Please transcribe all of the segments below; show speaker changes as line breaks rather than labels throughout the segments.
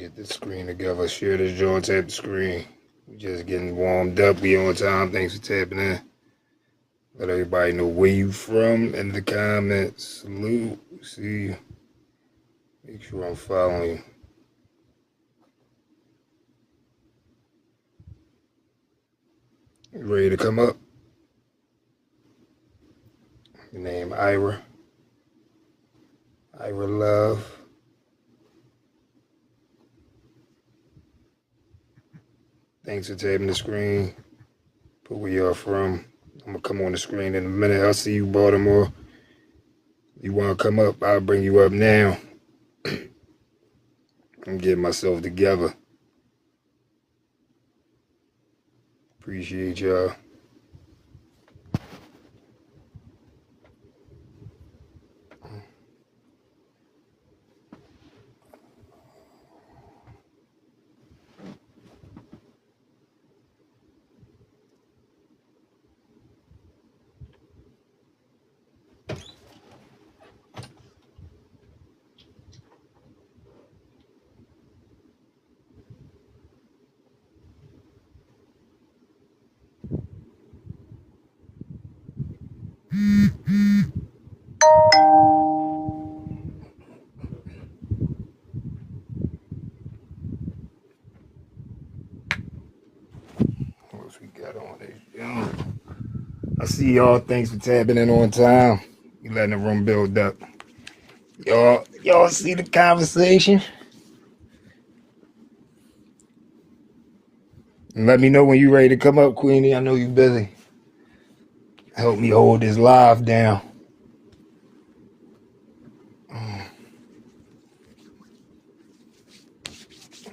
Get the screen together. Share this joint. Tap the screen. We just getting warmed up. We on time. Thanks for tapping in. Let everybody know where you from in the comments. Salute. See you. Make sure I'm following you. You ready to come up? Your name Ira. Ira Love. Thanks for tapping the screen. Put where y'all from. I'm gonna come on the screen in a minute. I'll see you, Baltimore. You wanna come up? I'll bring you up now. I'm getting myself together. Appreciate y'all. What else we got on there? I see y'all. Thanks for tapping in on time. You letting the room build up. Y'all see the conversation? And let me know when you ready to come up, Queenie. I know you busy. Help me hold this live down.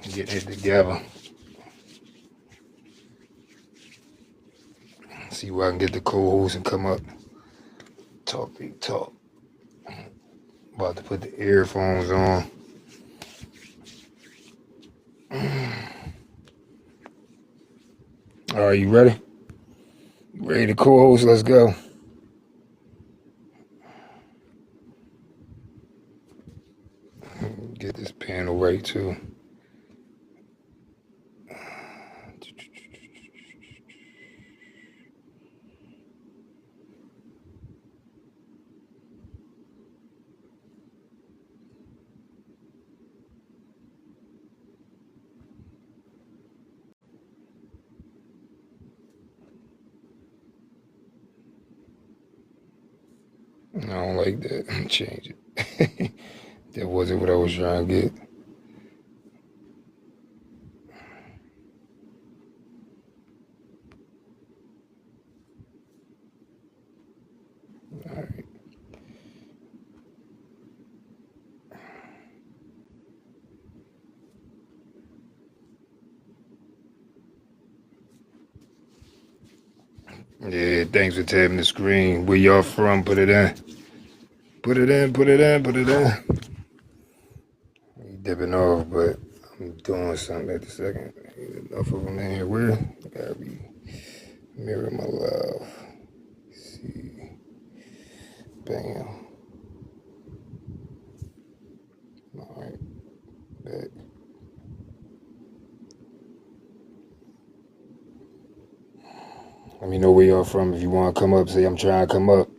Get it together. See where I can get the co-host and come up. Talk big talk. About to put the earphones on. All right, you ready? Ready to co-host? Let's go. Get this panel right too. I don't like that. Change it. That wasn't what I was trying to get. All right. Yeah, thanks for tapping the screen. Where y'all from? Put it in. Put it in, put it in, put it in. I'm dipping off, but I'm doing something at the second. Enough of them in here. Where? Gotta be mirror my love. See. Bam. Alright. Back. Let me know where y'all from. If you want to come up, say I'm trying to come up.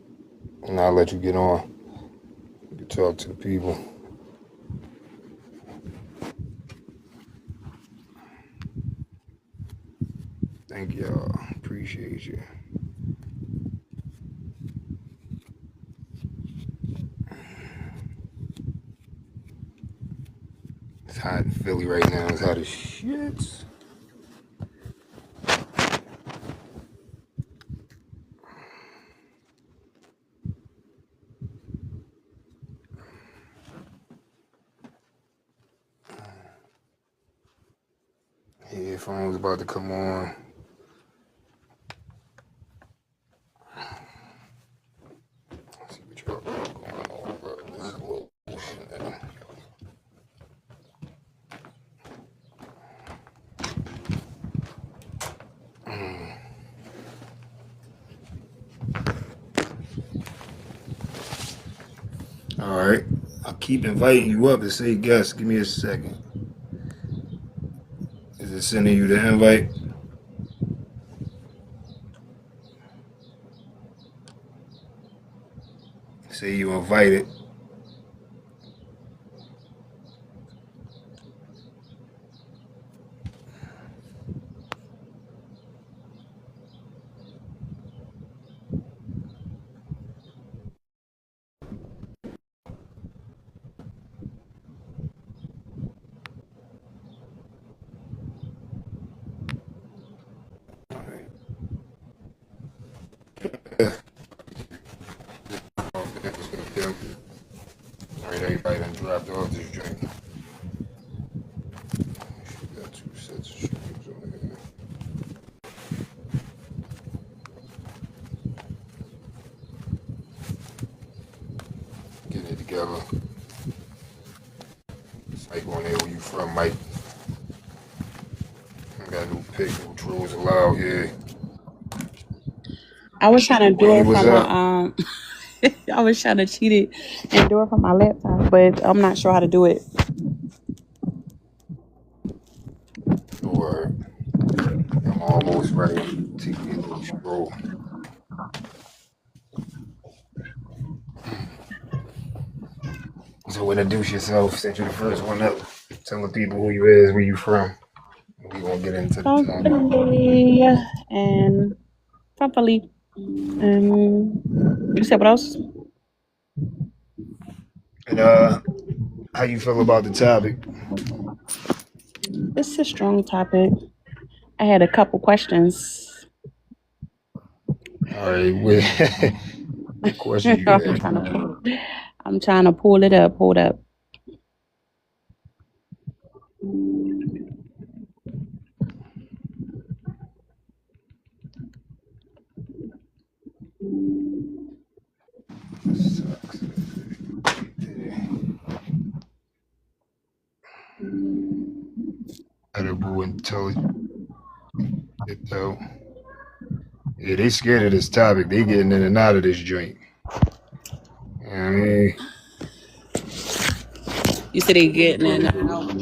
And I'll let you get on. You can talk to the people. Thank y'all. Appreciate you. It's hot in Philly right now. It's hot as shit. Headphones about to come on. Let's see what y'all got going on, bro. This is a little bullshit, man. All right. I'll keep inviting you up and say guest. Give me a second. it sending you the invite? Say you invited. Alright, everybody done dropped off this drink. Got 2 sets of streams on here. Getting it together. It's Mike on there. Where you from, Mike? I got a new pick. No trolls allowed here.
I was trying to do it
What's
from
up?
my I was trying to cheat it and do it from my laptop, but I'm not sure how to do it.
Or I'm almost ready to get a little scroll. So introduce yourself. Since you're the first one up. Tell the people who you is, where you from. We gonna get into the
From
topic.
Philly and from Philly. And you said what else?
And how you feel about the topic?
It's a strong topic. I had a couple questions.
All right, what question you
I'm
had?
trying to pull it up. Hold up.
Sucks. Edible intelligence. Though. Yeah, they scared of this topic. They getting in and out of this joint. I mean,
You said they getting in and out.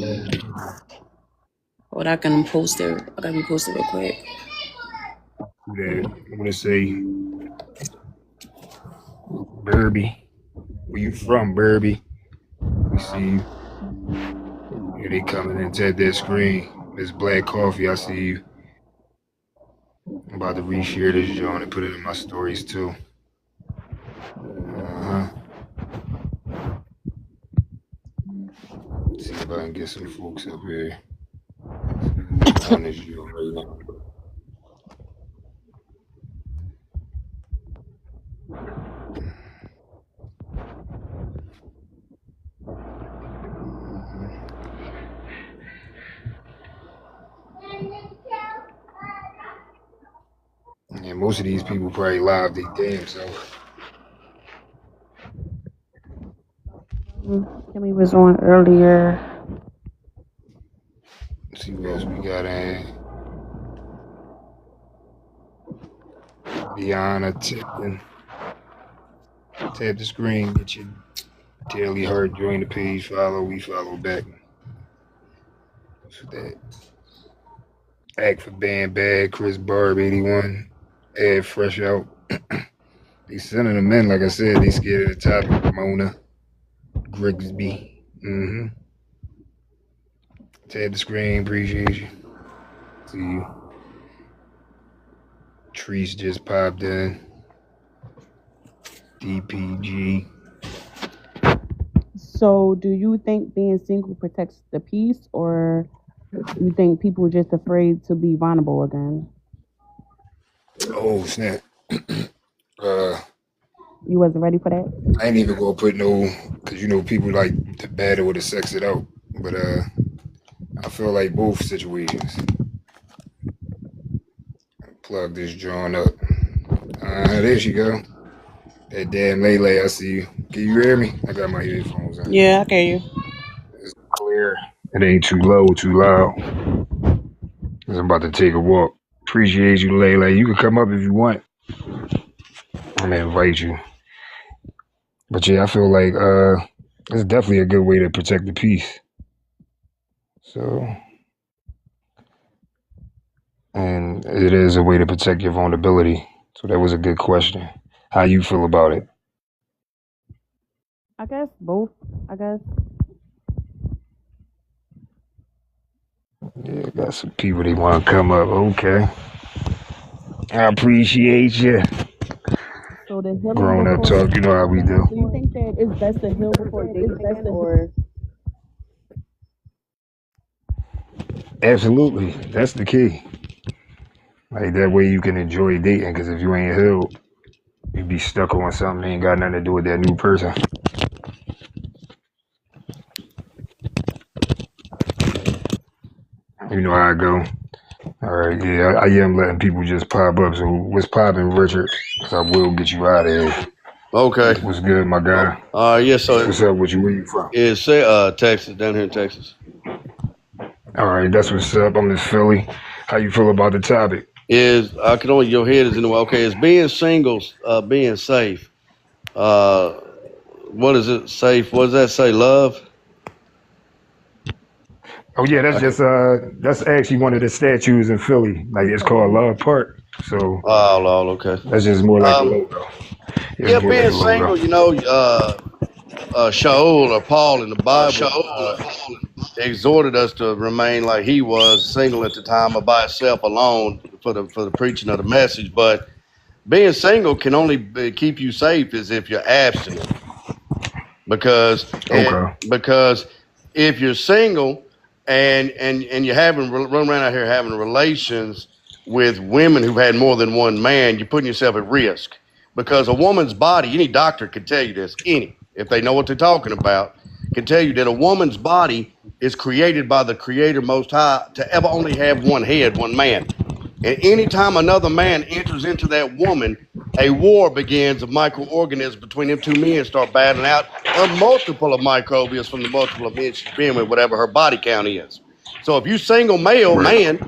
What I can post it. I gotta be posted real quick.
I'm gonna say, Burby. Where you from, Burby? We see you. Yeah, they coming into their screen. Miss Black Coffee, I see you. I'm about to reshare this joint and put it in my stories too. See if I can get some folks up here. On this joint right now. Yeah, most of these people probably live their damn self.
Kimmy was on earlier.
Let's see what else we got in. Deanna Tipton. Tap the screen, get your daily heart, join the page, follow, we follow back. What's that? Act for Band Bad, Chris Barb 81, Add Fresh Out. They sending them in, like I said, they scared of the topic. Mona, Grigsby. Tap the screen, appreciate you. See you. Treese just popped in. DPG.
So, do you think being single protects the peace, or you think people are just afraid to be vulnerable again?
Oh, snap.
You wasn't ready for that?
I ain't even gonna put no, cause you know people like to battle with to sex it out, but I feel like both situations. Plug this joint up. There she go. That damn Lele, I see you. Can you hear me? I got my headphones on.
Yeah, I hear you.
It's clear. It ain't too low, too loud. Cause I'm about to take a walk. Appreciate you, Lele. You can come up if you want. I'm gonna invite you. But yeah, I feel like it's definitely a good way to protect the peace. So and it is a way to protect your vulnerability. So that was a good question. How you feel about it?
I guess both. I guess.
Yeah, got some people they want to come up. Okay, I appreciate you.
So the healing
Grown up
before.
talk, you know how we do.
Do you think that it's best to heal before dating again, or
Absolutely, that's the key. Like that way you can enjoy dating. Because if you ain't healed, you be stuck on something that ain't got nothing to do with that new person. You know how I go. All right, yeah, I am letting people just pop up. So what's popping, Richard? Because I will get you out of here.
Okay.
What's good, my guy?
Yes. So
What's up with you? Where you from?
it's Texas, down here in Texas.
All right, that's what's up. I'm in Philly. How you feel about the topic?
Is I can only your head is in the way. Okay, is being single, being safe. What is it? Safe? What does that say? Love?
Oh yeah,
I can,
that's actually one of the statues in Philly. Like it's called Love Park. So
oh Lord, okay.
that's just more like a
Um,
logo. It's
yeah,
more like
being
a logo.
single. Shaul or Paul in the Bible exhorted us to remain like he was, single at the time or by himself alone for the preaching of the message. But being single can only keep you safe as if you're abstinent, because
Okay.
because if you're single and you're run around out here having relations with women who've had more than one man, you're putting yourself at risk, because a woman's body, any doctor can tell you this, if they know what they're talking about, can tell you that a woman's body is created by the Creator Most High to ever only have one head, one man. And anytime another man enters into that woman, a war begins of microorganisms between them two men start battling out a multiple of microbials from the multiple of men she's been with, whatever her body count is. So if you single male
Right.
man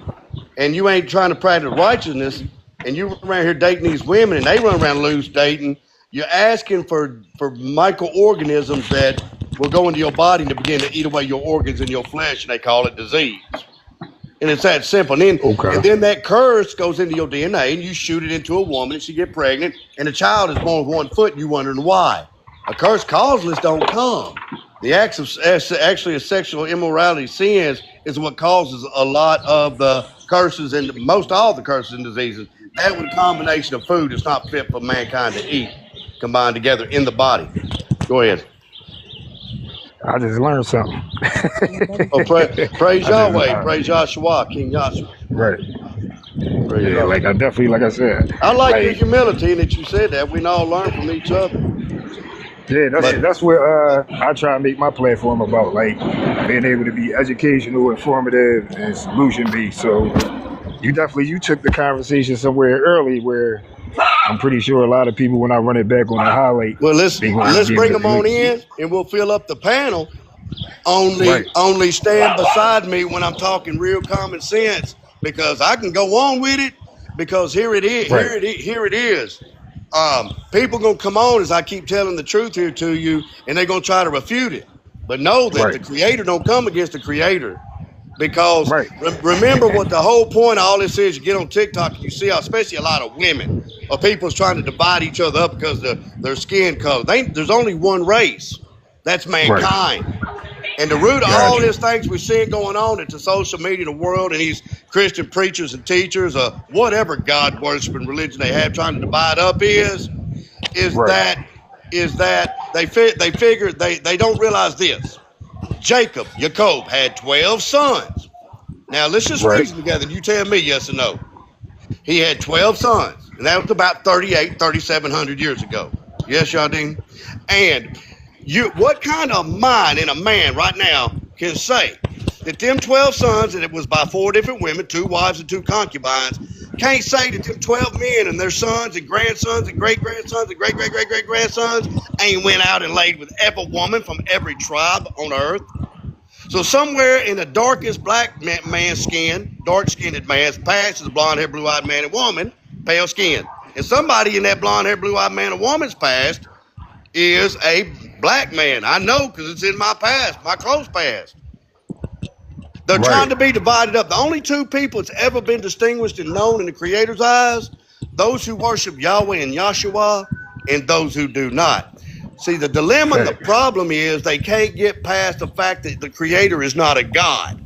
and you ain't trying to practice righteousness and you run around here dating these women and they run around loose dating, you're asking for microorganisms that will go into your body to begin to eat away your organs and your flesh, and they call it disease. And it's that simple. And
Okay.
then that curse goes into your DNA, and you shoot it into a woman, and she get pregnant, and the child is born with 1 foot, and you wondering why. A curse causeless don't come. The acts of actually a sexual immorality sins is what causes a lot of the curses and most all the curses and diseases. That with a combination of food that's not fit for mankind to eat, combined together in the body. Go ahead.
I just learned something.
yeah, that was
Oh,
good.
praise
I just
Yahweh, praise Yahshua, King Yahshua.
right.
Praise
Yeah,
Yahweh.
like I definitely, like I said,
I like your
like
humility and that you said that. We can all learn from each other.
yeah,
But
that's what I try to make my platform about, like being able to be educational, informative, and solution based. So you took the conversation somewhere early where I'm pretty sure a lot of people when I run it back on the highlight,
well,
they gonna
let's
be able
bring
to
them on in and we'll fill up the panel.
right,
Only stand beside me when I'm talking real common sense, because I can go on with it, because here it is.
right,
Here it is. People gonna come on as I keep telling the truth here to you, and they're gonna try to refute it. But know that
right,
the Creator don't come against the Creator. Because
right,
remember what the whole point of all this is. You get on TikTok and you see how, especially a lot of women or people's trying to divide each other up because of their skin color. There's only one race. That's
right.
mankind. And the root of all
Gotcha.
these things we're seeing going on into social media, the world, and these Christian preachers and teachers, whatever God worshiping religion they have trying to divide up is
Right,
that they figure they don't realize this. Jacob had 12 sons. Now let's just
right,
reason together. You tell me yes or no. He had 12 sons, and that was about 3,700 years ago. Yes, Yardine? And what kind of mind in a man right now can say that them 12 sons, and it was by 4 different women, 2 wives and 2 concubines, can't say that them 12 men and their sons and grandsons and great grandsons and great great great great grandsons ain't went out and laid with every woman from every tribe on earth? So somewhere in the darkest black man's skin, dark-skinned man's past is a blonde-haired, blue-eyed man and woman, pale skin. And somebody in that blonde-haired, blue-eyed man and woman's past is a black man. I know because it's in my past, my close past. They're trying
Right.
to be divided up. The only two people that's ever been distinguished and known in the Creator's eyes, those who worship Yahweh and Yahshua, and those who do not. See, the dilemma and the
Facts.
problem is they can't get past the fact that the Creator is not a God.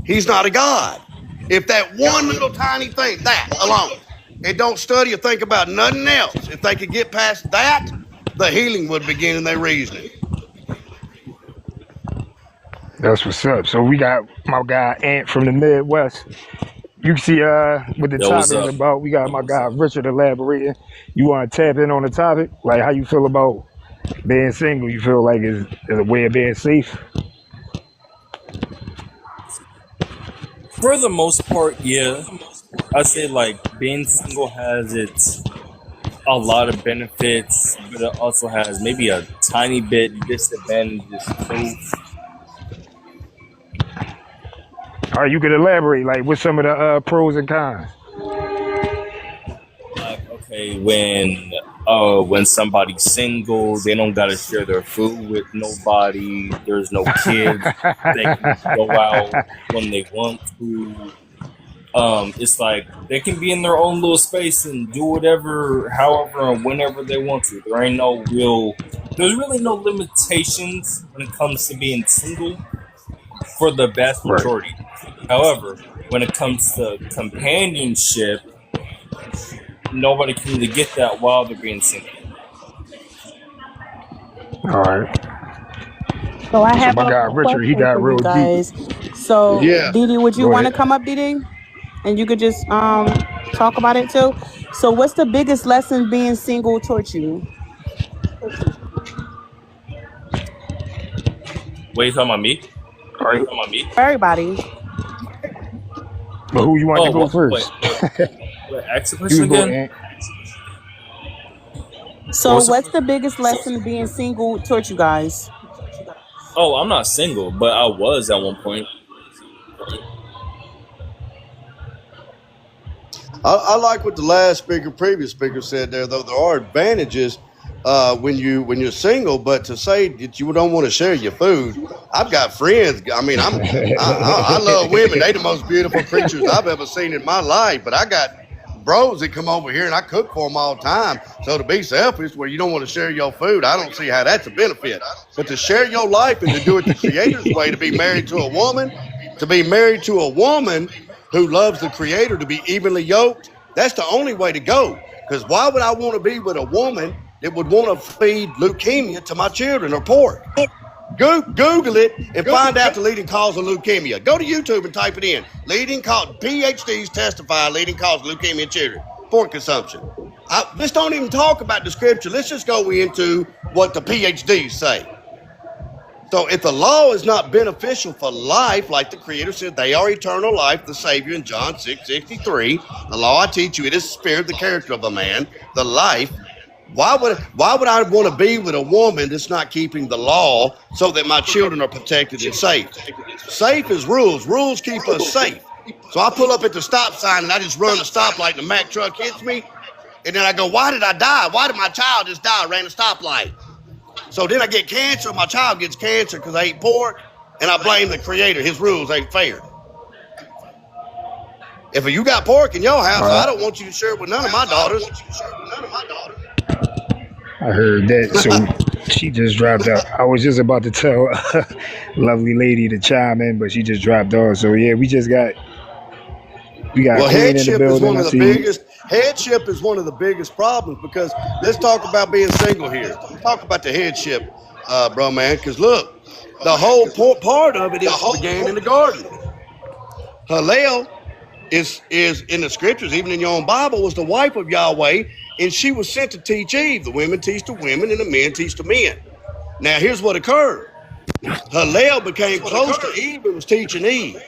He's not a God. If that one little tiny thing, that alone, and don't study or think about nothing else, if they could get past that, the healing would begin in their reasoning.
That's what's up. So we got my guy Ant from the Midwest. You see what the
Yo, what's
topic is
up?
about. We got my guy Richard elaborating. You want to tap in on the topic? Like how you feel about being single? You feel like is a way of being safe?
For the most part, yeah. I say like being single has its a lot of benefits, but it also has maybe a tiny bit disadvantages too.
Or you could elaborate like with some of the pros and cons.
Like okay, when somebody's single, they don't gotta share their food with nobody. There's no kids. They can go out when they want to. It's like they can be in their own little space and do whatever, however, and whenever they want to. There's really no limitations when it comes to being single for the vast
Right.
majority. However, when it comes to companionship, nobody can really get that while they're being single.
All right.
So I
So
have
my
a
guy Richard, he
question
got
for you
real deep.
guys. So
Yeah.
Didi, would you
Go
want to
ahead.
come up, Didi? And you could just talk about it too. So what's the biggest lesson being single taught you?
Wait, you talking about me?
All right.
Everybody.
But who you want to
Oh,
go
what?
first?
Wait, ask the
You
question
can go
again.
Ant.
So
What's
what's the biggest lesson being single taught you guys?
Oh, I'm not single, but I was at one point.
I like what the previous speaker said there. Though there are advantages when you're single, but to say that you don't want to share your food, I've got friends. I mean, I love women. They the most beautiful creatures I've ever seen in my life. But I got bros that come over here and I cook for them all the time. So to be selfish, where you don't want to share your food, I don't see how that's a benefit. But to share your life and to do it the Creator's way, to be married to a woman who loves the Creator, to be evenly yoked, that's the only way to go. Because why would I want to be with a woman that would want to feed leukemia to my children or pork? Google it and find out the leading cause of leukemia. Go to YouTube and type it in. PhDs testify leading cause of leukemia in children. Pork consumption. Let's don't even talk about the scripture. Let's just go into what the PhDs say. So if the law is not beneficial for life, like the Creator said, they are eternal life, the Savior in John 6:63. The law I teach you, it is the spirit, the character of a man, the life. Why would I want to be with a woman that's not keeping the law so that my children are protected and safe? Safe is rules. Rules keep us safe. So I pull up at the stop sign and I just run the stoplight and the Mack truck hits me. And then I go, why did I die? Why did my child just die? I ran a stoplight. So then I get cancer. My child gets cancer because I ate pork. And I blame the Creator. His rules ain't fair. If you got pork in your house, I don't want you to share it with none of my daughters.
I heard that. So she just dropped out. I was just about to tell lovely lady to chime in, but she just dropped off. So yeah, we got
Well,
Queen in the building. I see.
Headship is one of the biggest problems, because let's talk about being single here. Talk about the headship, bro, man. Because look, the whole part of it began in the garden. Hallel is in the scriptures, even in your own Bible, was the wife of Yahweh, and she was sent to teach Eve. The women teach the women, and the men teach the men. Now, here's what occurred. Hallel became close to Eve and was teaching Eve,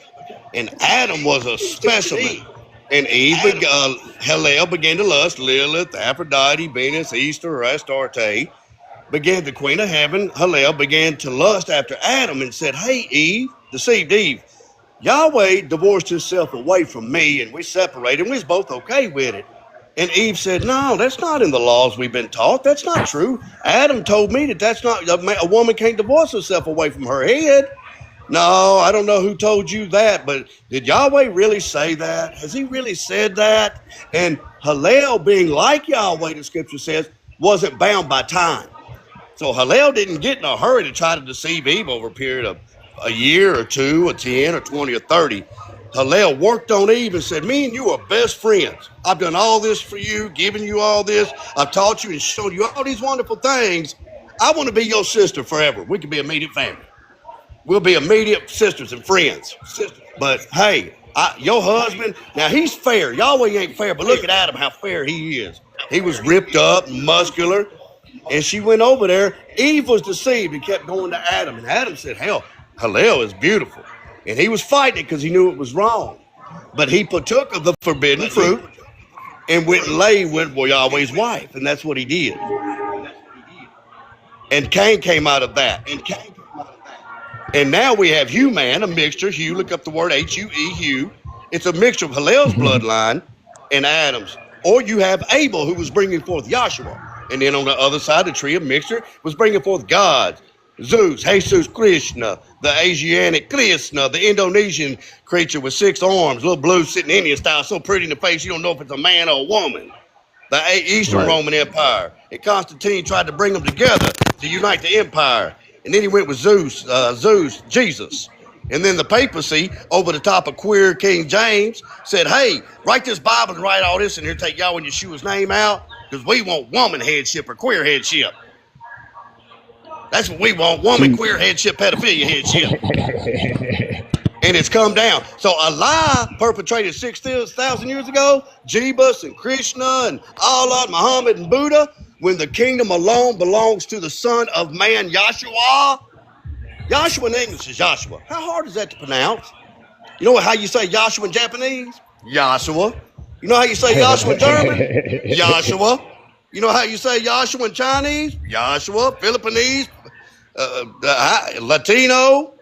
and Adam was a specimen. And Hallel began to lust. Lilith, Aphrodite, Venus, Easter, Astarte, the queen of heaven. Hallel began to lust after Adam and said, hey, Eve, deceived Eve, Yahweh divorced himself away from me and we separated and we was both okay with it. And Eve said, no, that's not in the laws we've been taught. That's not true. Adam told me that's not, a woman can't divorce herself away from her head. No, I don't know who told you that, but did Yahweh really say that? Has he really said that? And Hillel, being like Yahweh, the scripture says, wasn't bound by time. So Hillel didn't get in a hurry to try to deceive Eve over a period of a year or two or 10 or 20 or 30. Hillel worked on Eve and said, me and you are best friends. I've done all this for you, given you all this. I've taught you and shown you all these wonderful things. I want to be your sister forever. We can be immediate family. We'll be immediate sisters and friends. But hey, your husband, now he's fair. Yahweh ain't fair, but look at Adam, how fair he is. He was ripped up, muscular, and she went over there. Eve was deceived and kept going to Adam. And Adam said, hell, Hillel is beautiful. And he was fighting it because he knew it was wrong. But he partook of the forbidden fruit and went and lay with Yahweh's wife. And that's what he did. And Cain came out of that. And now we have Human, a mixture. Hugh, look up the word H-U-E, Hugh. It's a mixture of Hillel's bloodline and Adam's. Or you have Abel, who was bringing forth Joshua. And then on the other side, the tree of mixture was bringing forth gods. Zeus, Jesus, Krishna, the Asiatic Krishna, the Indonesian creature with 6 arms, little blue sitting Indian style, so pretty in the face you don't know if it's a man or a woman. The Eastern Roman Empire. And Constantine tried to bring them together to unite the empire. And then he went with Zeus, Jesus. And then the papacy, over the top of queer King James, said, hey, write this Bible and write all this in here, take Yahweh and Yeshua's name out, because we want woman headship or queer headship. That's what we want, woman, queer headship, pedophilia headship. And it's come down. So a lie perpetrated 6,000 years ago, Jebus and Krishna and Allah, Muhammad and Buddha, when the kingdom alone belongs to the Son of Man, Yahshua. Yahshua in English is Joshua. How hard is that to pronounce? You know how you say Yahshua in Japanese? Yahshua. You know how you say Yahshua in German? Yahshua. You know how you say Yahshua in Chinese? Yahshua. Philippines, Latino.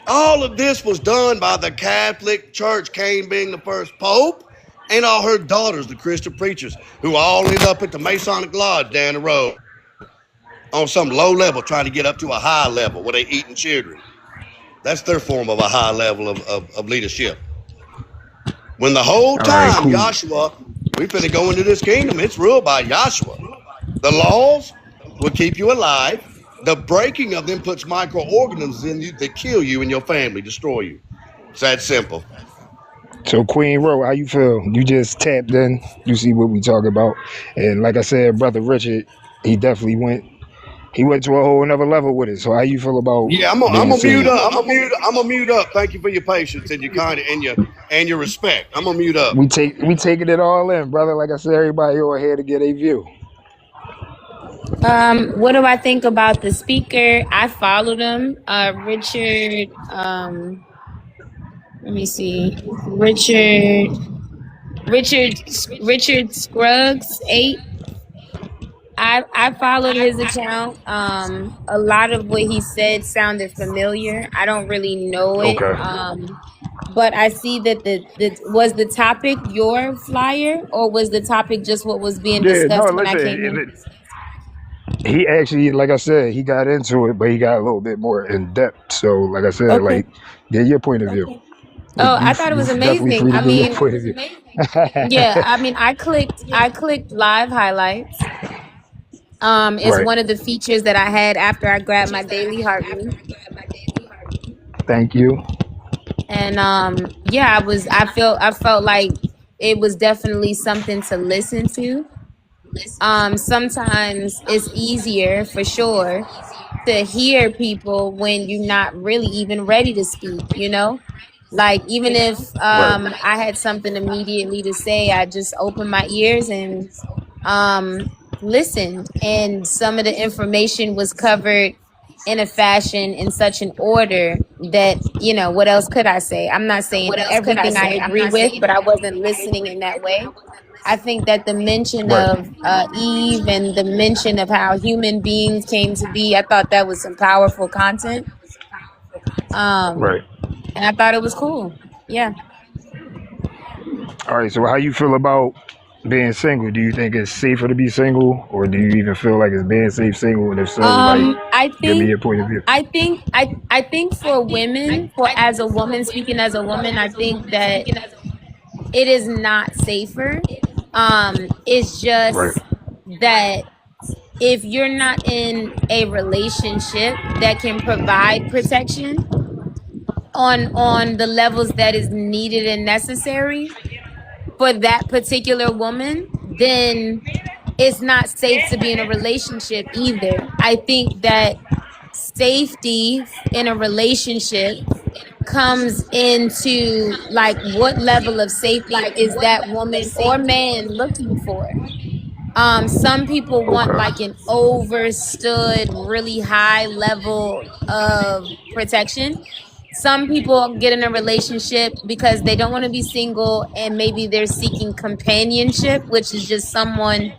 All of this was done by the Catholic Church, Cain being the first pope, and all her daughters, the Christian preachers, who all end up at the Masonic Lodge down the road on some low level, trying to get up to a high level where they eating children. That's their form of a high level of leadership. When the whole time, cool. Joshua, we finna go into this kingdom, it's ruled by Joshua. The laws will keep you alive. The breaking of them puts microorganisms in you that kill you and your family, destroy you. It's that simple.
So Queen Ro, how you feel? You just tapped in. You see what we talk about. And like I said, Brother Richard, he definitely went to a whole another level with it. So how you feel about?
Yeah, I'm gonna mute up. I'm gonna mute up. Thank you for your patience and your kind and your respect. I'm gonna mute up.
We taking it all in, brother. Like I said, everybody over here to get a view.
What do I think about the speaker? I followed him. Richard, let me see. Richard Scruggs 8. I followed his account. A lot of what he said sounded familiar. I don't really know it. Okay. But I see that was the topic your flyer, or was the topic just what was being discussed when I came in?
He actually, like I said, he got into it, but he got a little bit more in depth. So, like I said, like, get your point of view.
Okay. Oh, I thought it was amazing. I mean, yeah, I mean, I clicked live highlights. It's one of the features that I had after I grabbed my daily heartbeat.
Thank you.
And yeah, I felt like it was definitely something to listen to. Sometimes it's easier for sure to hear people when you're not really even ready to speak, you know? Like, even if I had something immediately to say, I just opened my ears and listened, and some of the information was covered in a fashion, in such an order that, you know, what else could I say? I'm not saying everything I agree with, but I wasn't listening in that way. I think that the mention of Eve and the mention of how human beings came to be, I thought that was some powerful content. And I thought it was cool. Yeah.
All right. So how you feel about being single, do you think it's safer to be single, or do you even feel like it's being safe single? And if so, like,
I
give me
think
your point of view.
I think for women, for as a woman, speaking as a woman, I think that it is not safer. It's
Right,
just that if you're not in a relationship that can provide protection on the levels that is needed and necessary for that particular woman, then it's not safe to be in a relationship either. I think that safety in a relationship comes into like what level of safety is that woman or man looking for. Some people want
okay,
like an overstood really high level of protection. Some people get in a relationship because they don't want to be single and maybe they're seeking companionship, which is just someone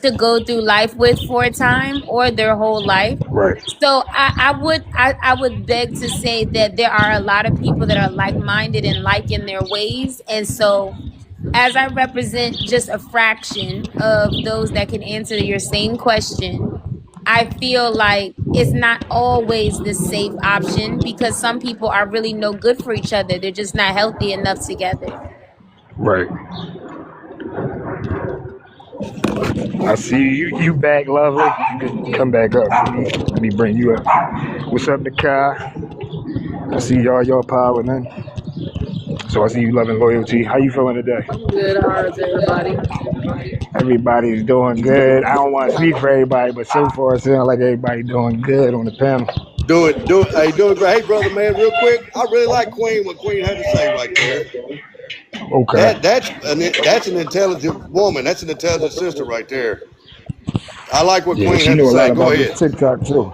to go through life with for a time or their whole life.
right,
So I would beg to say that there are a lot of people that are like-minded and like in their ways. And so as I represent just a fraction of those that can answer your same question, I feel like it's not always the safe option because some people are really no good for each other. They're just not healthy enough together.
right. I see you. You back, lovely. You can come back up. Let me bring you up. What's up, Nakai? I see y'all piling in. So I see you loving loyalty. How you feeling today?
I'm good. How is everybody?
Everybody's doing good. I don't want to speak for everybody, but so far it sounds like everybody doing good on the panel.
Do it. Hey, doing great. Hey, brother, man, real quick. I really like Queen, what Queen had to say right there.
Okay.
That's an intelligent woman. That's an intelligent sister right there. I like what
Yeah,
Queen
she
had to
know a
say.
lot
Go
about this
ahead.
TikTok too.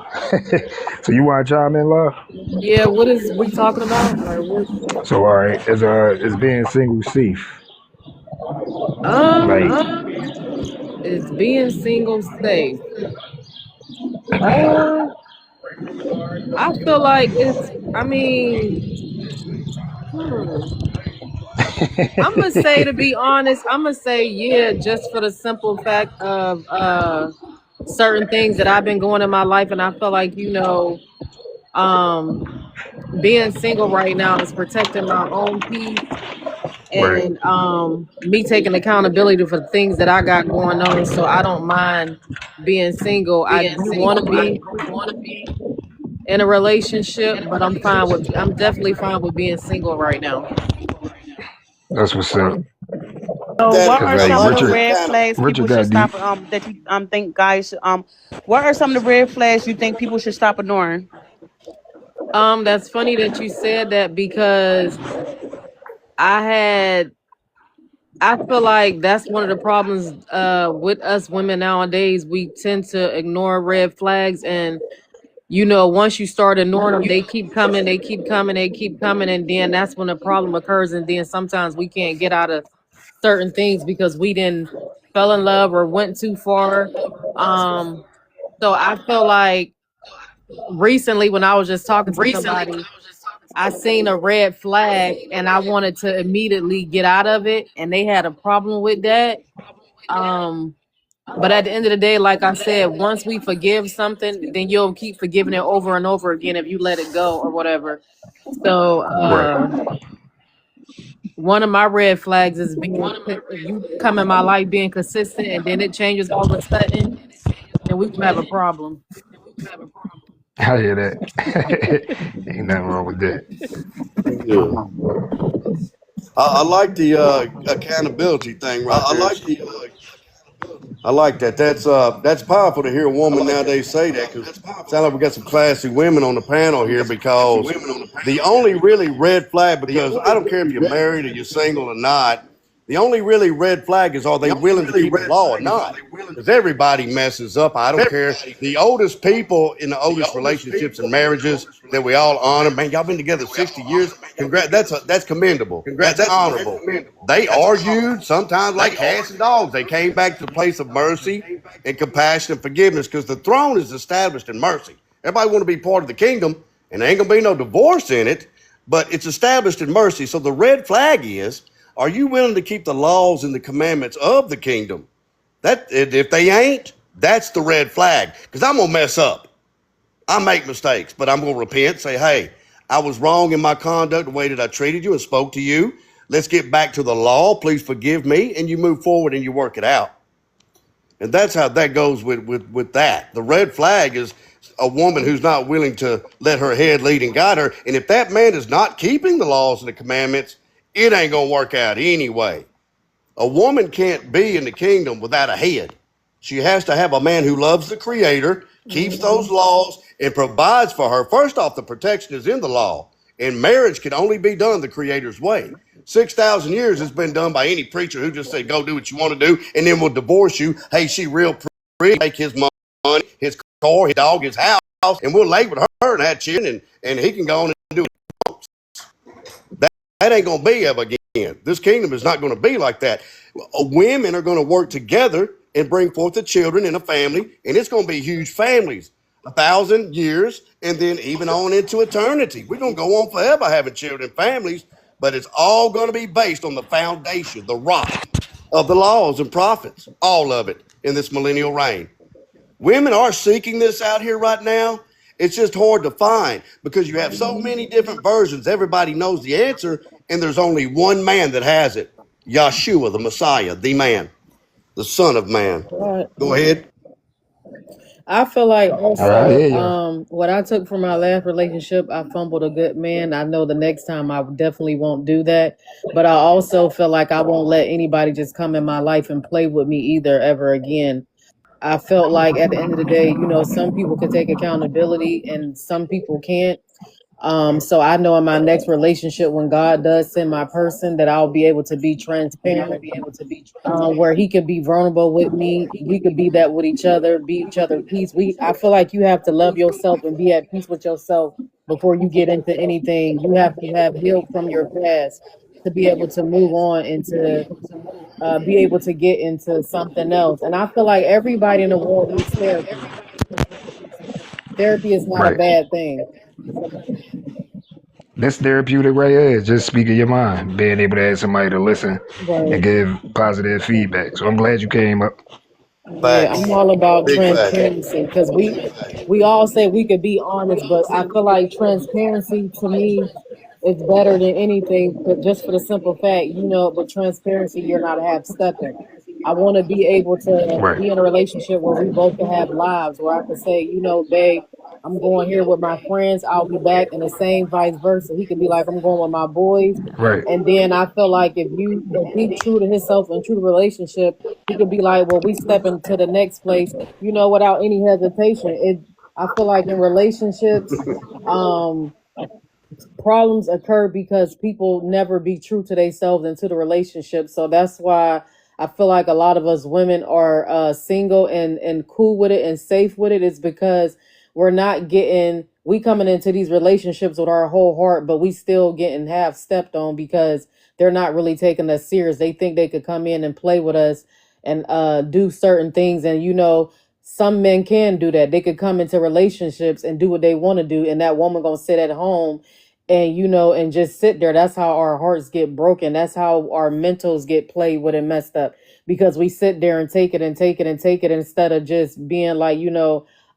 So you want to chime in, love?
Yeah, what is we talking about? Like, what?
So all right, is being single safe?
Um,
Like,
is being single safe? Uh, I feel like it's. I mean, hmm. I'm gonna say, to be honest, I'm gonna say yeah, just for the simple fact of certain things that I've been going in my life, and I feel like um, being single right now is protecting my own peace
right,
and me taking accountability for things that I got going on. So I don't mind being single. I do want to be in a relationship, but I'm definitely fine with being single right now.
that's what's up.
So, what
That
Cause
are
like
I
some of
like
the
that
red
kind of.
flags
Richard
people should
got deep.
stop? That you think guys what are some of the red flags you think people should stop ignoring?
That's funny that you said that because I had I feel like that's one of the problems with us women nowadays. We tend to ignore red flags, and once you start ignoring them, they keep coming, they keep coming, they keep coming, and then that's when a problem occurs. And then sometimes we can't get out of certain things because we didn't fell in love or went too far. Um, so I feel like recently when I was just talking to somebody, I seen a red flag and I wanted to immediately get out of it, and they had a problem with that. Um, but at the end of the day, like I said, once we forgive something, then you'll keep forgiving it over and over again if you let it go or whatever. So
Right.
one of my red flags is if you come in my life being consistent and then it changes all of a sudden, then we can have a problem.
I hear that. Ain't nothing wrong with that.
Yeah. I like the accountability thing right there. I like that. That's powerful to hear a woman nowadays say that because it sounds like we got some classy women on the panel here because the only really red flag, because I don't care if you're married or you're single or not, the only really red flag is are they willing to keep the law or not? Because everybody messes up. I don't care. The oldest people in the oldest relationships and marriages that we all honor, man, y'all been together 60 years. Congrats. That's commendable. That's honorable. They argued sometimes like cats and dogs. They came back to the place of mercy and compassion and forgiveness because the throne is established in mercy. Everybody want to be part of the kingdom, and there ain't gonna be no divorce in it, but it's established in mercy. So the red flag is Are you willing to keep the laws and the commandments of the kingdom? That if they ain't, that's the red flag. Because I'm gonna mess up. I make mistakes, but I'm gonna repent. Say, hey, I was wrong in my conduct, the way that I treated you and spoke to you. Let's get back to the law. Please forgive me, and you move forward and you work it out. And that's how that goes with that. The red flag is a woman who's not willing to let her head lead and guide her. And if that man is not keeping the laws and the commandments, it ain't gonna work out anyway. A woman can't be in the kingdom without a head. She has to have a man who loves the Creator, keeps those laws, and provides for her. First off, the protection is in the law, and marriage can only be done the Creator's way. 6,000 years has been done by any preacher who just said, go do what you want to do, and then we'll divorce you. Hey, she real pretty, take his money, his car, his dog, his house, and we'll lay with her and have children, and he can go on and do what he wants. That ain't going to be ever again. This kingdom is not going to be like that. Women are going to work together and bring forth the children in a family, and it's going to be huge families, 1,000 years, and then even on into eternity. We're going to go on forever having children and families, but it's all going to be based on the foundation, the rock of the laws and prophets, all of it in this millennial reign. Women are seeking this out here right now. It's just hard to find because you have so many different versions. Everybody knows the answer, and there's only one man that has it. Yeshua, the Messiah, the man, the Son of Man.
Right.
Go ahead.
I feel like
All right, I hear you.
what I took from my last relationship, I fumbled a good man. I know the next time I definitely won't do that. But I also feel like I won't let anybody just come in my life and play with me either ever again. I felt like at the end of the day, some people can take accountability and some people can't. So I know in my next relationship, when God does send my person, that I'll be able to be transparent, where he could be vulnerable with me. We could be that with each other, be each other peace. I feel like you have to love yourself and be at peace with yourself before you get into anything. You have to have healed from your past to be able to move on and to be able to get into something else. And I feel like everybody in the world needs therapy. Therapy is not a
Right.
bad thing.
This therapeutic right here is just speaking your mind, being able to have somebody to listen
Right.
and give positive feedback. So I'm glad you came up.
Yeah, I'm
Facts.
all about
Big facts.
transparency because we all say we could be honest, but I feel like transparency to me is better than anything. But just for the simple fact, with transparency, you're not half stepping. I want to be able to
Right.
be in a relationship where we both can have lives, where I can say, babe, I'm going here with my friends. I'll be back, and the same vice versa. He could be like, I'm going with my boys,
Right.
and then I feel like if he true to himself and true to the relationship, he could be like, well, we step into the next place, without any hesitation. I feel like in relationships, um, problems occur because people never be true to themselves and to the relationship. So that's why I feel like a lot of us women are single and cool with it and safe with it. Is because we coming into these relationships with our whole heart, but we still getting half stepped on because they're not really taking us serious. They think they could come in and play with us and do certain things. And some men can do that. They could come into relationships and do what they want to do, and that woman gonna sit at home and just sit there. That's how our hearts get broken. That's how our mentals get played with and messed up, because we sit there and take it and take it and take it instead of just being like,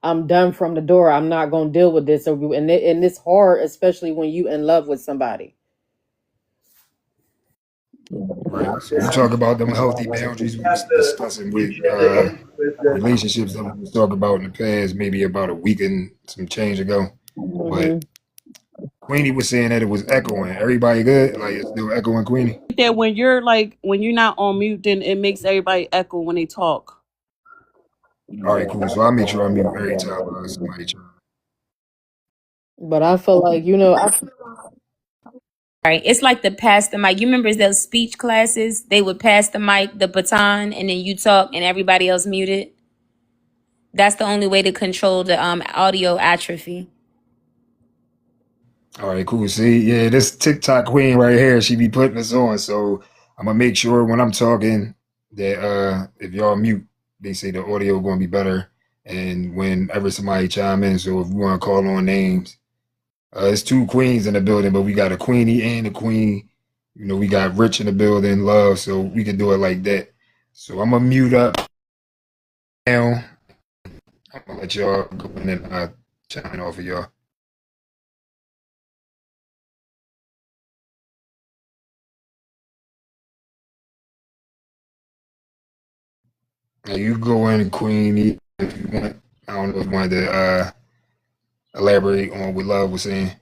I'm done from the door. I'm not going to deal with this. And it's hard, especially when you in love with somebody.
Right. So you talk about them healthy boundaries we was discussing with relationships that we was talking about in the past, maybe about a week and some change ago. But Queenie was saying that it was echoing. Everybody good? Like it's still echoing, Queenie?
That when you're not on mute, then it makes everybody echo when they talk.
All right, cool. So I'll make sure I mute every time somebody try.
But I feel like,
Right. It's like the pass the mic. You remember those speech classes? They would pass the mic, the baton, and then you talk and everybody else muted. That's the only way to control the audio atrophy.
All right, cool. See, yeah, this TikTok queen right here, she be putting us on. So I'm gonna make sure when I'm talking that if y'all mute, they say the audio gonna be better. And whenever somebody chime in, so if we want to call on names, it's two queens in the building, but we got a queenie and a queen. You know, we got Rich in the building, Love, so we can do it like that. So I'm gonna mute up now. I'm gonna let y'all go and then chime off of y'all. Now you go in, Queen, if you want. I don't know if you wanted to elaborate on what Love was saying,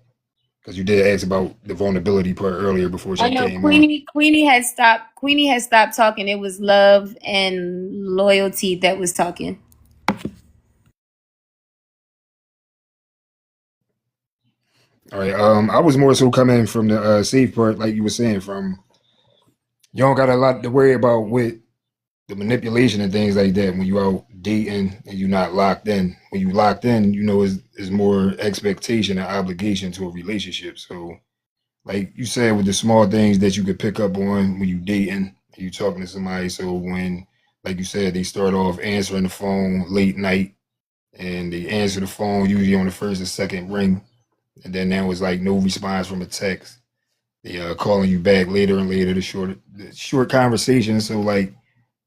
because you did ask about the vulnerability part earlier before
I
she
know
came on.
Queenie had stopped. Queenie had stopped talking. It was Love and Loyalty that was talking.
All right. I was more so coming from the safe part, like you were saying, from you don't got a lot to worry about with the manipulation and things like that when you out dating and you're not locked in. When you locked in, you know, is more expectation and obligation to a relationship. So, like you said, with the small things that you could pick up on when you dating and you talking to somebody. So when, like you said, they start off answering the phone late night and they answer the phone usually on the first or second ring, and then there was like no response from a text. They calling you back later and later, the short conversation. So like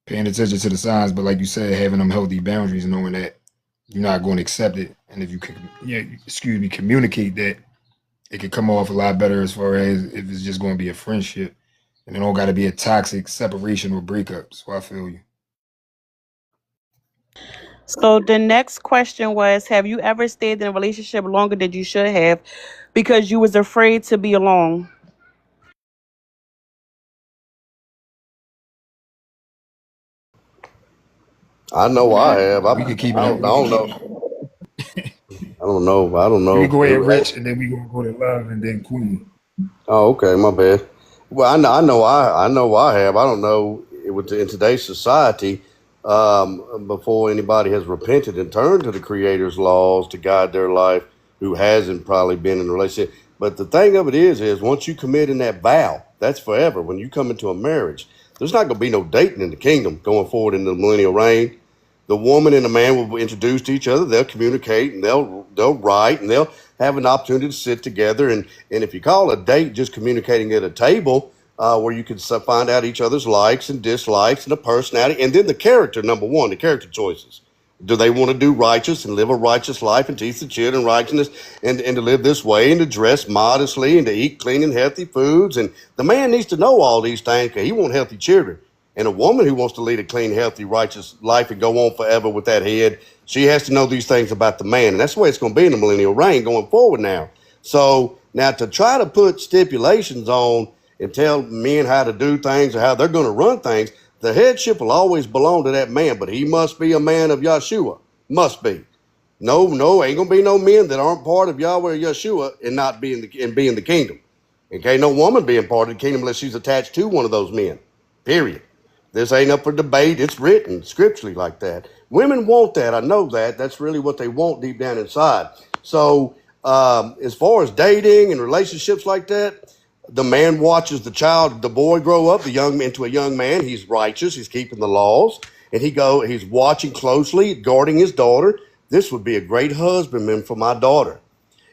paying attention to the signs, but like you said, having them healthy boundaries, knowing that you're not going to accept it, and if you can, yeah, excuse me, communicate that, it could come off a lot better as far as if it's just going to be a friendship, and it don't got to be a toxic separation or breakup. So I feel you.
So the next question was, have you ever stayed in a relationship longer than you should have because you was afraid to be alone?
I know I have.
We could keep
I
it.
don't, I
We could
don't
keep.
know. I don't know. I don't
You can
know.
go ahead, Rich, and then we gonna go to Love, and then Queen.
Oh, okay, my bad. Well, I know I have. I don't know in today's society. Before anybody has repented and turned to the Creator's laws to guide their life, who hasn't probably been in a relationship. But the thing of it is once you commit in that vow, that's forever. When you come into a marriage, there's not going to be no dating in the kingdom going forward in the millennial reign. The woman and the man will be introduced to each other. They'll communicate and they'll write and they'll have an opportunity to sit together. And if you call a date just communicating at a table, where you can find out each other's likes and dislikes and the personality, and then the character, number one, the character choices. Do they want to do righteous and live a righteous life and teach the children righteousness and to live this way and to dress modestly and to eat clean and healthy foods? And the man needs to know all these things because he wants healthy children. And a woman who wants to lead a clean, healthy, righteous life and go on forever with that head, she has to know these things about the man. And that's the way it's going to be in the millennial reign going forward now. So now to try to put stipulations on and tell men how to do things or how they're going to run things, the headship will always belong to that man, but he must be a man of Yeshua. Must be. No, ain't gonna be no men that aren't part of Yahweh or Yeshua and not be in the kingdom. Okay, no woman being part of the kingdom unless she's attached to one of those men. Period. This ain't up for debate. It's written scripturally like that. Women want that. I know that. That's really what they want deep down inside. So, as far as dating and relationships like that, the man watches the boy grow up, into a young man. He's righteous. He's keeping the laws, and he's watching closely, guarding his daughter. This would be a great husbandman for my daughter.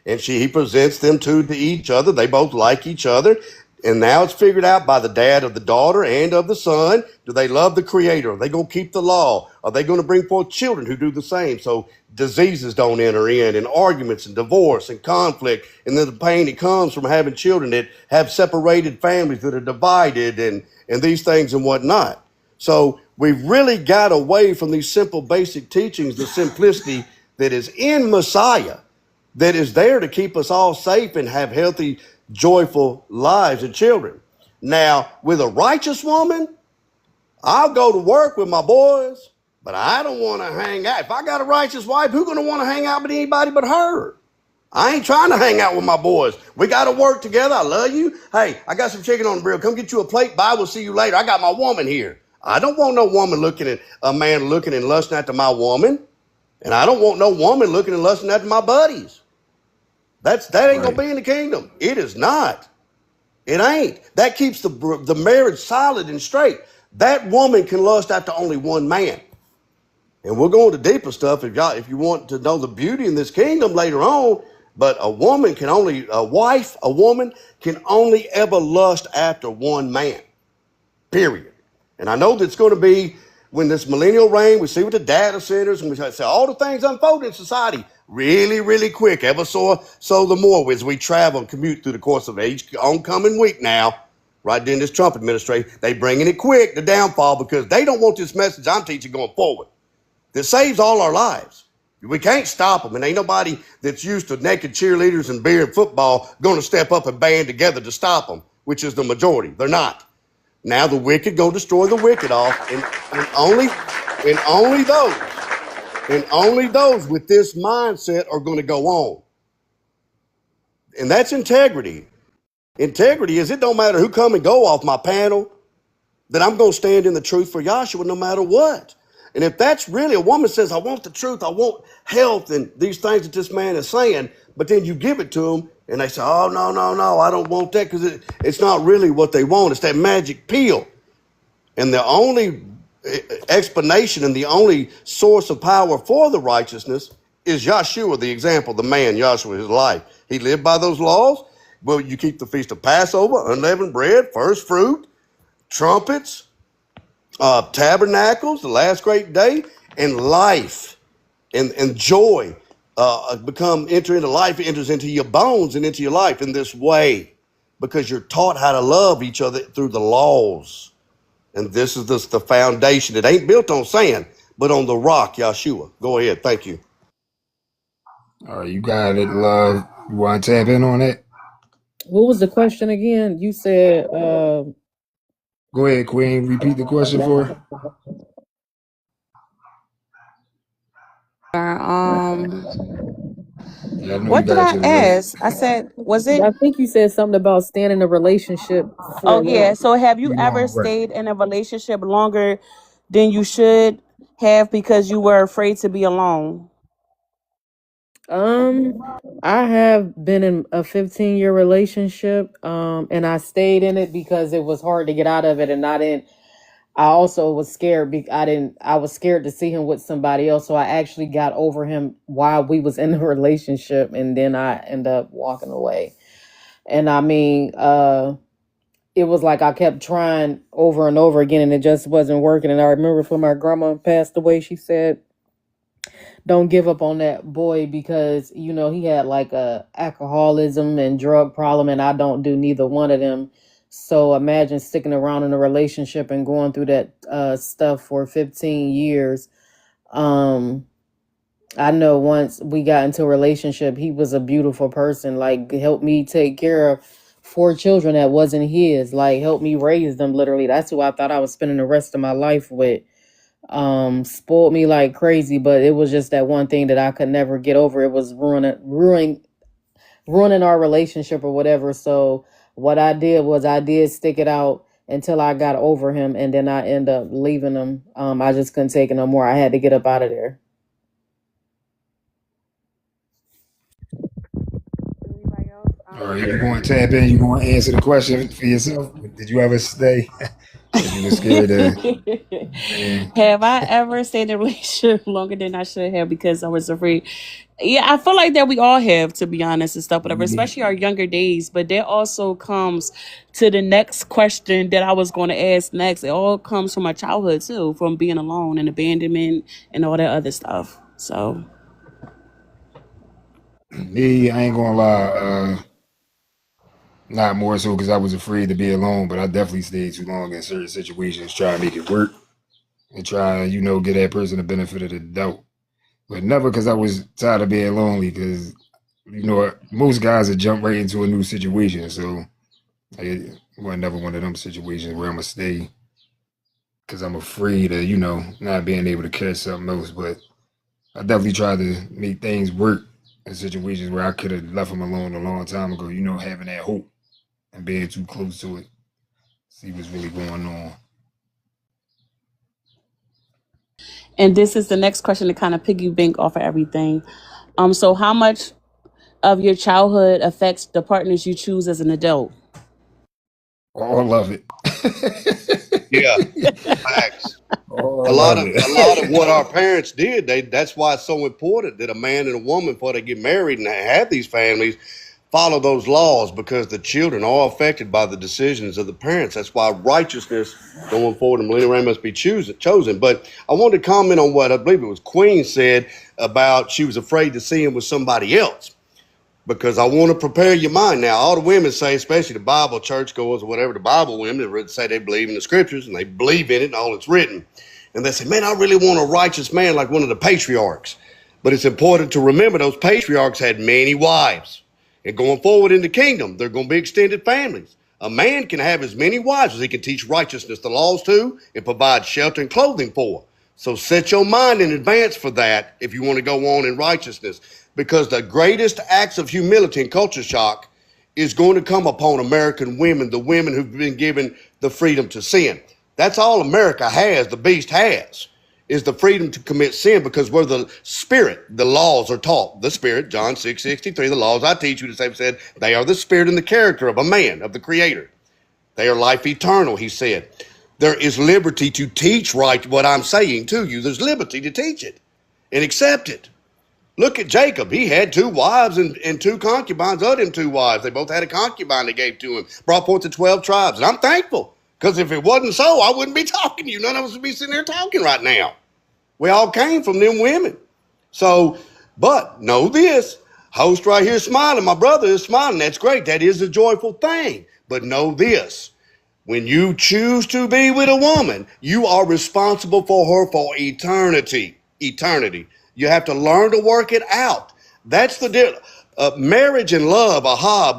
And he presents them to each other. They both like each other. And now it's figured out by the dad of the daughter and of the son. Do they love the Creator? Are they going to keep the law? Are they going to bring forth children who do the same? So diseases don't enter in, and arguments and divorce and conflict, and then the pain that comes from having children that have separated families that are divided and these things and whatnot. So we've really got away from these simple basic teachings, the simplicity that is in Messiah, that is there to keep us all safe and have healthy, joyful lives and children. Now, with a righteous woman, I'll go to work with my boys, but I don't want to hang out. If I got a righteous wife, who's going to want to hang out with anybody but her? I ain't trying to hang out with my boys. We got to work together. I love you. Hey, I got some chicken on the grill. Come get you a plate. Bye. We'll see you later. I got my woman here. I don't want no woman a man looking and lusting after my woman. And I don't want no woman looking and lusting after my buddies. That ain't going to be in the kingdom. It is not. It ain't. That keeps the marriage solid and straight. That woman can lust after only one man. And we'll go into deeper stuff if you want to know the beauty in this kingdom later on. But a woman can only ever lust after one man, period. And I know that's going to be when this millennial reign, we see with the data centers, and we say all the things unfold in society really, really quick, ever so the more as we travel and commute through the course of each oncoming week now, right during this Trump administration, they bringing it quick, the downfall, because they don't want this message I'm teaching going forward that saves all our lives. We can't stop them, and ain't nobody that's used to naked cheerleaders and beer and football going to step up and band together to stop them, which is the majority. They're not. Now the wicked go destroy the wicked off, and only those with this mindset are going to go on. And that's integrity. Integrity is it don't matter who come and go off my panel, that I'm going to stand in the truth for Yahshua no matter what. And if that's really a woman says, I want the truth, I want health and these things that this man is saying, but then you give it to them and they say, oh, no, I don't want that, because it's not really what they want. It's that magic pill. And the only explanation and the only source of power for the righteousness is Yahshua, the example, the man, Yahshua, his life. He lived by those laws. Well, you keep the feast of Passover, unleavened bread, first fruit, trumpets, tabernacles, the last great day, and life and joy enter into life, enters into your bones and into your life in this way, because you're taught how to love each other through the laws. And this is the foundation. It ain't built on sand, but on the rock, Yahshua. Go ahead. Thank you.
All right, you got it, love. You want to tap in on that?
What was the question again? You said
Go ahead, Queen. Repeat the question for her. Yeah, I know
What
you
did
got
I
your
ask? I said, was it?
I think you said something about staying in a relationship for
Oh yeah. So have you
too
ever
long, right?
stayed in a relationship longer than you should have because you were afraid to be alone?
I have been in a 15-year relationship, and I stayed in it because it was hard to get out of it, and I also was scared. I was scared to see him with somebody else, so I actually got over him while we was in the relationship, and then I ended up walking away. And I mean, it was like I kept trying over and over again, and it just wasn't working. And I remember when my grandma passed away, she said, don't give up on that boy, because he had like a alcoholism and drug problem, and I don't do neither one of them. So imagine sticking around in a relationship and going through that stuff for 15 years. I know once we got into a relationship, he was a beautiful person, like helped me take care of 4 children that wasn't his, like helped me raise them. Literally, that's who I thought I was spending the rest of my life with. Spoiled me like crazy, but it was just that one thing that I could never get over. It was ruining our relationship or whatever. So what I did was I did stick it out until I got over him, and then I ended up leaving him. I just couldn't take it no more. I had to get up out of there.
Anybody else?
All right, you going to tap in? You going to answer the question for yourself? Did you ever stay? If you were scared to,
Have I ever stayed in a relationship longer than I should have because I was afraid? Yeah, I feel like that we all have, to be honest, and stuff, whatever, especially our younger days. But that also comes to the next question that I was going to ask next. It all comes from my childhood too, from being alone and abandonment and all that other stuff. So
me, I ain't gonna lie. Not more so because I was afraid to be alone, but I definitely stayed too long in certain situations, try to make it work and try, get that person the benefit of the doubt. But never because I was tired of being lonely, because, most guys would jump right into a new situation. So it was never one of them situations where I'm going to stay because I'm afraid of, not being able to catch something else. But I definitely tried to make things work in situations where I could have left them alone a long time ago, having that hope and being too close to it. See what's really going on.
and this is the next question to kind of piggyback off of everything. So how much of your childhood affects the partners you choose as an adult?
All of it.
Yeah, facts.
Oh, I
A lot
love
of
it.
what our parents did, that's why it's so important that a man and a woman, before they get married and have these families, follow those laws, because the children are affected by the decisions of the parents. That's why righteousness going forward in the millennial reign must be chosen. But I wanted to comment on what I believe it was Queen said about she was afraid to see him with somebody else, because I want to prepare your mind. Now, all the women say, especially the Bible churchgoers or whatever, the Bible women that say they believe in the scriptures and they believe in it and all it's written. And they say, man, I really want a righteous man like one of the patriarchs. But it's important to remember those patriarchs had many wives. And going forward in the kingdom, they're going to be extended families. A man can have as many wives as he can teach righteousness, the laws to, and provide shelter and clothing for. So set your mind in advance for that if you want to go on in righteousness. Because the greatest acts of humility and culture shock is going to come upon American women, the women who've been given the freedom to sin. That's all America has, the beast has, is the freedom to commit sin, because where the spirit, the laws are taught. The spirit, John 6:63, the laws I teach you, the same said, they are the spirit and the character of a man, of the creator. They are life eternal, he said. There is liberty to teach right what I'm saying to you. There's liberty to teach it and accept it. Look at Jacob. He had 2 wives and 2 concubines of them 2 wives. They both had a concubine they gave to him. Brought forth the 12 tribes. And I'm thankful, because if it wasn't so, I wouldn't be talking to you. None of us would be sitting there talking right now. We all came from them women. So, but know this. Host right here smiling. My brother is smiling. That's great. That is a joyful thing. But know this. When you choose to be with a woman, you are responsible for her for eternity. Eternity. You have to learn to work it out. That's the deal. Marriage and love,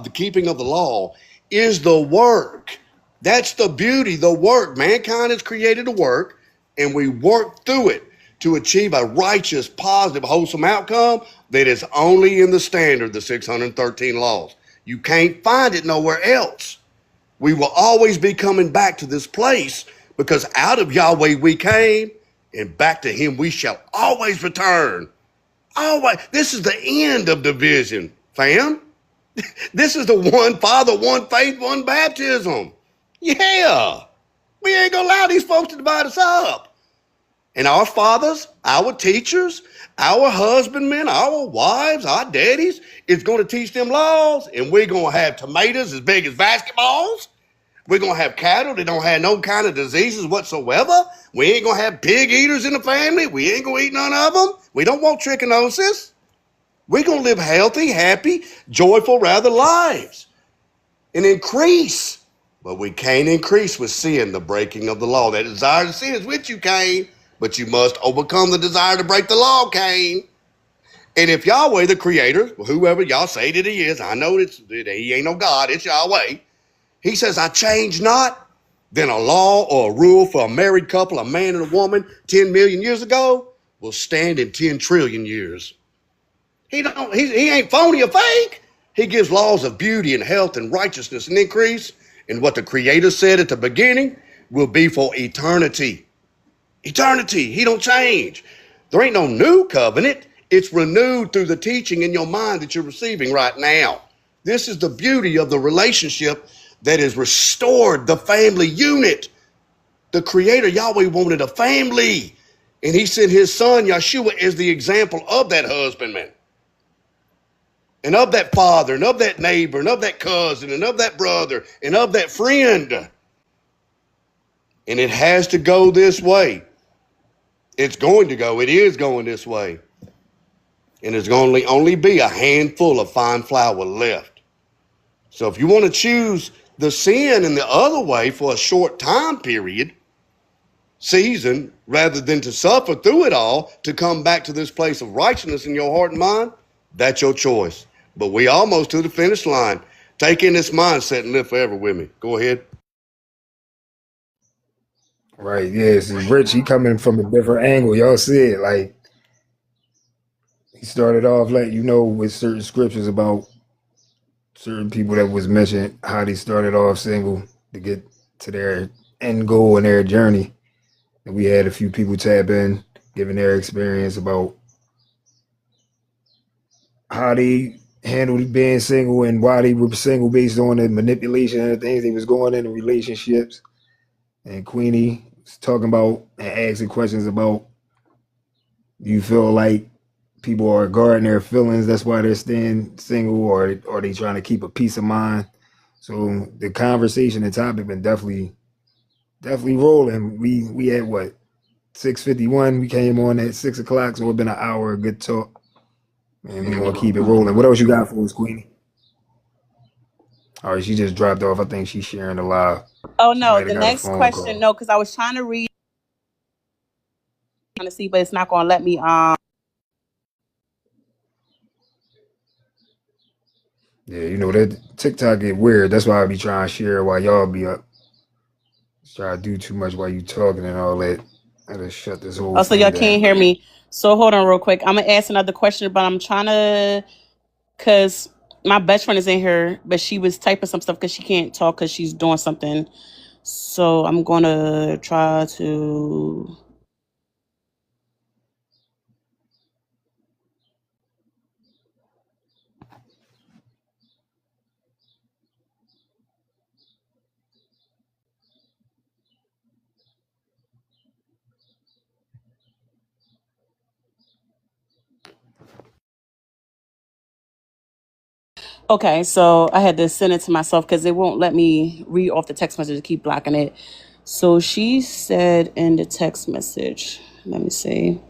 the keeping of the law, is the work. That's the beauty, the work. Mankind has created a work, and we work through it to achieve a righteous, positive, wholesome outcome that is only in the standard, the 613 laws. You can't find it nowhere else. We will always be coming back to this place, because out of Yahweh we came, and back to him we shall always return. Always. This is the end of division, fam. This is the one Father, one faith, one baptism. Yeah. We ain't gonna allow these folks to divide us up. And our fathers, our teachers, our husbandmen, our wives, our daddies is going to teach them laws, and we're going to have tomatoes as big as basketballs. We're going to have cattle that don't have no kind of diseases whatsoever. We ain't going to have pig eaters in the family. We ain't going to eat none of them. We don't want trichinosis. We're going to live healthy, happy, joyful, rather, lives and increase. But we can't increase with sin, the breaking of the law. That desire to sin is with you, Cain, but you must overcome the desire to break the law, Cain. And if Yahweh, the creator, whoever y'all say that he is, I know that he ain't no God, it's Yahweh. He says, I change not, then a law or a rule for a married couple, a man and a woman, 10 million years ago, will stand in 10 trillion years. He ain't phony or fake. He gives laws of beauty and health and righteousness and increase. And what the Creator said at the beginning will be for eternity. Eternity. He don't change. There ain't no new covenant. It's renewed through the teaching in your mind that you're receiving right now. This is the beauty of the relationship that is restored, the family unit. The Creator, Yahweh, wanted a family. And he sent his son, Yeshua, as the example of that husbandman. And of that father, and of that neighbor, and of that cousin, and of that brother, and of that friend. And it has to go this way. It's going to go. It is going this way. And there's going to only be a handful of fine flour left. So if you want to choose the sin in the other way for a short time period, season, rather than to suffer through it all, to come back to this place of righteousness in your heart and mind, that's your choice. But we almost to the finish line. Take in this mindset and live forever with me. Go ahead.
Right, yes. And Rich, he coming from a different angle. Y'all see it. Like, he started off like, with certain scriptures about certain people that was mentioned, how they started off single to get to their end goal in their journey. And we had a few people tap in, giving their experience about how they handled being single and why they were single based on the manipulation and the things they was going into relationships. And Queenie talking about and asking questions about, do you feel like people are guarding their feelings, that's why they're staying single, or are they trying to keep a peace of mind? So the conversation and topic been definitely rolling. We had what, 6:51. We came on at 6 o'clock, so it's been an hour of good talk, and we're gonna keep it rolling. What else you got for us, Queenie? All right, she just dropped off. I think she's sharing the live.
Oh
She
no,
might
the
have got a
next
phone
question,
call.
no, because I was trying to read, trying to see, but it's not gonna let me.
Yeah, you know that TikTok get weird. That's why I be trying to share while y'all be up. Try to do too much while you talking and all that. I just shut this whole
Oh, so y'all
thing
can't
down.
hear me. So hold on real quick. I'm gonna ask another question, but I'm trying to, cause my best friend is in here, but she was typing some stuff because she can't talk because she's doing something. So I'm gonna try to. Okay, so I had to send it to myself because it won't let me read off the text message to keep blocking it. So she said in the text message, let me see.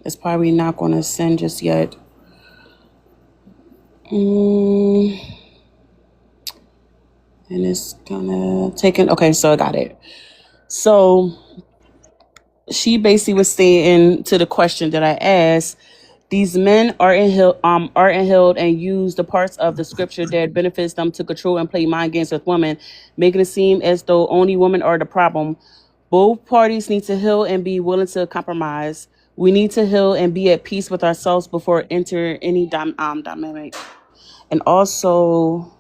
It's probably not going to send just yet. And it's gonna take an. Okay, so I got it. So she basically was saying to the question that I asked, these men are held and use the parts of the scripture that benefits them to control and play mind games with women, making it seem as though only women are the problem. Both parties need to heal and be willing to compromise. We need to heal and be at peace with ourselves before entering any dynamic. And also,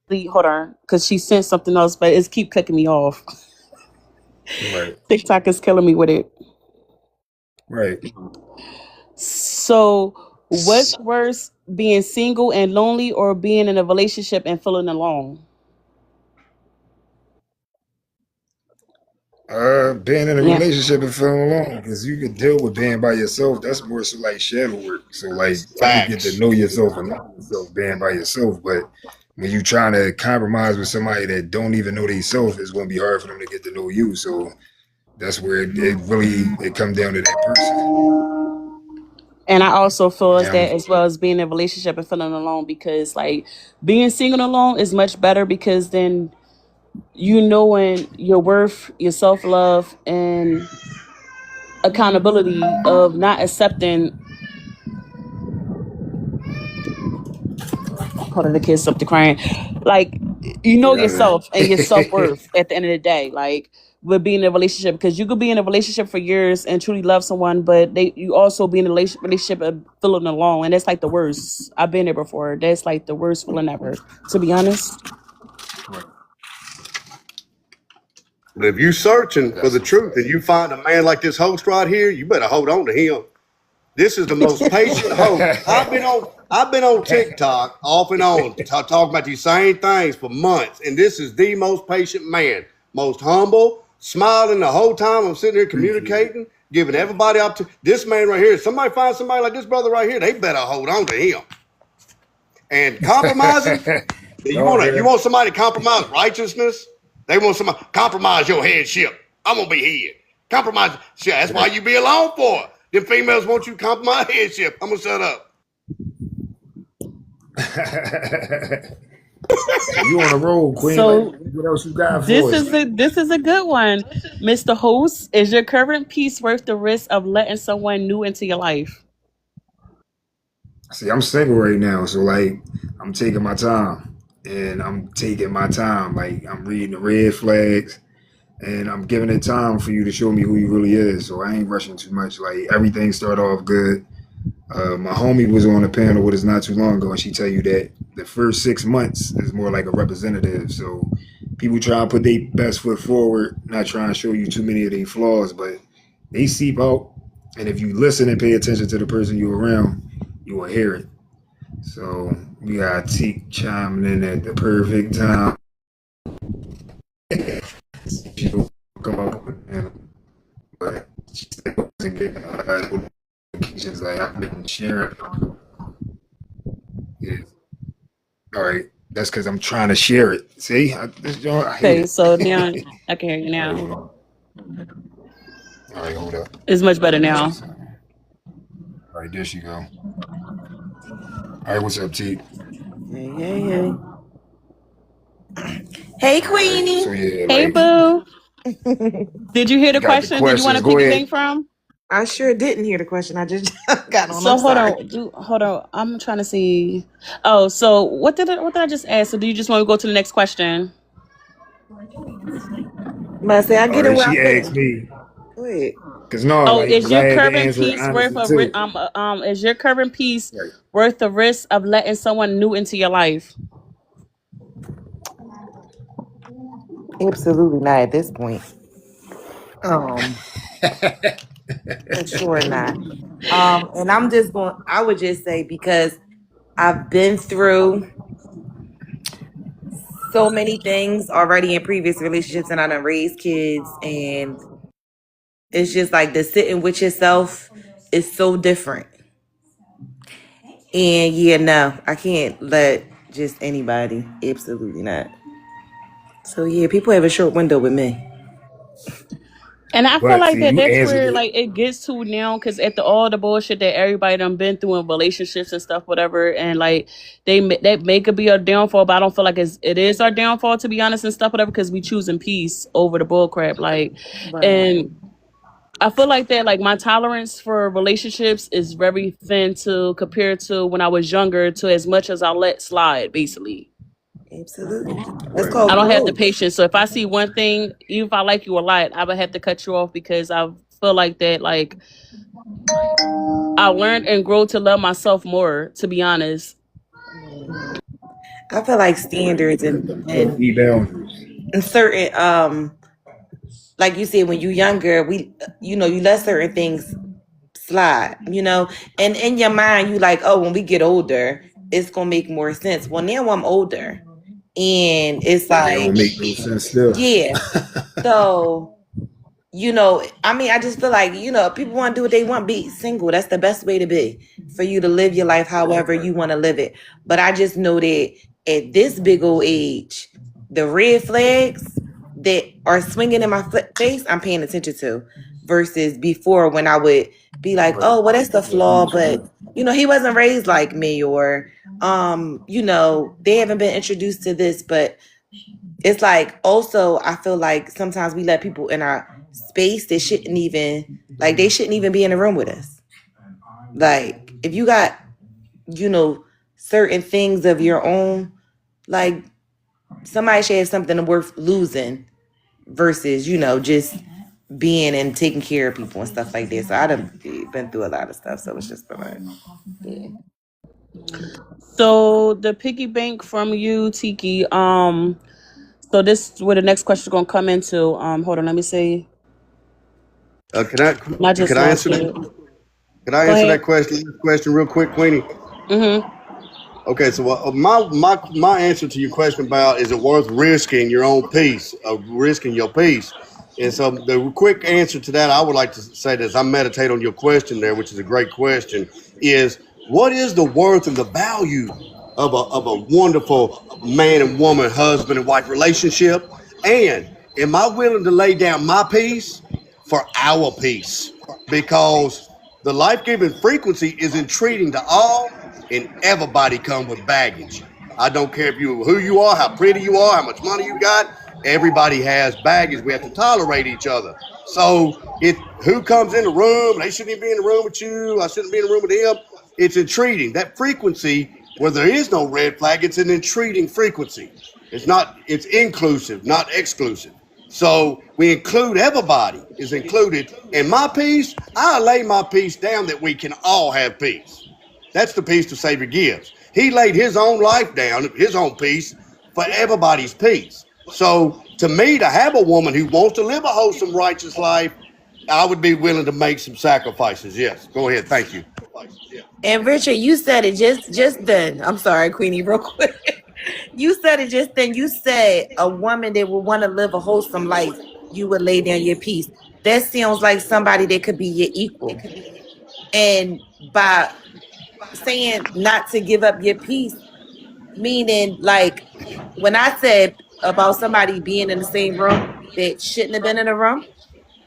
hold on, because she sent something else, but it's keep clicking me off.
Right,
TikTok is killing me with it.
right.
So, what's worse, being single and lonely, or being in a relationship and feeling alone?
Being in a
Yeah.
relationship and feeling alone, because you can deal with being by yourself. That's more so like shadow work. So like you get to
Facts.
know yourself and know yourself being by yourself. But when you trying to compromise with somebody that don't even know themselves, it's going to be hard for them to get to know you. So that's where it really it comes down to that person.
And I also feel as
Now,
that as well as being in a relationship and feeling alone, because like being single and alone is much better because then you knowing your worth, your self love, and accountability of not accepting. Hold on, the kids up to crying. Like you know
yeah,
yourself and your self worth at the end of the day. Like with being in a relationship, because you could be in a relationship for years and truly love someone, but you also be in a relationship and feeling alone, and that's like the worst. I've been there before. That's like the worst feeling ever, to be honest.
But if you searching for
that's
the
a fact.
truth and you find a man like this host right here, you better hold on to him. This is the most patient host. I've been on TikTok off and on talking about these same things for months, and this is the most patient man, most humble, smiling the whole time. I'm sitting here
Appreciate
communicating, giving everybody up to this man right here. If somebody finds somebody like this brother right here, they better hold on to him. And compromising,
it.
you
No,
want to you
man.
want somebody to compromise righteousness? They want somebody compromise your headship. I'm gonna be head. Compromise. See, that's why you be alone for. Them females want you to compromise headship. I'm gonna shut up.
So you on a roll, Queen. Like,
So
what else you got for
this
us?
is a good one, Mr. Host. Is your current peace worth the risk of letting someone new into your life?
See, I'm single right now, so like I'm taking my time. And I'm taking my time. Like I'm reading the red flags and I'm giving it time for you to show me who you really is. So I ain't rushing too much. Like everything started off good. My homie was on a panel with us not too long ago, and she tell you that the first 6 months is more like a representative. So people try to put their best foot forward, not trying to show you too many of their flaws, but they seep out. And if you listen and pay attention to the person you're around, you will hear it. So we got T chiming in at the perfect time. She'll come up with him, but she still wasn't getting notifications like I've been sharing. Yeah. All right. That's because I'm trying to share it. See, I hate
Okay,
it.
so now I can hear you
All right,
now.
hold on. All right, hold up.
It's much better
Give me 2
now.
seconds. All right, there she go. All right, what's up, T?
Hey, hey, hey. Hey,
All right.
Queenie.
So yeah,
Hey,
like
boo. Did you hear
you
the
got the
question? Did you want
questions.
to
Go
piggy
ahead.
bank from?
I sure didn't hear the question. I just got on. I'm
So hold
sorry.
on, hold on. I'm trying to see. Oh, so what did I just ask? So do you just want to go to the next question?
But I say I
All
get it
right,
where I
she
fit
asked
in.
me
Go ahead.
because no,
Oh,
like
is
because I
your
had to
current
answer it
piece worth
honestly
of
too.
is your current piece
Right.
worth the risk of letting someone new into your life?
Absolutely not at this point. Um, for sure not. And I'm just going. I would just say because I've been through so many things already in previous relationships, and I done raised kids, and it's just like the sitting with yourself is so different. And yeah, no, I can't let just anybody. Absolutely not. So yeah, people have a short window with me.
And I feel
But
like
see,
that
you
that's
answered
where
it.
like it gets to now because after all the bullshit that everybody done been through in relationships and stuff, whatever, and like that may could be our downfall, but I don't feel like it is our downfall to be honest and stuff, whatever, because we choosing peace over the bull crap. Like,
Right.
and I feel like that like my tolerance for relationships is very thin to compared to when I was younger to as much as I'll let slide, basically.
Absolutely. It's
Right.
I
called
don't have the
growth.
patience. So if I see one thing, even if I like you a lot, I would have to cut you off because I feel like that like I learned and grow to love myself more, to be honest.
I feel like
Right.
standards and
Healthy boundaries.
and certain like you said when you're younger, you let certain things slide, and in your mind you like, oh, when we get older, it's gonna make more sense. Well, now I'm older, and it's
And it
like,
don't make no sense still.
yeah. So I mean, I just feel like, people want to do what they want, be single. That's the best way to be, for you to live your life however
Right.
you want to live it. But I just know that at this big old age, the red flags that are swinging in my face, I'm paying attention to, versus before when I would be like,
Right.
oh, well, that's the
Yeah, me
flaw, but
too.
he wasn't raised like me, or they haven't been introduced to this. But it's like, also I feel like sometimes we let people in our space that shouldn't even, like, they shouldn't even be in the room with us. Like, if you got, you know certain things of your own, like, somebody should have something worth losing, versus just being and taking care of people and stuff like this. So I done been through a lot of stuff, so it's just been like, yeah.
So the piggy bank from you, Tiki. So this is where the next question is gonna come into. Hold on, let me see.
Can I
I just
can I
lost
answer that?
it.
Can I
Go
answer
ahead.
that question real quick, Queenie?
Mm-hmm.
Okay, so my answer to your question about is it worth risking your own peace, risking your peace, and so the quick answer to that I would like to say that as I meditate on your question there, which is a great question, is what is the worth and the value of a wonderful man and woman, husband and wife relationship, and am I willing to lay down my peace for our peace? Because the life-giving frequency is entreating to all, and everybody come with baggage. I don't care if you who you are, how pretty you are, how much money you got. Everybody has baggage. We have to tolerate each other. So it who comes in the room, they shouldn't even be in the room with you. I shouldn't be in the room with him. It's entreating. That frequency where there is no red flag, it's an entreating frequency. It's inclusive, not exclusive. So we include everybody is included. In my peace, I lay my peace down that we can all have peace. That's the peace the Savior gives. He laid his own life down, his own peace, for everybody's peace. So to me, to have a woman who wants to live a wholesome, righteous life, I would be willing to make some sacrifices. Yes. Go ahead. Thank you.
And Richard, you said it just then. I'm sorry, Queenie, real quick. You said it just then. You said a woman that would want to live a wholesome life, you would lay down your piece. That sounds like somebody that could be your equal. And by saying not to give up your peace, meaning like when I said about somebody being in the same room that shouldn't have been in the room,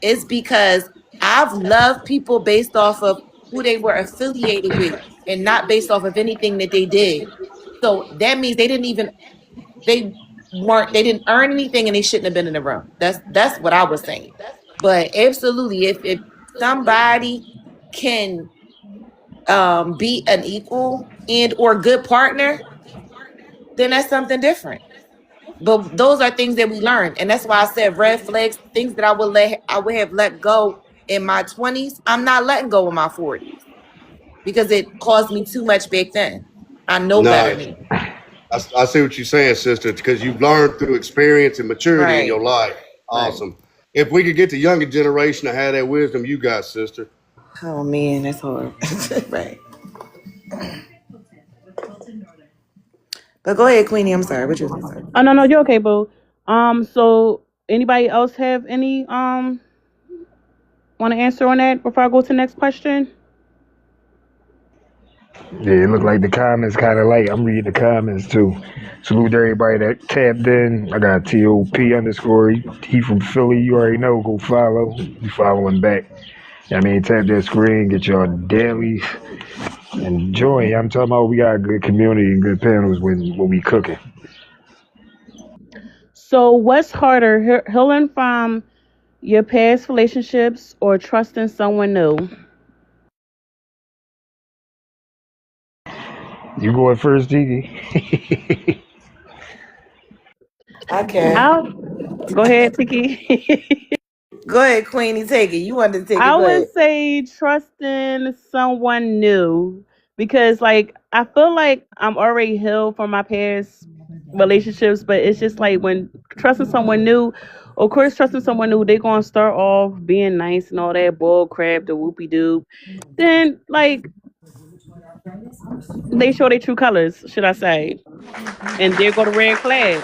it's because I've loved people based off of who they were affiliated with and not based off of anything that they did. So that means they didn't earn anything and they shouldn't have been in the room. That's what I was saying. But absolutely, if somebody can be an equal and or good partner, then that's something different. But those are things that we learn, and that's why I said red flags, things that I would have let go in my 20s. I'm not letting go in my 40s because it caused me too much back then. I know better
Nice.
now.
I see what you're saying, sister, because you've learned through experience and maturity in
Right.
your life.
Right.
Awesome. If we could get the younger generation to have that wisdom you got, sister.
Oh man, that's hard. Right. But go ahead, Queenie. I'm sorry. What you was gonna say?
Oh no, you're okay, boo. So anybody else have any want to answer on that before I go to the next question?
Yeah, it look like the comments kind of light. I'm reading the comments too. Salute to everybody that tapped in. I got TOP underscore. He from Philly. You already know. Go follow. You following back. I mean, tap that screen. Get your dailies. Enjoy. I'm talking about we got a good community and good panels when we cooking.
So what's harder, healing from your past relationships or trusting someone new?
You going first, Tiki?
Okay.
I'll go ahead, Tiki.
Go ahead, Queenie. Take it. You wanted to take it.
I
Go
would
ahead.
say trusting someone new because, like, I feel like I'm already healed from my past relationships, but it's just like when trusting someone new, of course, trusting someone new, they're gonna start off being nice and all that bull crap, the whoopie doop. Then, like, they show their true colors, should I say? And there go the red flag.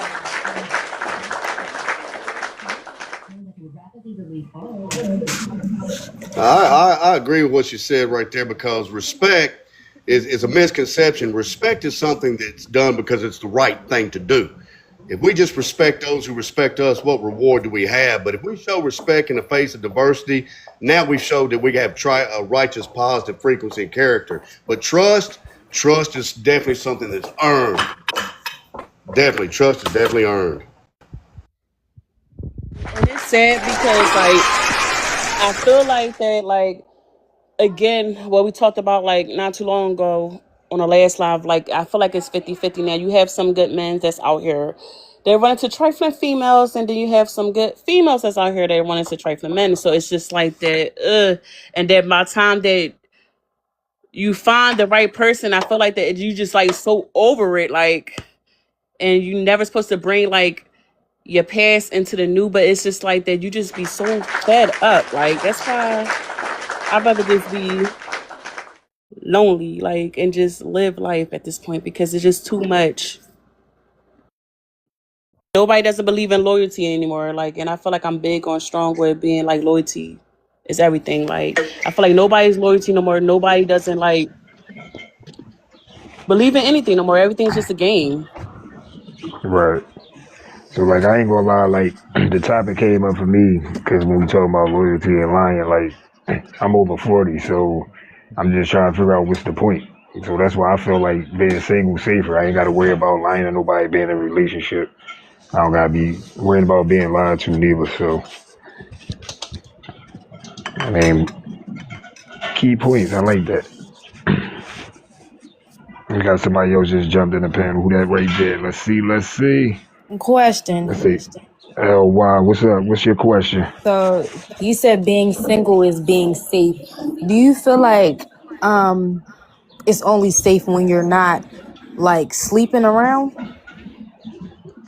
I agree with what you said right there because respect is a misconception. Respect is something that's done because it's the right thing to do. If we just respect those who respect us, what reward do we have? But if we show respect in the face of diversity, now we show that we have a righteous, positive frequency and character. But trust is definitely something that's earned. Definitely, trust is definitely earned.
And it's sad because, like, I feel like that, like, again, what we talked about like not too long ago on the last live, like I feel like it's 50-50 now. You have some good men that's out here. They run into trifling females, and then you have some good females that's out here that run into trifling men. So it's just like that, and then by the time that you find the right person, I feel like that you just like so over it, like, and you never supposed to bring like your past into the new, but it's just like that you just be so fed up. Like that's why I'd rather just be lonely, like, and just live life at this point because it's just too much. Nobody doesn't believe in loyalty anymore. Like, and I feel like I'm big on strong with being like loyalty is everything. Like, I feel like nobody's loyalty no more. Nobody doesn't like believe in anything no more. Everything's just a game.
Right. So like I ain't gonna lie, like the topic came up for me because when we talk about loyalty and lying, like I'm over 40, so I'm just trying to figure out what's the point. So that's why I feel like being single safer. I ain't got to worry about lying to nobody, being in a relationship. I don't gotta be worried about being lied to neither. So I mean, key points. I like that. We got somebody else just jumped in the panel. Who that right there? Let's see. Let's see.
Question.
Let's see. Wow. What's up? What's your question?
So you said being single is being safe. Do you feel like it's only safe when you're not like sleeping around?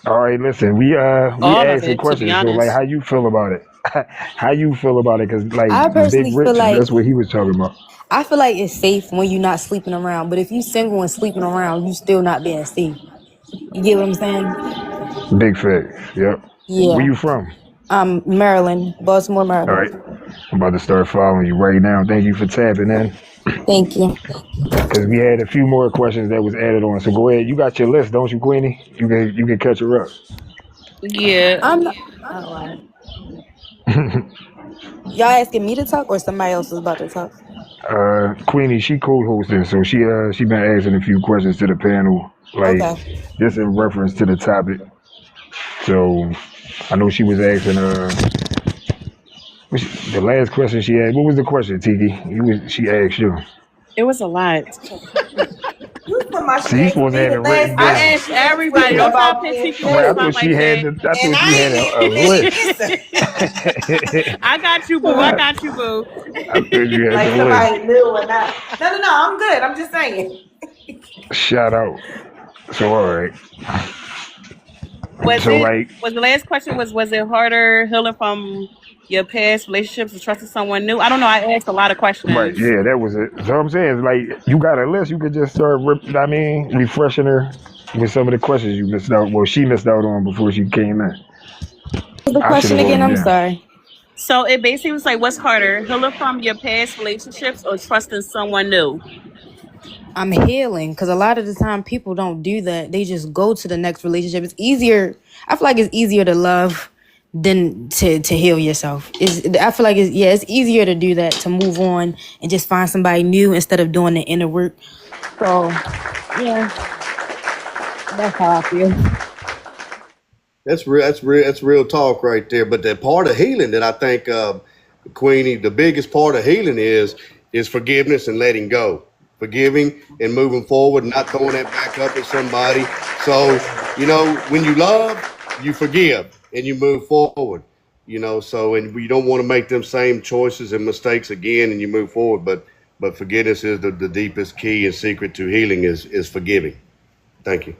All right, listen, we
All of
asking
it, to be
questions. So like,
honest.
how you feel about it? How you feel about it? Because like
I
Big
personally feel
Rich,
like
that's what he was talking about.
it's safe when you're not sleeping around. But if you single and sleeping around, you still not being safe. You get what I'm saying?
Big facts. Yep. Where
Yeah.
you from?
Maryland, Baltimore,
All
Maryland.
right. I'm about to start following you right now. Thank you for tapping in.
Thank you.
Because we had a few more questions that was added on. So go ahead. You got your list, don't you, Queenie? You can catch her up.
Yeah.
I'm not. Oh, wow. Y'all asking me to talk or somebody else is about to talk?
Queenie, she co-hosting, so she been asking a few questions to the panel, like
Okay.
just in reference to the topic. So I know she was asking the last question she had. What was the question, Tiki? She asked you.
It was a lot.
You somebody
So
she
you
asked
supposed to
me
have
the
it
last
written
I
down.
question
asked
she asked was
everybody. Don't try to
about
put
being
Tiki on the
Right,
spot like that.
I
and
thought you
I
had
ain't
a
even
list.
answer.
I got you, boo. I
I
got you, boo.
thought you had
Like
the list.
somebody knew or not. No, I'm good. I'm just saying.
Shout out. So all right.
Was
So
it
like,
was the last question was it harder healing from your past relationships or trusting someone new? I don't know. I asked a lot of
right,
questions.
yeah, that was it. So I'm saying, like, you got a list. You could just start, refreshing her with some of the questions you missed out. Well, she missed out on before she came in.
The
I should
question
have wrote
again?
them
I'm
down.
sorry.
So it basically was like, what's harder, healing from your past relationships or trusting someone new?
I'm healing because a lot of the time people don't do that. They just go to the next relationship. It's easier. I feel like it's easier to love than to heal yourself. I feel like it's easier to do that, to move on and just find somebody new instead of doing the inner work. So yeah, that's how I feel.
That's real. That's real. That's real talk right there. But the part of healing that I think, Queenie, the biggest part of healing is forgiveness and letting go, forgiving and moving forward, not throwing that back up at somebody. So when you love, you forgive and you move forward. So and you don't want to make them same choices and mistakes again, and you move forward. But forgiveness is the deepest key and secret to healing is forgiving. Thank you.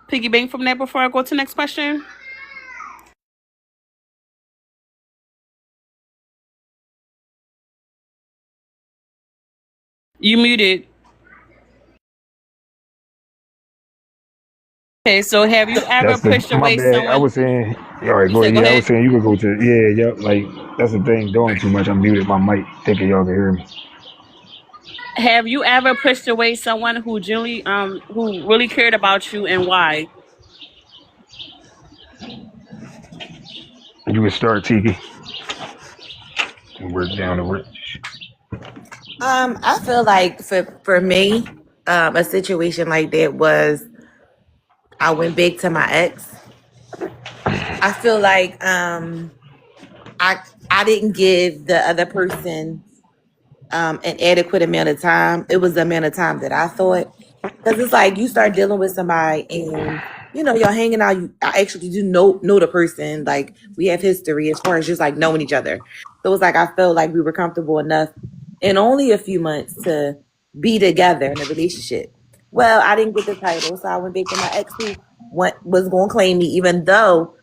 Piggy bank from that before I go to the next question. You muted. Okay, so have you ever
That's the
pushed
my
away
bad. I
someone?
was saying, all right,
You
go
said
ahead.
go
Yeah, I was
ahead.
saying you could go to yep. Like that's the thing. Doing too much. I muted my mic, thinking y'all can hear me.
Have you ever pushed away someone who really cared about you and why?
You would start Tiki and work down the rich.
I feel like for me, a situation like that was I went big to my ex. I feel like I I didn't give the other person an adequate amount of time. It was the amount of time that I thought. Because it's like you start dealing with somebody and you're hanging out. I actually do know the person. Like we have history as far as just like knowing each other. So it's like I felt like we were comfortable enough in only a few months to be together in a relationship. Well, I didn't get the title, so I went back to my ex who was going to claim me, even though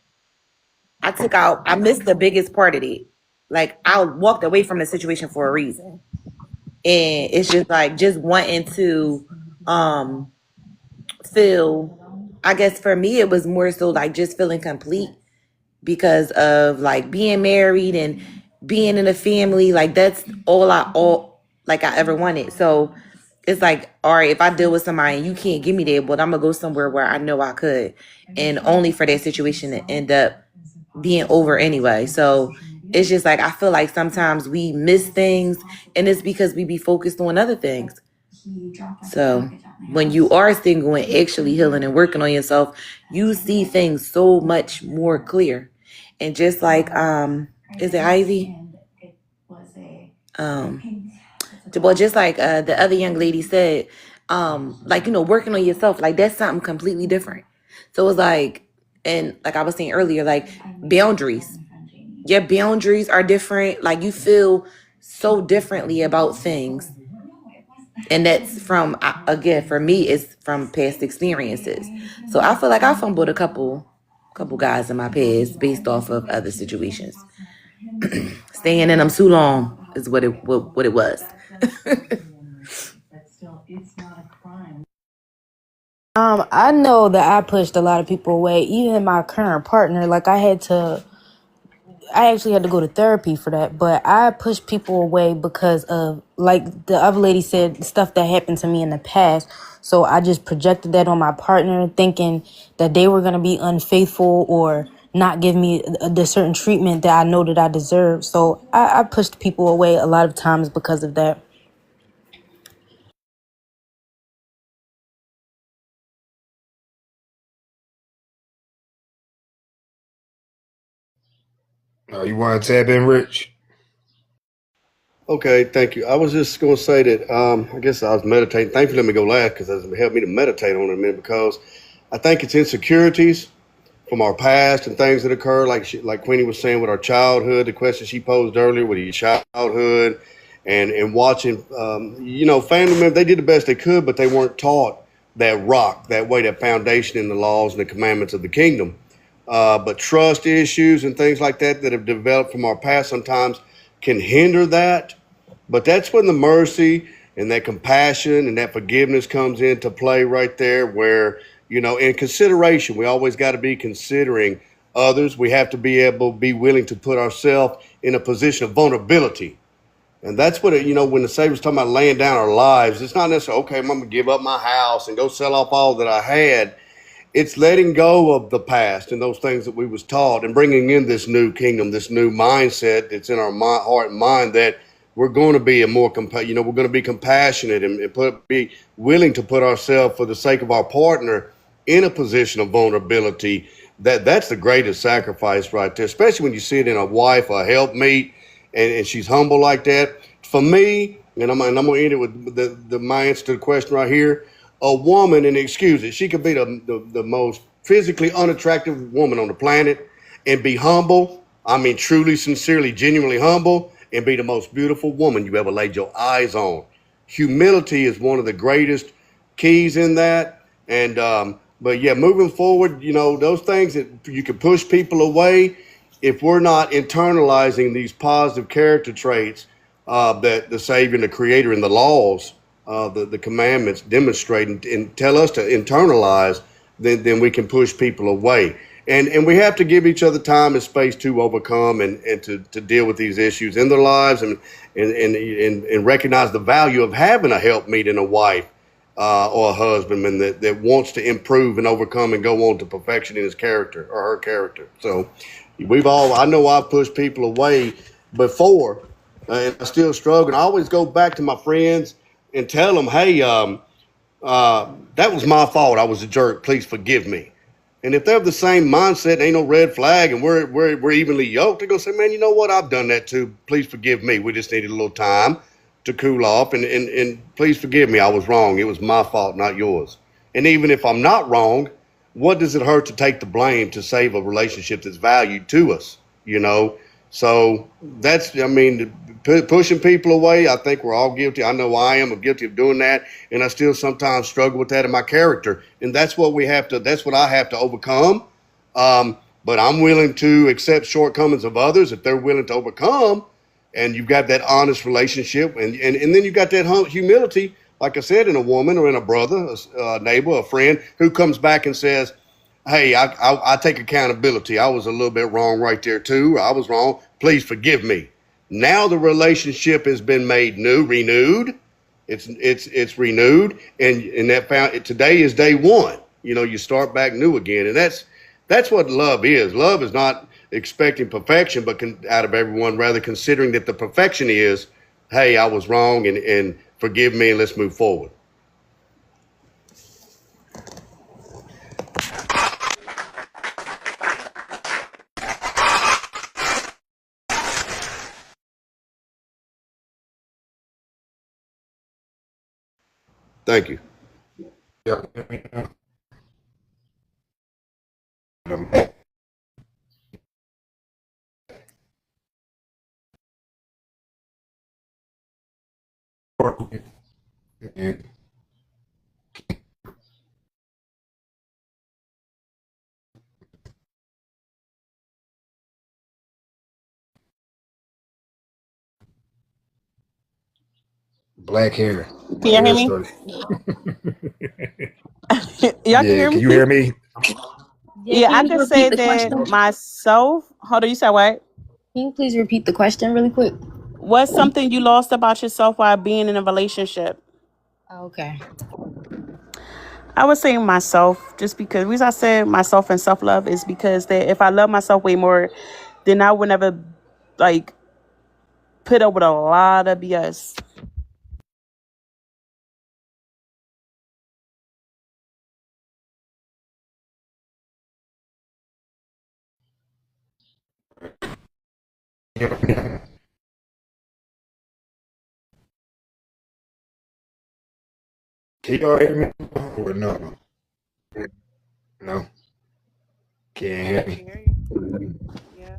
I missed the biggest part of it. Like I walked away from the situation for a reason. And it's just like just wanting to um feel, I guess for me it was more so like just feeling complete because of like being married and being in a family. Like that's all like I ever wanted. So it's like, all right, if I deal with somebody and you can't give me that, but I'm gonna go somewhere where I know I could, and only for that situation to end up being over anyway. So it's just like I feel like sometimes we miss things, and it's because we be focused on other things. So when you are single and actually healing and working on yourself, you see things so much more clear. And just like is it Ivy? Well, just like the other young lady said, like working on yourself, like that's something completely different. So it's like, and like I was saying earlier, like boundaries. your boundaries are different. Like you feel so differently about things. And that's from, again, for me, it's from past experiences. So I feel like I fumbled a couple guys in my past based off of other situations. Staying in them too long is what it was.
I know that I pushed a lot of people away, even my current partner. Like I actually had to go to therapy for that, but I pushed people away because of, like the other lady said, stuff that happened to me in the past. So I just projected that on my partner, thinking that they were going to be unfaithful or not give me the certain treatment that I know that I deserve. So I pushed people away a lot of times because of that.
You want to tap in, Rich?
Okay, thank you. I was just going to say that I guess I was meditating. Thank you for letting me go last because it helped me to meditate on it a minute because I think it's insecurities from our past and things that occur, like Queenie was saying with our childhood, the question she posed earlier with your childhood, and watching, family members, they did the best they could, but they weren't taught that that foundation in the laws and the commandments of the kingdom. But trust issues and things like that have developed from our past sometimes can hinder that. But that's when the mercy and that compassion and that forgiveness comes into play right there, where, in consideration, we always got to be considering others. We have to be willing to put ourselves in a position of vulnerability. And that's what, when the Savior's talking about laying down our lives, it's not necessarily, okay, I'm going to give up my house and go sell off all that I had. It's letting go of the past and those things that we was taught and bringing in this new kingdom, this new mindset that's in our heart and mind that we're going to be we're going to be compassionate and be willing to put ourselves for the sake of our partner in a position of vulnerability. That's the greatest sacrifice right there, especially when you see it in a wife, a helpmeet, and she's humble like that. For me, and I'm going to end it with my answer to the question right here. A woman, and excuse it, she could be the most physically unattractive woman on the planet and be humble. I mean, truly, sincerely, genuinely humble, and be the most beautiful woman you ever laid your eyes on. Humility is one of the greatest keys in that. And, but yeah, moving forward, those things that you can push people away if we're not internalizing these positive character traits that the Savior and the Creator and the laws, the commandments demonstrate and tell us to internalize, then we can push people away. And we have to give each other time and space to overcome and to deal with these issues in their lives and recognize the value of having a helpmeet and a wife or a husbandman that wants to improve and overcome and go on to perfection in his character or her character. So I know I've pushed people away before, and I still struggle. And I always go back to my friends and tell them, hey, that was my fault. I was a jerk. Please forgive me. And if they have the same mindset, ain't no red flag, and we're evenly yoked, they're gonna say, man, you know what? I've done that too. Please forgive me. We just needed a little time to cool off, and please forgive me. I was wrong. It was my fault, not yours. And even if I'm not wrong, what does it hurt to take the blame to save a relationship that's valued to us? So pushing people away, I think we're all guilty. I know I am guilty of doing that, and I still sometimes struggle with that in my character. And that's what I have to overcome. But I'm willing to accept shortcomings of others if they're willing to overcome. And you've got that honest relationship, and then you've got that humility, like I said, in a woman or in a brother, a neighbor, a friend who comes back and says, hey, I take accountability. I was a little bit wrong right there too. I was wrong. Please forgive me. Now the relationship has been renewed. It's renewed, and today is day one. You start back new again, and that's what love is. Love is not expecting perfection, but out of everyone, rather considering that the perfection is, hey, I was wrong, and forgive me, and let's move forward. Thank you.
Yeah. Black hair.
Can
My
y'all hear
hair
me?
started.
Y'all can
Yeah,
hear
can
me?
you hear me?
Yeah,
Yeah,
can
I
you
could
repeat
say
the
that
question?
myself. Hold on, you said what?
Can you please repeat the question really quick?
What's something you lost about yourself while being in a relationship?
Okay.
I would say myself, just because the reason I said myself and self love is because that if I love myself way more, then I would never like put up with a lot of BS.
Can y'all hear me? Or no? No, can't
Yeah,
hear
I can
me.
hear you. Yeah.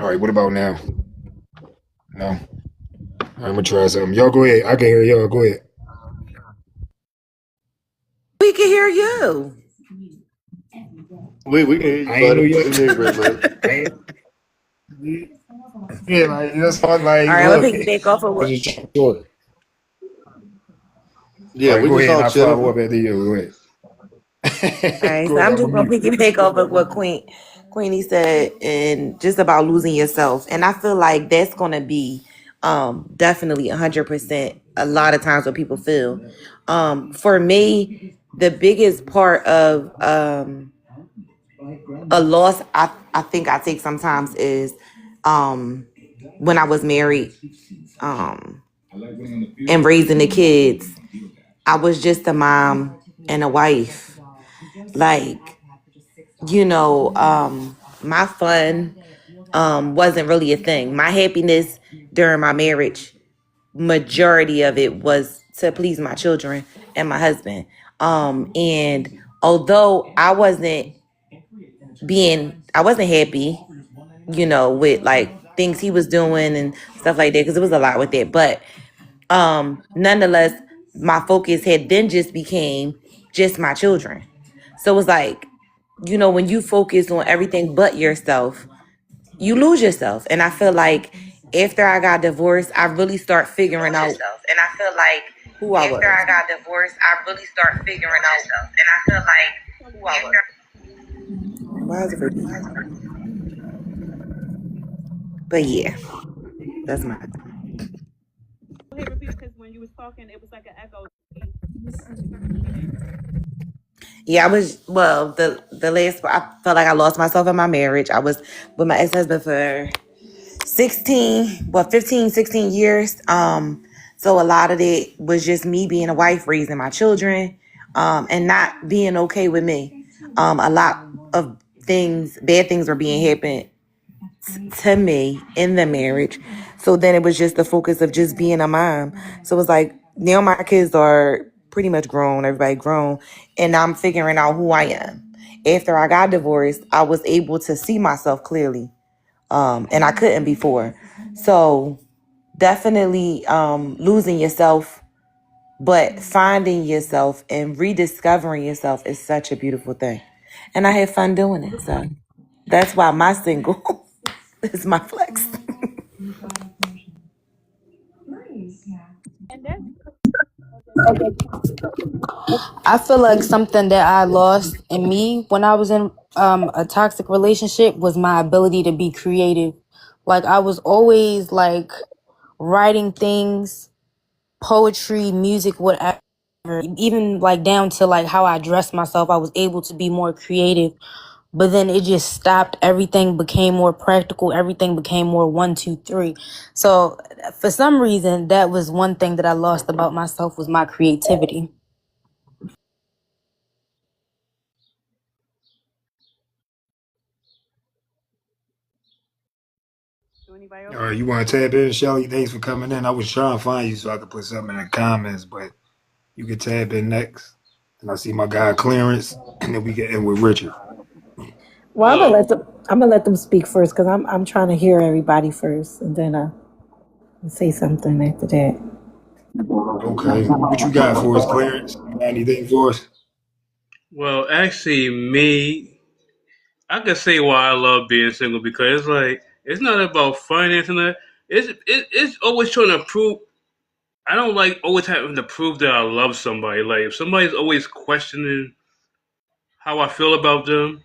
All right, what about now? No. All right, I'm gonna try something. Y'all go ahead. I can hear y'all. Go ahead.
We can hear you.
We can hear you,
I ain't
buddy.
New
We
York.
can hear you, great man.
I ain't. Yeah, like that's why. Like,
All right, I'm
look,
gonna piggyback off of
I
what.
just trying to talk. All
Yeah,
right,
we
go
just
ahead. And
all
I'll follow up
chilling.
after you. Go
All
ahead.
right,
Go
so
ahead.
I'm
I'm a
just gonna
mute.
piggyback off of what Queenie said, and just about losing yourself. And I feel like that's gonna be definitely 100% a lot of times what people feel. For me, the biggest part of a loss I think I take sometimes is when I was married um and raising the kids. I was just a mom and a wife. Like, my fun wasn't really a thing. My happiness during my marriage, majority of it was to please my children and my husband. And although I wasn't happy, with like things he was doing and stuff like that, because it was a lot with it. But nonetheless, my focus had then just became just my children. So it was like, when you focus on everything but yourself, you lose yourself. And I feel like after I got divorced, I really start figuring out who I was. Why is it But yeah, that's my.
Go ahead, repeat because when you was talking, it was like an echo.
Yeah, I was the last I felt like I lost myself in my marriage. I was with my ex-husband for 15, 16 years. So a lot of it was just me being a wife, raising my children, and not being okay with me. A lot of bad things were being happened to me in the marriage. So then it was just the focus of just being a mom. So it was like now my kids are pretty much grown, everybody grown, and I'm figuring out who I am. After I got divorced, I was able to see myself clearly. And I couldn't before. So definitely losing yourself, but finding yourself and rediscovering yourself is such a beautiful thing. And I had fun doing it. So that's why my single is my flex.
And that's
I feel like something that I lost in me when I was in a toxic relationship was my ability to be creative. Like I was always like writing things, poetry, music, whatever. Even like down to like how I dressed myself, I was able to be more creative. But then it just stopped. Everything became more practical. Everything became more 1, 2, 3. So for some reason, that was one thing that I lost about myself was my creativity.
anybody else
All
want
right,
to
you
speak?
want to tap in, Shelly? Thanks for coming in. I was trying to find you so I could put something in the comments, but you can tap in next. And I see my guy Clarence, and then we get in with Richard.
Well, I'm gonna let them. I'm gonna let them speak first because I'm trying to hear everybody first, and then. say something after that.
Okay. What you got for us, Clarence? You got anything for us?
Well, actually, me, I can say why I love being single because it's like it's not about financing. It's always trying to prove. I don't like always having to prove that I love somebody. Like if somebody's always questioning how I feel about them,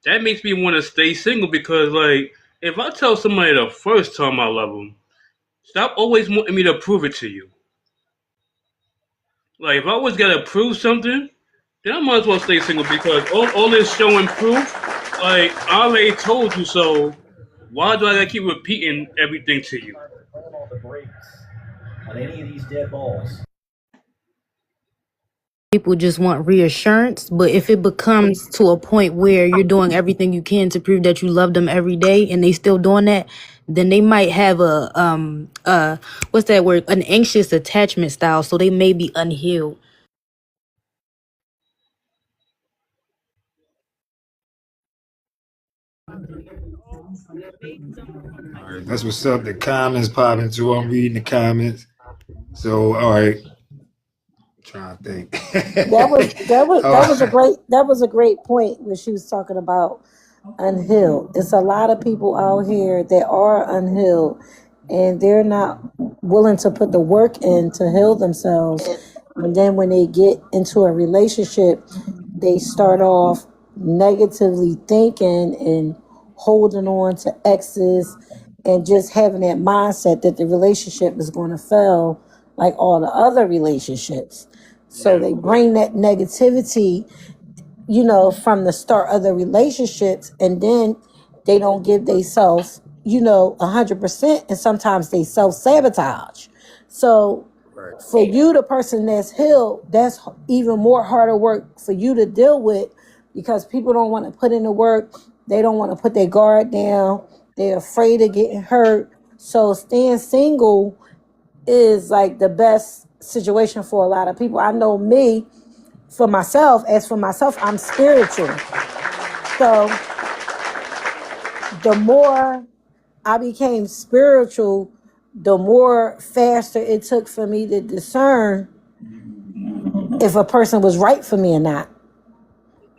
that makes me want to stay single because like if I tell somebody the first time I love them, stop always wanting me to prove it to you. Like if I always gotta prove something, then I might as well stay single because all this showing proof, like I already told you so. Why do I gotta keep repeating everything to you?
People just want reassurance, but if it becomes to a point where you're doing everything you can to prove that you love them every day and they still doing that, then they might have a what's that word, an anxious attachment style, so they may be unhealed.
All right, that's what's up. The comments popping too. I'm reading the comments. So, all right, trying to think.
That was that was that was a
Oh,
great point when she was talking about unhealed. It's a lot of people out here that are unhealed and they're not willing to put the work in to heal themselves. And then when they get into a relationship, they start off negatively thinking and holding on to exes and just having that mindset that the relationship is going to fail like all the other relationships. So
Yeah.
they bring that negativity, from the start of the relationships, and then they don't give themselves, 100%, and sometimes they self sabotage. So
right,
for you, the person that's healed, that's even more harder work for you to deal with because people don't want to put in the work. They don't want to put their guard down. They're afraid of getting hurt. So staying single is like the best situation for a lot of people. I know me, for myself, I'm spiritual. So the more I became spiritual, the more faster it took for me to discern if a person was right for me or not.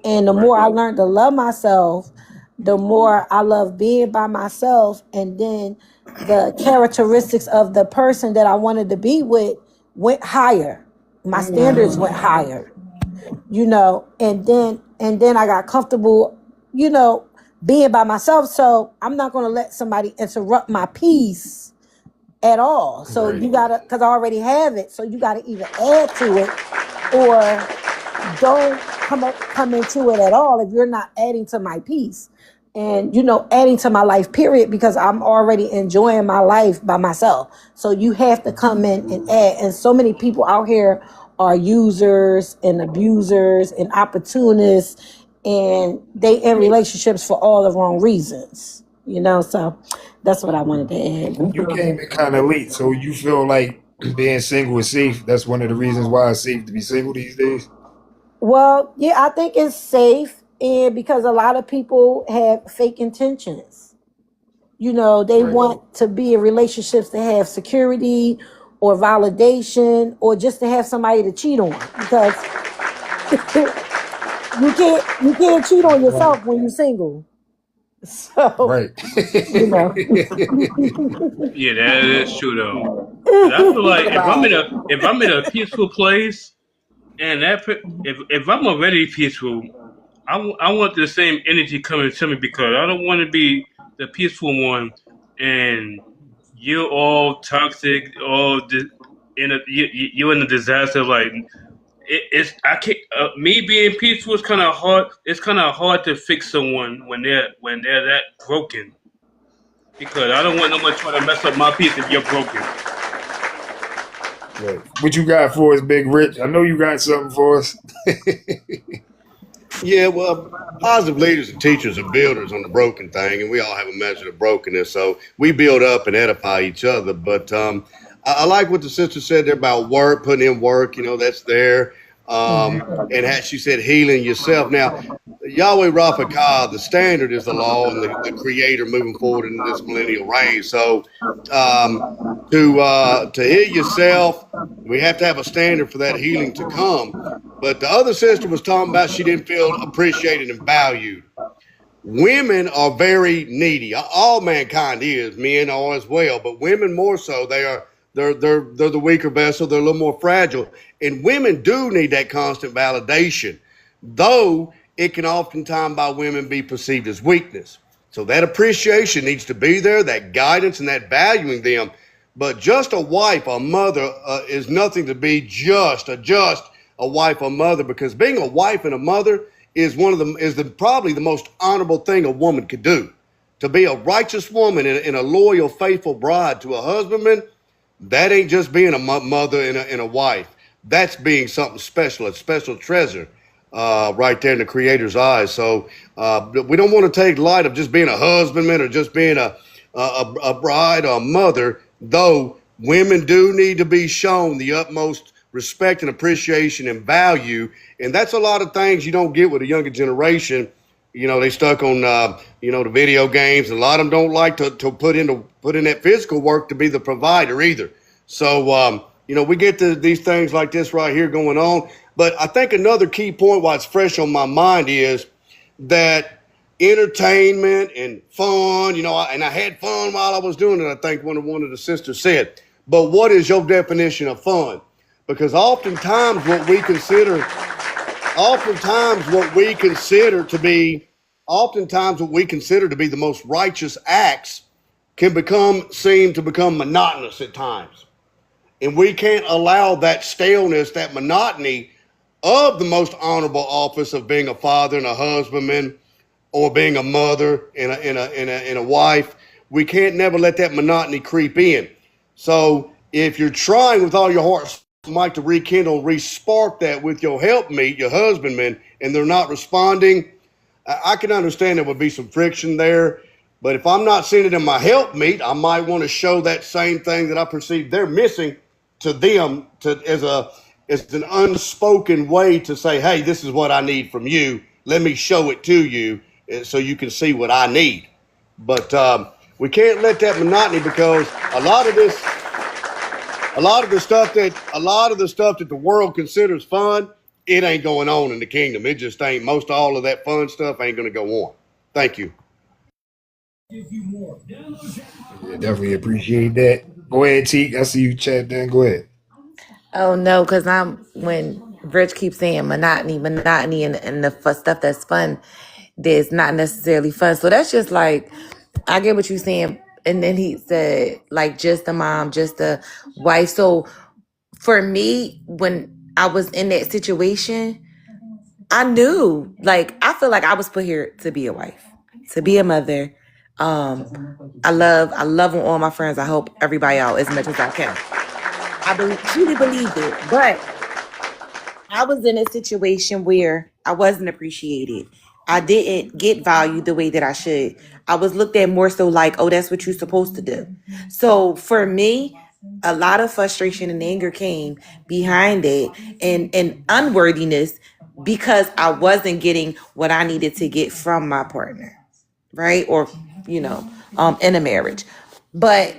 And the
right,
more I learned to love myself, the more I love being by myself. And then the characteristics of the person that I wanted to be with went higher. My standards went higher, and then I got comfortable, you know, being by myself. So I'm not going to let somebody interrupt my peace at all. So
right.
you gotta, because I already have it. So you gotta either add to it or don't come into it at all if you're not adding to my peace and adding to my life, period, because I'm already enjoying my life by myself. So you have to come in and add. And so many people out here are users and abusers and opportunists, and they in relationships for all the wrong reasons, so that's what I wanted to
You
add.
came in kind of late, so you feel like being single is safe. That's one of the reasons why it's safe to be single these days.
Well, yeah, I think it's safe, and because a lot of people have fake intentions. They
Right,
want to be in relationships to have security or validation or just to have somebody to cheat on because you can't cheat on
right,
yourself when you're single. So,
right.
you know.
Yeah, that is true though. Cause I feel
What
like
about?
if I'm in a peaceful place and if I'm already peaceful, I want the same energy coming to me because I don't want to be the peaceful one and you're all toxic, you're in a disaster. Like it's I can't. Me being peaceful is kind of hard. It's kind of hard to fix someone when they're that broken because I don't want no one trying to mess up my peace if you're broken.
Right. What you got for us, Big Rich? I know you got something for us.
Yeah, well, positive leaders and teachers are builders on the broken thing, and we all have a measure of brokenness. So we build up and edify each other. But I like what the sister said there about work, putting in work. That's there. And she said healing yourself. Now, Yahweh Rapha, the standard is the law and the creator moving forward in this millennial reign. So to heal yourself, we have to have a standard for that healing to come. But the other sister was talking about she didn't feel appreciated and valued. Women are very needy. All mankind is, men are as well, but women more so. They're the weaker vessel. They're a little more fragile, and women do need that constant validation, though it can oftentimes by women be perceived as weakness. So that appreciation needs to be there, that guidance and that valuing them. But just a wife, a mother, is nothing to be just a wife or mother, because being a wife and a mother is probably the most honorable thing a woman could do. To be a righteous woman and a loyal, faithful bride to a husbandman, that ain't just being a mother and a wife. That's being something special, a special treasure, right there in the Creator's eyes. So we don't want to take light of just being a husbandman or just being a bride or a mother, though women do need to be shown the utmost respect and appreciation and value. And that's a lot of things you don't get with a younger generation. You know, they stuck on, the video games. A lot of them don't like to put in that physical work to be the provider either. So, we get these things like this right here going on. But I think another key point why it's fresh on my mind is that entertainment and fun, and I had fun while I was doing it. I think one of the sisters said, but what is your definition of fun? Because oftentimes what we consider to be the most righteous acts can seem to become monotonous at times. And we can't allow that staleness, that monotony of the most honorable office of being a father and a husbandman, or being a mother and a wife. We can't never let that monotony creep in. So if you're trying with all your heart, Mike, to rekindle, re-spark that with your helpmeet, your husbandman, and they're not responding, I can understand there would be some friction there. But if I'm not seeing it in my helpmeet, I might want to show that same thing that I perceive they're missing to them as an unspoken way to say, hey, this is what I need from you. Let me show it to you so you can see what I need. But we can't let that monotony, because a lot of the stuff that the world considers fun, it ain't going on in the kingdom. It just ain't. Most all of that fun stuff ain't going to go on. Thank you.
Yeah, definitely appreciate that. Go ahead, Teak. I see you chat then. Go ahead.
Oh no, because when Rich keeps saying monotony, and the stuff that's fun, that's not necessarily fun. So that's just like, I get what you're saying. And then he said, like, just a mom, just a wife. So for me, when I was in that situation, I knew, like, I feel like I was put here to be a wife, to be a mother. I love on all my friends. I hope everybody out as much as I can. I truly believed it, but I was in a situation where I wasn't appreciated. I didn't get valued the way that I should. I was looked at more so like, oh, that's what you're supposed to do. So for me, a lot of frustration and anger came behind it, and unworthiness, because I wasn't getting what I needed to get from my partner, right? Or, in a marriage. But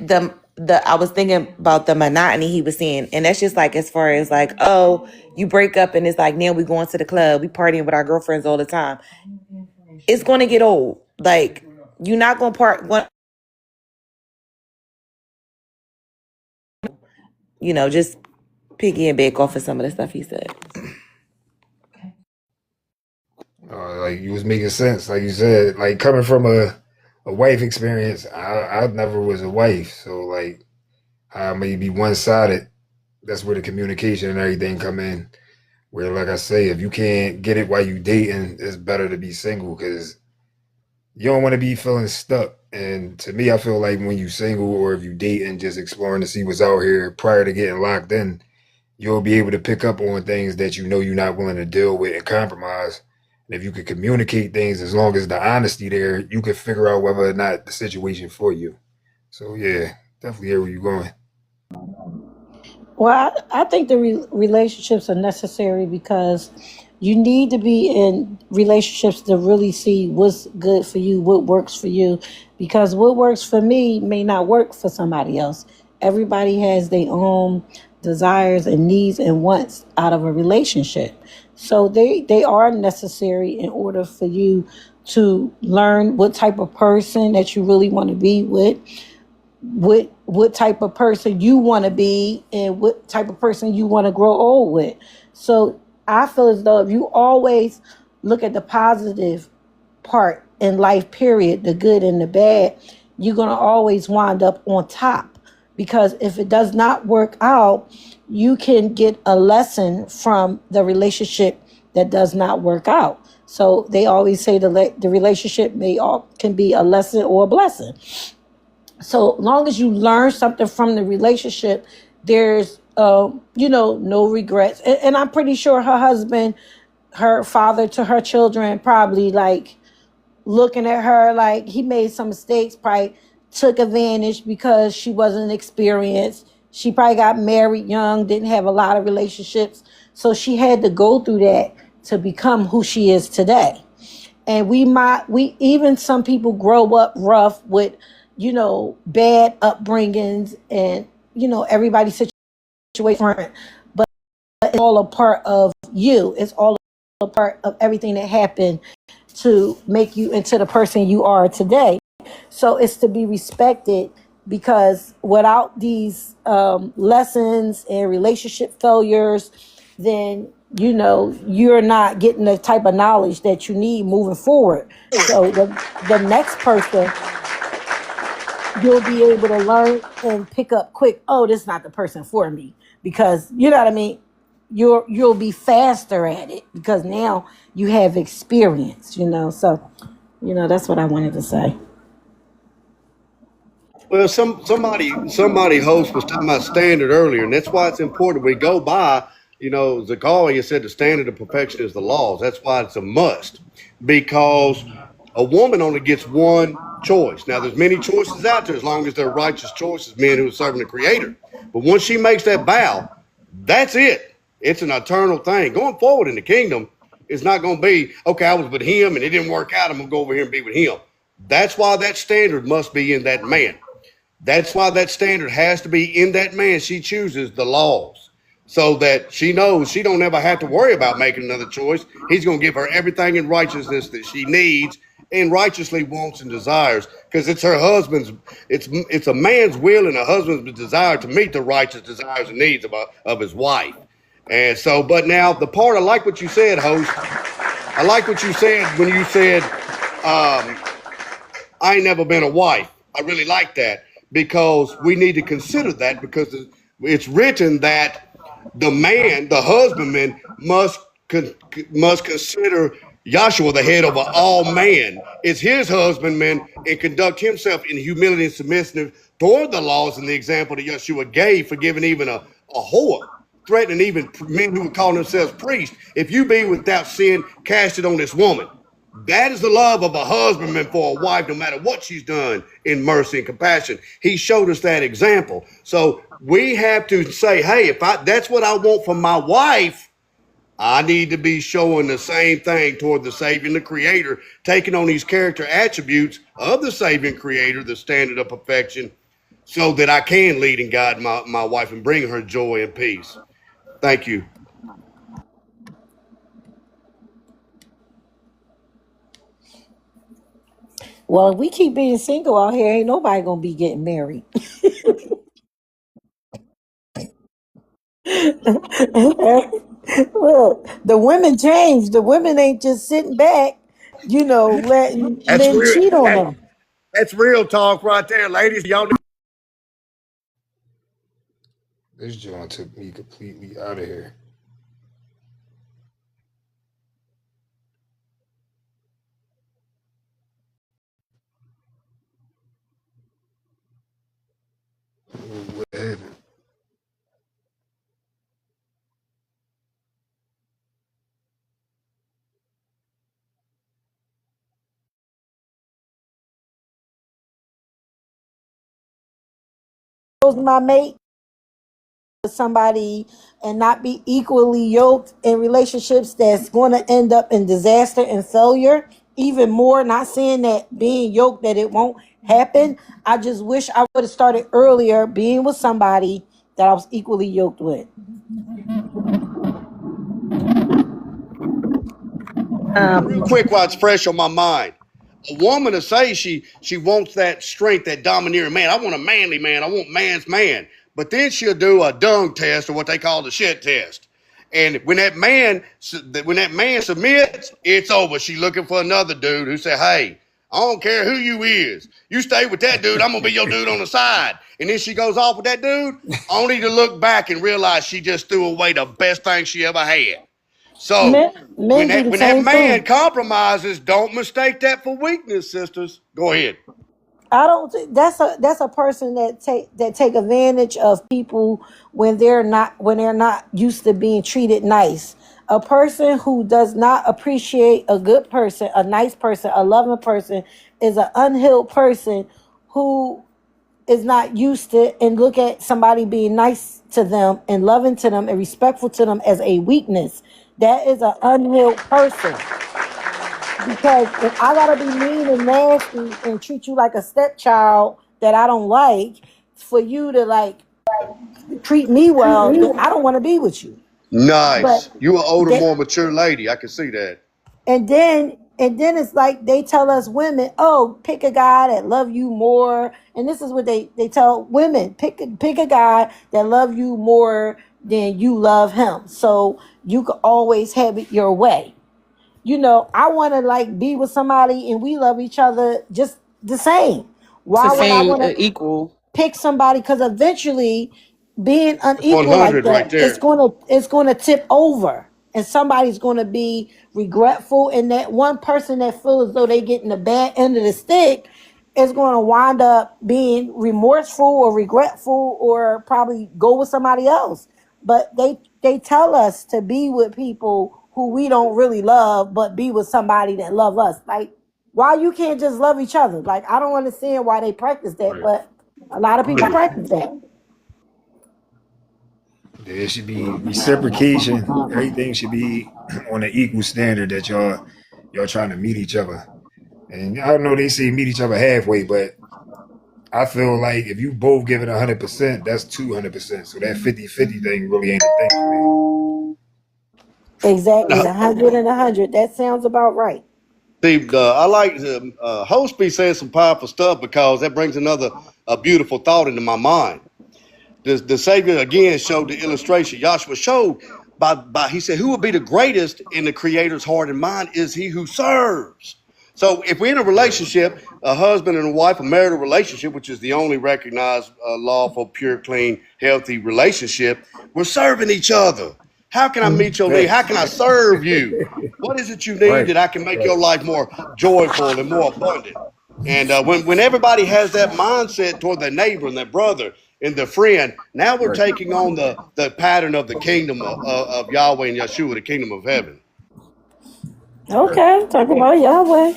I was thinking about the monotony he was saying, and that's just like, as far as like, oh, you break up and it's like, now we going to the club, we partying with our girlfriends all the time. It's going to get old. Like, you're not going to just piggy and back off of some of the stuff he said.
Like, you was making sense, like you said, like coming from a wife experience. I never was a wife, so like I may be one sided. That's where the communication and everything come in. Where, like I say, if you can't get it while you dating, it's better to be single, because you don't want to be feeling stuck. And to me, I feel like when you single, or if you dating, just exploring to see what's out here prior to getting locked in, you'll be able to pick up on things that you're not willing to deal with and compromise. And if you could communicate things, as long as the honesty there, you could figure out whether or not the situation for you. So yeah, definitely hear where you're going.
Well, I think the relationships are necessary because you need to be in relationships to really see what's good for you, what works for you. Because what works for me may not work for somebody else. Everybody has their own desires and needs and wants out of a relationship. So they are necessary in order for you to learn what type of person that you really want to be with, what type of person you want to be, and what type of person you want to grow old with. So I feel as though if you always look at the positive part in life, period, the good and the bad, you're going to always wind up on top. Because if it does not work out, you can get a lesson from the relationship that does not work out. So they always say the relationship can be a lesson or a blessing. So long as you learn something from the relationship, there's no regrets. And I'm pretty sure her husband, her father to her children, probably like looking at her like he made some mistakes, probably took advantage because she wasn't experienced. She probably got married young, didn't have a lot of relationships, so she had to go through that to become who she is today. And we even some people grow up rough with bad upbringings, and everybody's situation different, but it's all a part of you. It's all a part of everything that happened to make you into the person you are today. So it's to be respected, because without these lessons and relationship failures, then you're not getting the type of knowledge that you need moving forward. So the next person, you'll be able to learn and pick up quick. Oh, this is not the person for me, because you know what I mean. You'll be faster at it because now you have experience. So that's what I wanted to say.
Well, somebody host was talking about standard earlier, and that's why it's important we go by. Zakaria said the standard of perfection is the laws. That's why it's a must, because a woman only gets one choice. Now, there's many choices out there as long as they're righteous choices, men who are serving the Creator. But once she makes that vow, that's it. It's an eternal thing. Going forward in the kingdom, it's not going to be, okay, I was with him and it didn't work out. I'm going to go over here and be with him. That's why that standard must be in that man. That's why that standard has to be in that man. She chooses the laws so that she knows she don't ever have to worry about making another choice. He's going to give her everything in righteousness that she needs and righteously wants and desires, because it's her husband's. It's a man's will and a husband's desire to meet the righteous desires and needs of his wife. And so, but now the part I like what you said, host. I like what you said when you said, I ain't never been a wife. I really like that, because we need to consider that, because it's written that the man, the husbandman, must consider Yahshua the head over all man. It's his husbandman, and conduct himself in humility and submission toward the laws and the example that Yeshua gave, forgiving even a whore, threatening even men who would call themselves priests. If you be without sin, cast it on this woman. That is the love of a husbandman for a wife, no matter what she's done in mercy and compassion. He showed us that example. So we have to say, hey, if that's what I want from my wife, I need to be showing the same thing toward the Savior and the Creator, taking on these character attributes of the Savior and Creator, the standard of perfection, so that I can lead and guide my wife and bring her joy and peace. Thank you.
Well, if we keep being single out here, ain't nobody gonna be getting married. Look, the women changed. The women ain't just sitting back, letting
That's
men
real.
cheat on them.
That's real talk right there, ladies. Y'all.
This joint took me completely out of here. What happened?
Was my mate. somebody and not be equally yoked in relationships that's going to end up in disaster and failure even more. Not saying that being yoked that it won't happen. I just wish I would have started earlier being with somebody that I was equally yoked with.
Real quick while it's fresh on my mind. A woman to say she wants that strength, that domineering man. I want a manly man. I want man's man. But then she'll do a dung test or what they call the shit test. And when that man submits, it's over. She looking for another dude who say, "Hey, I don't care who you is. You stay with that dude. I'm gonna be your dude on the side." And then she goes off with that dude, only to look back and realize she just threw away the best thing she ever had. So
Men do the
when that
same
man
thing.
compromises, don't mistake that for weakness, sisters. Go ahead.
I don't think that's a person that take advantage of people when they're not used to being treated nice. A person who does not appreciate a good person, a nice person, a loving person is an unhealed person who is not used to and look at somebody being nice to them and loving to them and respectful to them as a weakness. That is an unhealed person. Because if I gotta be mean and nasty and treat you like a stepchild that I don't like, for you to like treat me well, then I don't want to be with you. But
Nice. You an older,
that,
more mature lady. I can see that.
and then it's like they tell us women, oh, pick a guy that love you more. And this is what they tell women: pick a guy that love you more than you love him, so you can always have it your way. I want to like be with somebody and we love each other just the same.
To
Why would I
same
want to
equal.
pick somebody? Because eventually being
That's
unequal like
100
that,
right
it's
there.
going to tip over and somebody's going to be regretful, and that one person that feels as though they getting the bad end of the stick is going to wind up being remorseful or regretful or probably go with somebody else. But they tell us to be with people who we don't really love, but be with somebody that love us. Like, why you can't just love each other? Like, I don't understand why they practice that,
Right.
but a lot of people practice that.
There should be reciprocation. Everything should be on an equal standard that y'all trying to meet each other. And I know they say meet each other halfway, but I feel like if you both give it 100%, that's 200%. So that 50-50 thing really ain't a thing for me.
Exactly,
Now,
100 and 100. That sounds about right.
Steve, I like host be saying some powerful stuff because that brings another a beautiful thought into my mind. The Savior again showed the illustration. Joshua showed by he said, "Who will be the greatest in the Creator's heart and mind is he who serves." So if we're in a relationship, a husband and a wife, a marital relationship, which is the only recognized lawful, pure, clean, healthy relationship, we're serving each other. How can I meet your need? How
Facts.
can I serve you? What is it you need
Right.
that I can make your life more joyful and more abundant? And when everybody has that mindset toward their neighbor and their brother and their friend, now we're
Right.
taking on the pattern of the kingdom of Yahweh and Yeshua, the kingdom of heaven.
Right.
Okay, talking about Yahweh.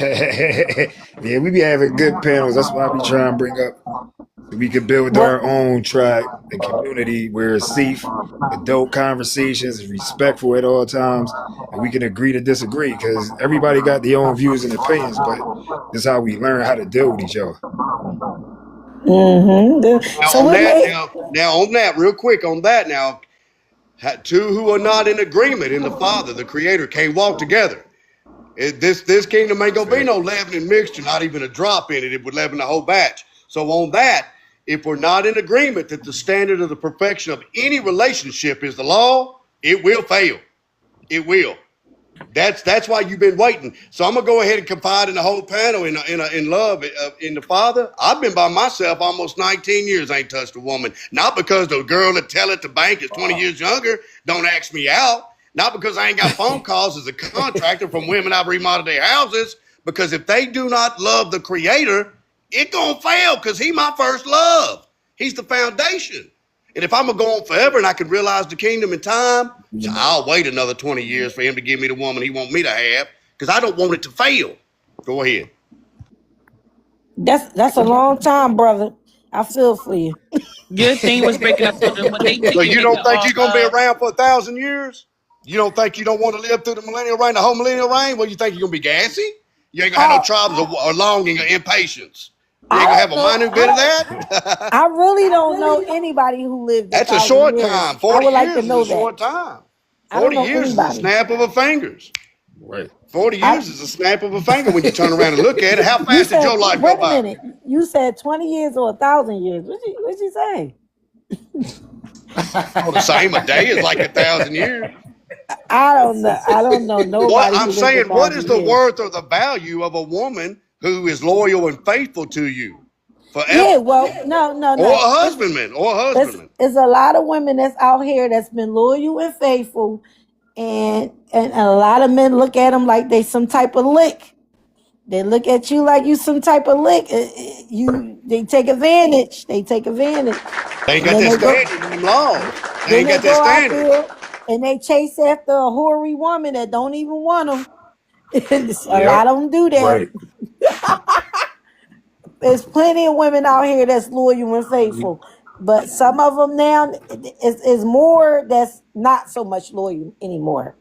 Yeah, we be having good panels. That's why I be trying to bring up so we can build
What?
our own tribe and community where it's safe, adult conversations, is respectful at all times, and we can agree to disagree because everybody got their own views and opinions, but this is how we learn how to deal with each other.
Now
So
on
what
that,
made?
now on that, real quick on that now, two who are not in agreement in the Father, the Creator, can't walk together. This kingdom ain't gonna be
Fact.
no leavening mixture, not even a drop in it. It would leaven the whole batch. So on that, if we're not in agreement that the standard of the perfection of any relationship is the law, it will fail. It will. That's why you've been waiting. So I'm gonna go ahead and confide in the whole panel in love in the Father. I've been by myself almost 19 years. I ain't touched a woman. Not because the girl that tell at the bank is 20 years younger. Don't ask me out. Not because I ain't got phone calls as a contractor from women I've remodeled their houses. Because if they do not love the Creator, it gonna fail. Because He my first love. He's the foundation. And if I'm gonna go on forever and I can realize the kingdom in time, so I'll wait another 20 years for him to give me the woman he want me to have because I don't want it to fail. Go ahead.
That's a long time, brother. I feel for you.
Your thing was breaking up, so what they
So
taking
you
it
don't think
off
you're gonna be
of.
around for 1,000 years? You don't think you don't want to live through the millennial reign, the whole millennial reign? Well, you think you're gonna be gassy? You ain't gonna have no
Oh,
troubles or longing or impatience. You
I
ain't gonna have
don't
a
know.
minute
I
bit of
don't.
that.
I really don't know anybody who lived a
That's a
thousand
short
years.
time.
I
40
would like to
years is
know
a
that.
short time.
I don't
40
know
years is a
anybody.
snap of a fingers.
Right.
40
I
years is a snap of a finger when you turn around and look at it. How
You
fast did
said,
your life go
wait a
by?
minute. You said 20 years or 1,000 years. What'd you say?
Oh, the same. A day is like 1,000 years.
I don't know. I don't know
What
nobody
I'm
who lived a
saying, what is
thousand
the
years.
worth or the value of a woman who is loyal and faithful to you
Yeah,
forever?
well, no,
Or a
no.
husbandman, or a husbandman.
It's a lot of women that's out here that's been loyal and faithful, and a lot of men look at them like they some type of lick. They look at you like you some type of lick. They take advantage. They take advantage,
They ain't
and
got
then
that
they go.
standard in them laws. They
Then
ain't
they
got that
go out
standard.
there and they chase after a hoary woman that don't even want them. A lot
Yep.
of them do that.
Right.
There's plenty of women out here that's loyal and faithful, but some of them now is more that's not so much loyal anymore.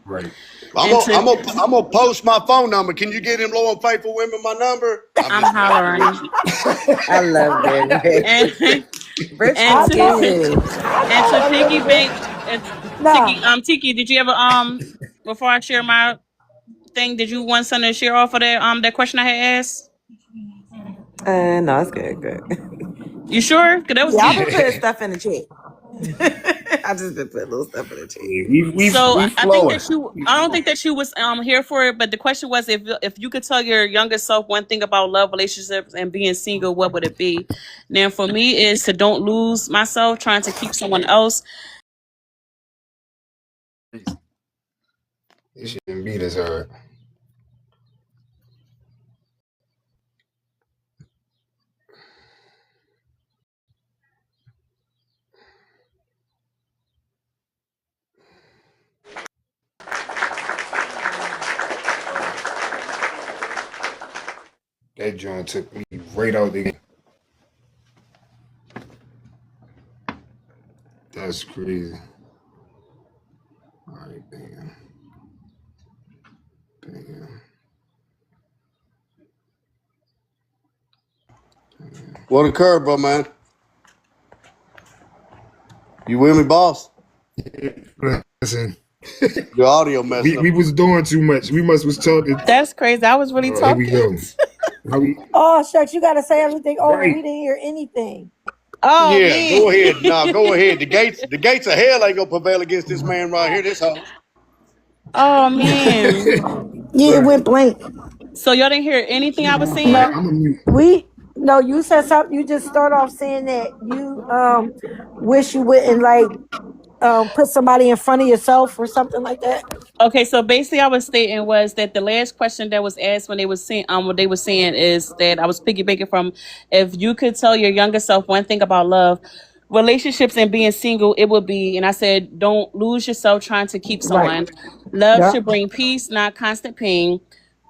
Right.
I'm
And
gonna,
to
I'm gonna, I'm gonna post my phone number. Can you get them loyal and faithful women my number? I'm
I'm
just messing with
hollering.
you.
I love that,
And
Rich. Rich
and
I
is
know,
good.
I
and to
know a little bit.
piggyback and
Nah,
Tiki, did you ever before I share my thing, did you want something to share off of that question I had asked?
No, it's good, good.
You sure? Cause that was
Yeah, I've
deep.
been putting stuff in the chat. I just been putting little stuff in the chat.
Yeah,
So
we
I think
flowing.
that you,
We
I don't
flowing.
think that you was here for it, but the question was if you could tell your younger self one thing about love, relationships, and being single, what would it be? Now for me is to don't lose myself trying to keep someone else.
This shouldn't be this hard. That joint took me right out the game. That's crazy. All right, damn. Damn.
What occurred, bro, man? You with me, boss?
Listen,
Your audio messing up.
we was doing too much. We must was talking.
That's crazy. I was really
Oh, here we
talking.
go. How we
oh shucks, you got to say everything over.
right?
We didn't hear anything.
Oh
Yeah,
man.
go ahead. Now, go ahead. The gates of hell ain't gonna prevail against this man right here. This host.
Oh man.
Yeah, it
Right.
went blank.
So y'all didn't hear anything I was
All right.
saying?
I'm a mute.
No, you said something. You just start off saying that you wish you wouldn't like put somebody in front of yourself or something like that.
Okay, so basically, I was stating was that the last question that was asked when they was saying what they were saying is that I was piggybacking from if you could tell your younger self one thing about love, relationships, and being single, it would be. And I said, don't lose yourself trying to keep
Right.
someone. Love
Yeah.
should bring peace, not constant pain.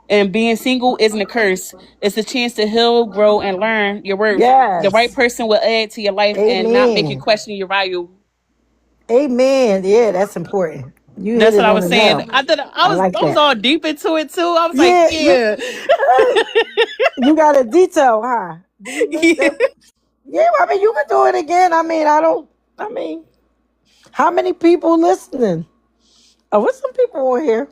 And being single isn't a curse; it's a chance to heal, grow, and learn your worth. The right
Yes.
person will add to your life and not make you
Amen.
question your value.
Amen. Yeah, that's important. You hit
That's what
it
I
on
was
the
saying.
nail.
I thought
I like
I was
that.
all deep into it too. I was like,
Yeah,
yeah.
you got a detail, huh? Do you miss
Yeah.
that? Yeah, I mean, you can do it again. I mean, I don't. I mean, how many people listening? Oh, what's some people on here?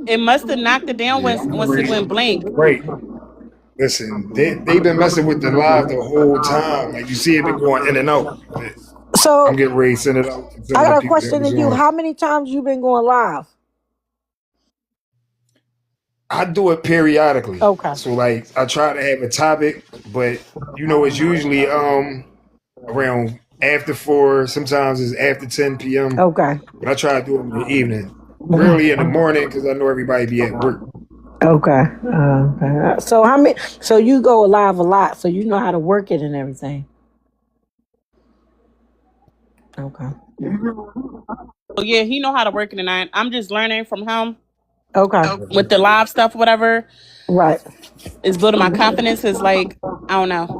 It must have knocked it down
Yeah, I'm
once it
ready.
went blank.
Right. Listen, they been messing with the live the whole time. Like you see, it been going in and out. But I'm
So
getting ready to send it out to some
I
of the
got a
people that
question to
was
you.
on.
How many times you been going live?
I do it periodically.
Okay.
So like I try to have a topic, but it's usually around after 4, sometimes it's after 10 p.m.
Okay.
But I try to do it in the evening. Rarely in the
Mhm.
morning because I know everybody be at work.
Okay. Okay. So how many? So you go live a lot, so you know how to work it and everything. Okay.
So yeah, he know how to work it, and I'm just learning from him
Okay.
with the live stuff, whatever.
Right.
It's building my confidence. Is like, I don't know.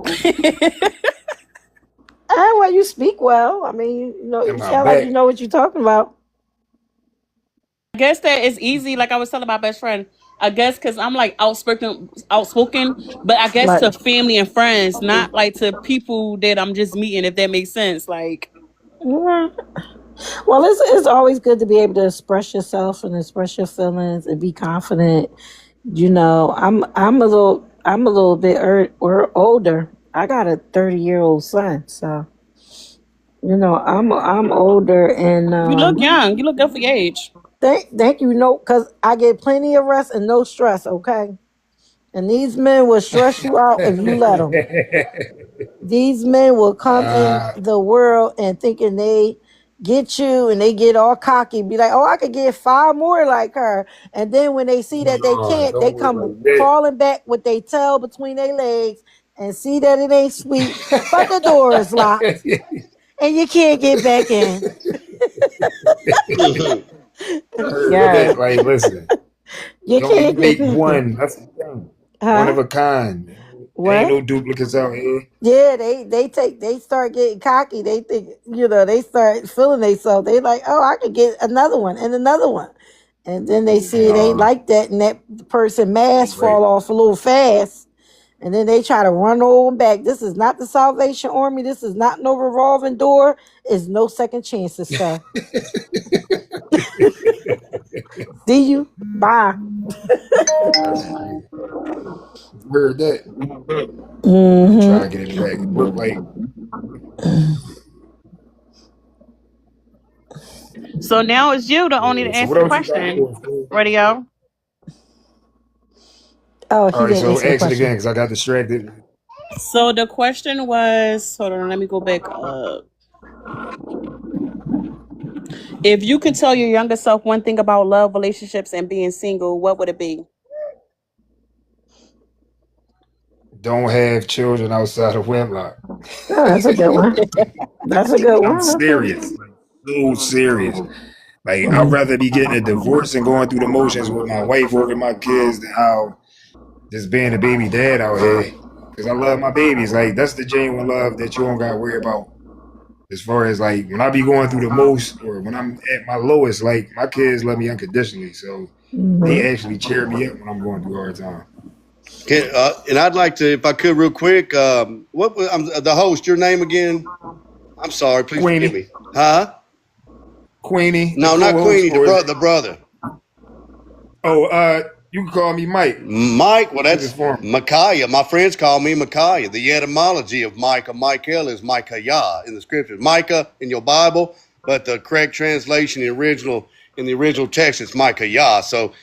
Well, you speak well. I mean, you
And my
sound like you
back.
know what you're talking about.
I guess that it's easy. Like I was telling my best friend, I guess because I'm like outspoken, but I guess
Right.
to family and friends, not like to people that I'm just meeting. If that makes sense, like
Yeah. Well, it's always good to be able to express yourself and express your feelings and be confident. I'm a little bit or older. I got a 30-year-old son, so I'm older, and
you look young, you look good for your age.
thank you. Because I get plenty of rest and no stress. Okay, and these men will stress you out if you let them. These men will come in
uh,
the world and thinking they get you, and they get all cocky, be like, oh, I could get five more like her. And then when they see that they
no,
can't, they
don't worry
come
like that.
crawling back with their tail between their legs and see that it ain't sweet, but the door is locked and you can't get back in.
Mhm.
I heard
Yeah,
that. Like, listen,
you
you only
can't get
make
back in.
one. That's the thing. One
Huh?
of a kind. Ain't
What?
no duplicates out here.
Yeah, they start getting cocky. They think, they start feeling themselves. They like, oh, I could get another one and another one. And then they see it ain't
No,
like that, and that person mask
right.
fall off a little fast. And then they try to run over back. This is not the Salvation Army. This is not no revolving door. It's no second chances, sir. See you. Bye.
That's crazy. You heard that? Try to
Mm-hmm.
get it back. It look like
So now it's you that only
yeah.
to
So
answer
what
the
else you got
question.
for us, man?
Radio.
Oh,
All
he
right,
didn't
so
answer the
ask it again
question.
because I got distracted.
So the question was, hold on, let me go back up. If you could tell your younger self one thing about love, relationships, and being single, what would it be?
Don't have children outside of wedlock.
Oh, that's a good one. That's a good
I'm
one. Okay.
serious, like so serious. Like I'd rather be getting a divorce and going through the motions with my wife over my kids than how just being a baby dad out here. Cause I love my babies. Like that's the genuine love that you don't gotta worry about. As far as like when I be going through the most or when I'm at my lowest, like my kids love me unconditionally. So they
Mm-hmm.
actually cheer me up when I'm going through a hard time.
And I'd like to, if I could, real quick. What was the host? Your name again? I'm sorry. Please forgive
Queenie,
me. Huh?
Queenie, the
No, not
co-host,
Queenie. The
or is
brother.
it?
The brother.
Oh, you can call me Mike.
Mike. Well,
Keep it
that's
formal.
Micaiah. My friends call me Micaiah. The etymology of Micah, Michael, is Micaiah in the scriptures. Micah in your Bible, but the correct translation, in the original text, it's Micaiah. So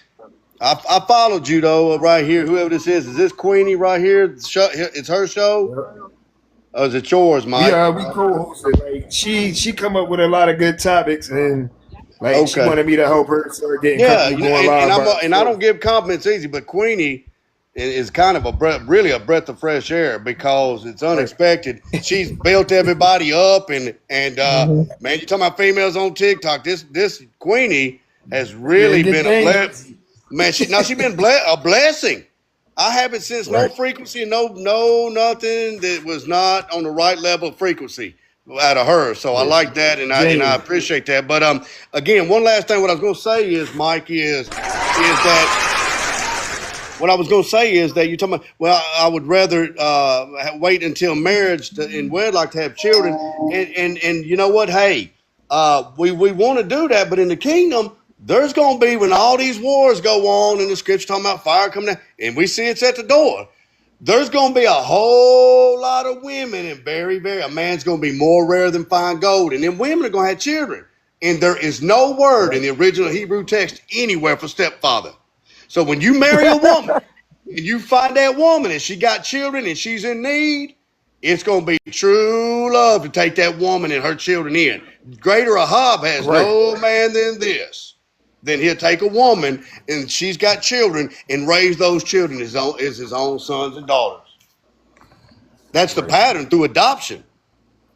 I followed you though right here. Whoever this is this Queenie right here? It's her show.
Yep.
Or is it yours,
We
Mike?
we co-hosted. Like she come up with a lot of good topics, and like she
Okay.
wanted me to help her start getting
Yeah,
comfortable
you know,
going
and
live by
I
herself.
don't give compliments easy, but Queenie is kind of really a breath of fresh air because it's
Right.
unexpected. She's built everybody up, and
Mm-hmm.
man, you talking about females on TikTok? This Queenie has
Doing
really
your
been a
thing.
man. She been a blessing. I haven't sensed no
Right.
frequency, no nothing that was not on the right level of frequency out of her. So I
Yeah,
like that, and I
genuine.
appreciate that. But again, one last thing, what I was going to say is, Mike, is that what I was going to say is that you're talking about. Well, I would rather wait until marriage in wedlock to have children, and you know what? Hey, we want to do that, but in the kingdom, there's going to be when all these wars go on, and the scripture talking about fire coming down, and we see it's at the door. There's going to be a whole lot of women, and a man's going to be more rare than fine gold, and then women are going to have children. And there is no word in
Right.
the original Hebrew text anywhere for stepfather. So when you marry a woman and you find that woman and she got children and she's in need, it's going to be true love to take that woman and her children in. Greater Ahab has
Right.
no man than this. Then he'll take a woman and she's got children and raise those children as his own sons and daughters. That's the
Right.
pattern through adoption.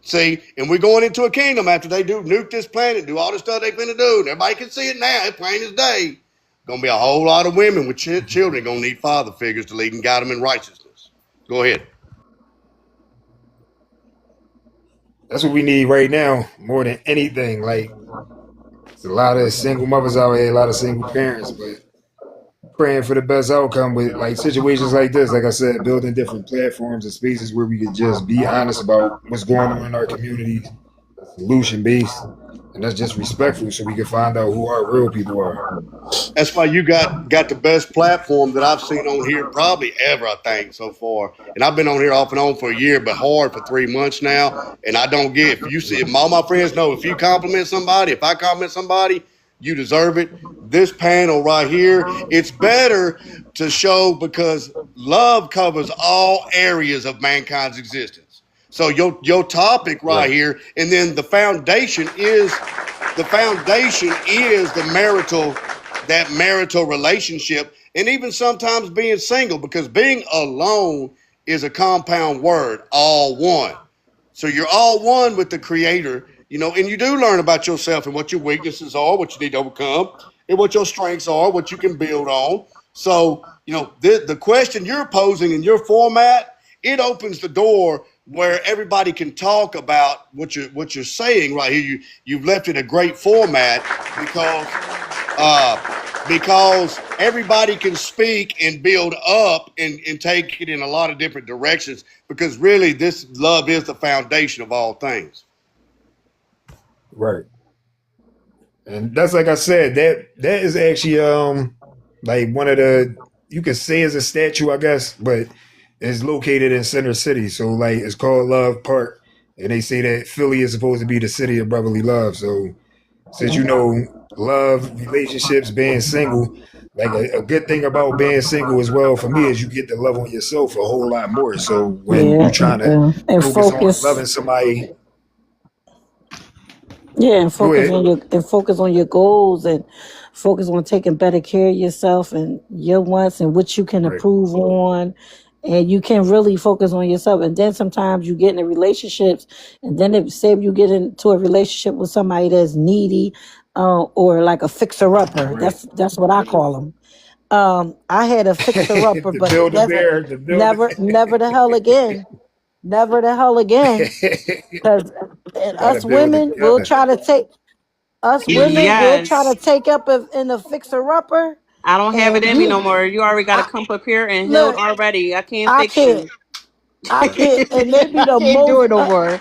See, and we're going into a kingdom after they do nuke this planet, do all the stuff they're going to do, and everybody can see it now. It's plain as day. Gonna be a whole lot of women with children gonna need father figures to lead and guide them in righteousness. Go ahead.
That's what we need right now more than anything. Like, there's a lot of single mothers out here, a lot of single parents, but praying for the best outcome with like situations like this. Like I said, building different platforms and spaces where we could just be honest about what's going on in our communities, solution based, and that's just respectful, so we can find out who our real people are.
That's why you got the best platform that I've seen on here probably ever, I think, so far. And I've been on here off and on for a year, but hard for 3 months now. And I don't get, if you see, if all my friends know, if you compliment somebody, if I compliment somebody, you deserve it. This panel right here, it's better to show because love covers all areas of mankind's existence. So your topic right here, and then the foundation is that marital relationship, and even sometimes being single, because being alone is a compound word, all one. So you're all one with the creator, and you do learn about yourself and what your weaknesses are, what you need to overcome, and what your strengths are, what you can build on. So, the question you're posing in your format, it opens the door where everybody can talk about what you're saying right here. You've left it a great format because everybody can speak and build up and take it in a lot of different directions, because really this love is the foundation of all things.
Right. And that's like I said, that is actually like one of the, you could say is a statue, I guess, but it's located in Center City. So like it's called Love Park. And they say that Philly is supposed to be the city of brotherly love. So since love, relationships, being single, like a good thing about being single as well for me is you get to love on yourself a whole lot more. So when
Yeah,
you trying to
and
focus on
focus.
loving somebody,
Yeah, and
go ahead.
focus on your goals, and focus on taking better care of yourself and your wants and what you can
Right.
improve on. And you can really focus on yourself. And then sometimes you get into relationships, and then if say you get into a relationship with somebody that's needy, or like a fixer upper.
Right.
That's what I call them. I had a fixer upper,
To
but
build a
that's
bear, to build
never the hell again. Never the hell again.
a
Because
gotta
us
build
women will
together.
try to take
Yes.
up in a fixer upper,
I don't have it
and
in me no more. You already got to
I
come prepared and healed
look,
already. I can't
I
fix
can't,
you.
and they be
I
the
can't do
most,
it no more.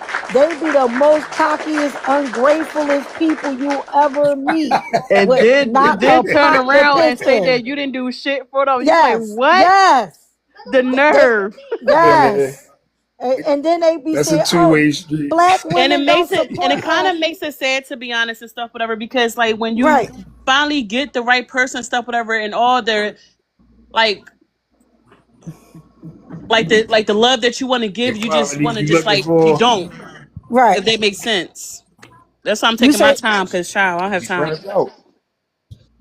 cockiest, ungratefullest people you ever meet,
And
with
then
not a
then turn
pot to
around and
piss
say
in.
that you didn't do shit for them. You like
Yes,
what?
yes,
The
they,
nerve.
Man,
yes, and then they be
that's a
saying, "Oh,
two-way street.
black
And it
women don't
makes it and
support
it kind
us."
of makes it sad, to be honest, and stuff whatever, because like when you
Right,
finally get the right person, stuff whatever, and all their like like the love that you want to
The
give, you just want
qualities
to
you
just
looking
like you
for,
don't,
right.
if they make sense. That's why I'm
You
taking my
say,
time, because child, I don't
you
have
be
time.
burnt out.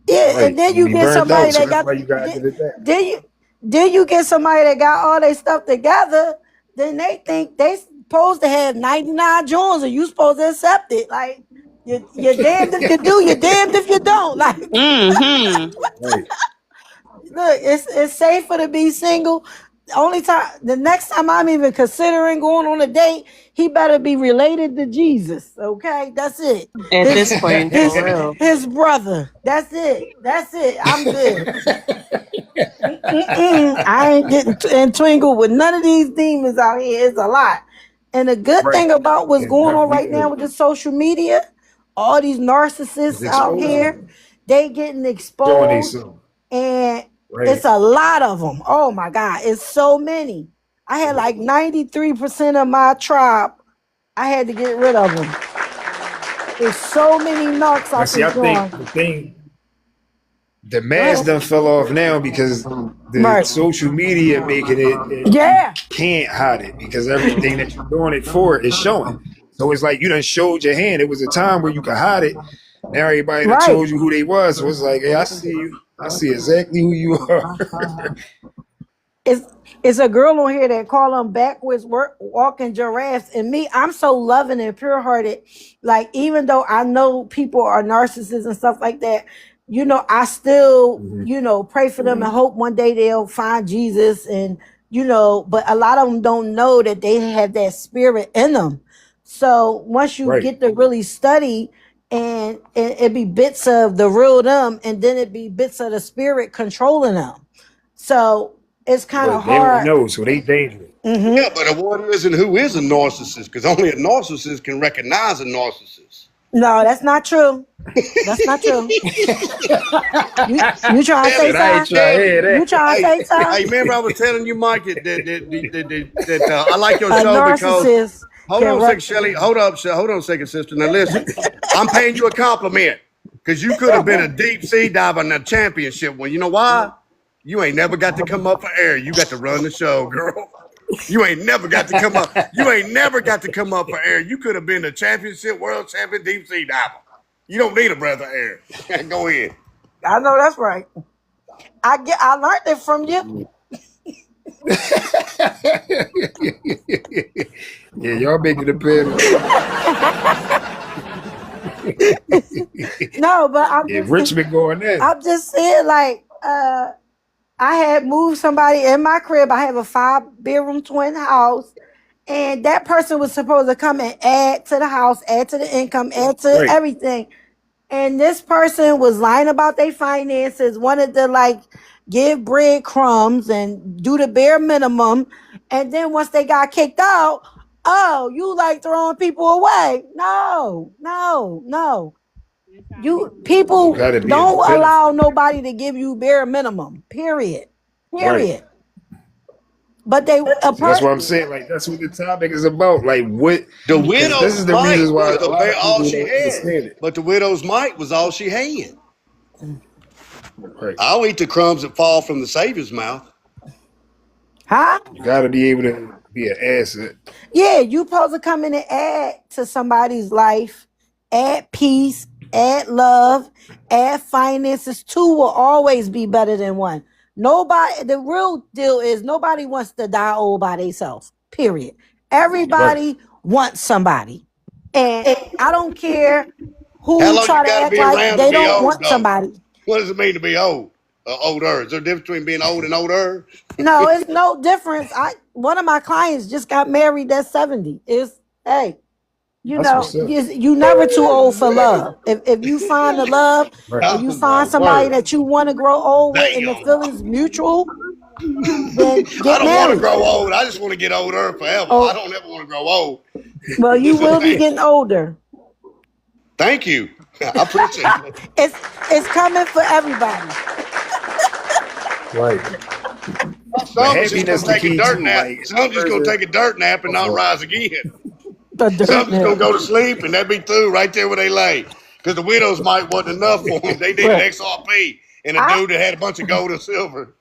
yeah, and
Right.
then
You
you
be
get
burnt
somebody
out. So
that
that's
got
why you gotta
then,
get it back.
then you you get somebody that got all their stuff together. Then they think they supposed to have 99 Jones, and you supposed to accept it. Like you're damned if you do, you're damned if you don't. Like,
Mm-hmm.
Right.
look, it's safer to be single. The next time I'm even considering going on a date, he better be related to Jesus. Okay, that's it.
At
His
this point, for real.
his brother. That's it. That's it. I'm good. I ain't getting entangled with none of these demons out here. It's a lot. And the good
Right.
thing about what's
It
going on
definitely
right now
is.
with the social media, all these
It's
narcissists out here,
exposing.
they getting
Showing they
exposed,
self.
and it's
Right.
a lot of them. Oh my God, it's so many. I had like 93% of my tribe. I had to get rid of them. There's so many narcs
But
out
see,
this
I think
joint.
the
Go
mask
ahead.
done fell off now because the
Right.
social media making it that you
Yeah.
can't hide it because everything that you're doing it for is showing. So it's like you done showed your hand. It was a time where you could hide it. Now everybody done
Right.
told you who they was. So it's like, hey, I see you. I see exactly who you are.
It's it's a girl on here that call them backwards walking giraffes, and me, I'm so loving and pure hearted. Like, even though I know people are narcissists and stuff like that, I still,
Mm-hmm.
pray for them and hope one day they'll find Jesus. And, but a lot of them don't know that they have that spirit in them. So once you
Right.
get to really study, and it be bits of the real them, and then it be bits of the spirit controlling them. So it's kind of
But they don't
hard.
know, so they dangerous.
Yeah, but what is and who is a narcissist? Because only a narcissist can recognize a narcissist.
No, that's not true. That's not true. You trying to say
But I ain't
something?
trying to hear
You
that.
trying to say
Hey,
something?
remember I was telling you, Mike, that I like your
A
show because.
narcissist
Hold
can
on a second, Shelly. Hold on a second, sister. Now listen, I'm paying you a compliment because you could have been a deep sea diver in the championship one. You know why? You ain't never got to come up for air. You got to run the show, girl. You ain't never got to come up. You ain't never got to come up for air. You could have been the championship world champion deep sea diver. You don't need a breath of air. Go ahead.
I know that's right. I learned it from you.
Yeah, y'all make it appear.
No, but
Yeah, Richmond going in.
I'm just saying, like, I had moved somebody in my crib. I have a 5-bedroom twin house, and that person was supposed to come and add to the house, add to the income, add to
Right.
everything. And this person was lying about their finances, wanted to like give breadcrumbs and do the bare minimum. And then once they got kicked out, oh, you like throwing people away. No, no, no. People
Gotta be a
don't
benefit.
allow nobody to give you bare minimum. Period.
Right.
But
So that's what I'm saying. Like, that's what the topic is about. Like, what?
The
Because this is
widow's
the
mite
reasons why
was
a lot of
all
people
she
don't
had,
understand it.
but the widow's mite was all she had.
Right.
I'll eat the crumbs that fall from the Savior's mouth.
Huh?
You gotta be able to be an asset.
Yeah, you supposed to come in and add to somebody's life, add peace, add love, add finances. Two will always be better than one. Nobody, the real deal is nobody wants to die old by themselves. Period. Everybody wants somebody. And I don't care
How
who
long you
try to
got to
act
be
like
around to
they
be
don't
old,
want
though?
somebody.
What does it mean to be old? Older? Is there a difference between being old and older?
No, it's no difference. One of my clients just got married at 70. Hey,
That's what's up.
you never too old for love. If you find the love,
Right.
or you
Oh my
find somebody
word!
that you want to grow old with and the
Damn!
feelings mutual, then
I
get
don't want to
married.
grow old. I just want to get older forever. I
Oh,
don't ever want to grow old.
well, you
Listen,
will be
man.
getting older.
Thank you. I appreciate it.
It's coming for everybody.
Right. But
Some is just gonna
happiness the
take a
key
dirt
too.
nap.
Like, if
Some
a
just gonna
person,
take a dirt nap and not rise again.
The dirt
Some just gonna
nap.
go to sleep and that be through right there where they lay. Because the widows might wasn't enough for them. They need an
Right.
XRP and a
I,
dude that had a bunch of gold and silver.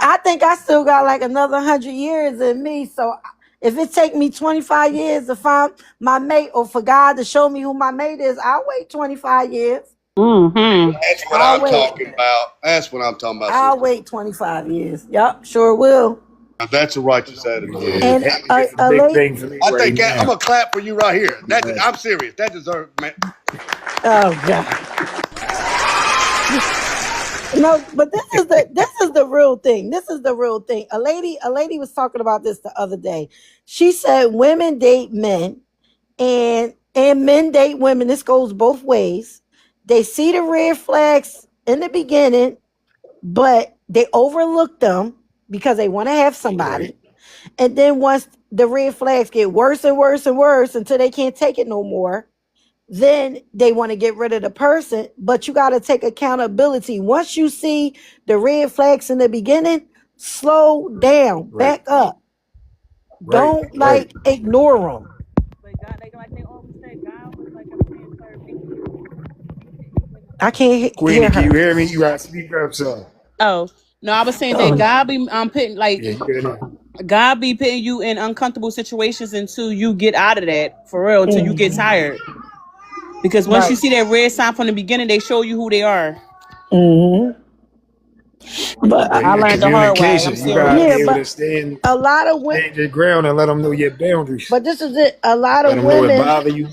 I think I still got like another 100 years in me. So if it take me 25 years to find my mate, or for God to show me who my mate is, I'll wait 25 years.
Mm-hmm.
That's what
I'll
I'm
wait.
talking about. That's what I'm talking about,
I'll
sister.
wait 25 years. Yup, sure will.
Now, that's a righteous attitude.
yeah,
And
happiness is a
a
big
late.
thing for me
I
right
think I'm
now.
gonna clap for you right here.
Yeah.
I'm serious. That deserves, man.
Oh God. No, but this is the real thing. This is the real thing. A lady was talking about this the other day. She said women date men, and men date women. This goes both ways. They see the red flags in the beginning, but they overlook them because they want to have somebody.
Right.
And then once the red flags get worse and worse and worse until they can't take it no more, then they want to get rid of the person. But you got to take accountability. Once you see the red flags in the beginning, slow down,
Right.
back up.
Right.
Don't like ignore them.
But God, like they always say, God was like a transfer.
I can't
Queenie,
hear
can you
her.
hear me? You gotta speak up, son.
Oh no, I was saying that
Oh,
God be putting like
Yeah, you get it.
God be putting you in uncomfortable situations until you get out of that for real, until you get tired. Because once you
right.
see that red sign from the beginning, they show you who they are.
Mm-hmm. But
But
I
yeah,
learned the hard way. I'm
communication. You gotta
serious.
be
yeah,
able
but
to stand
a lot of women.
your ground and let them know your boundaries.
But this is it. A lot
Let
of
them know it
women.
bother you.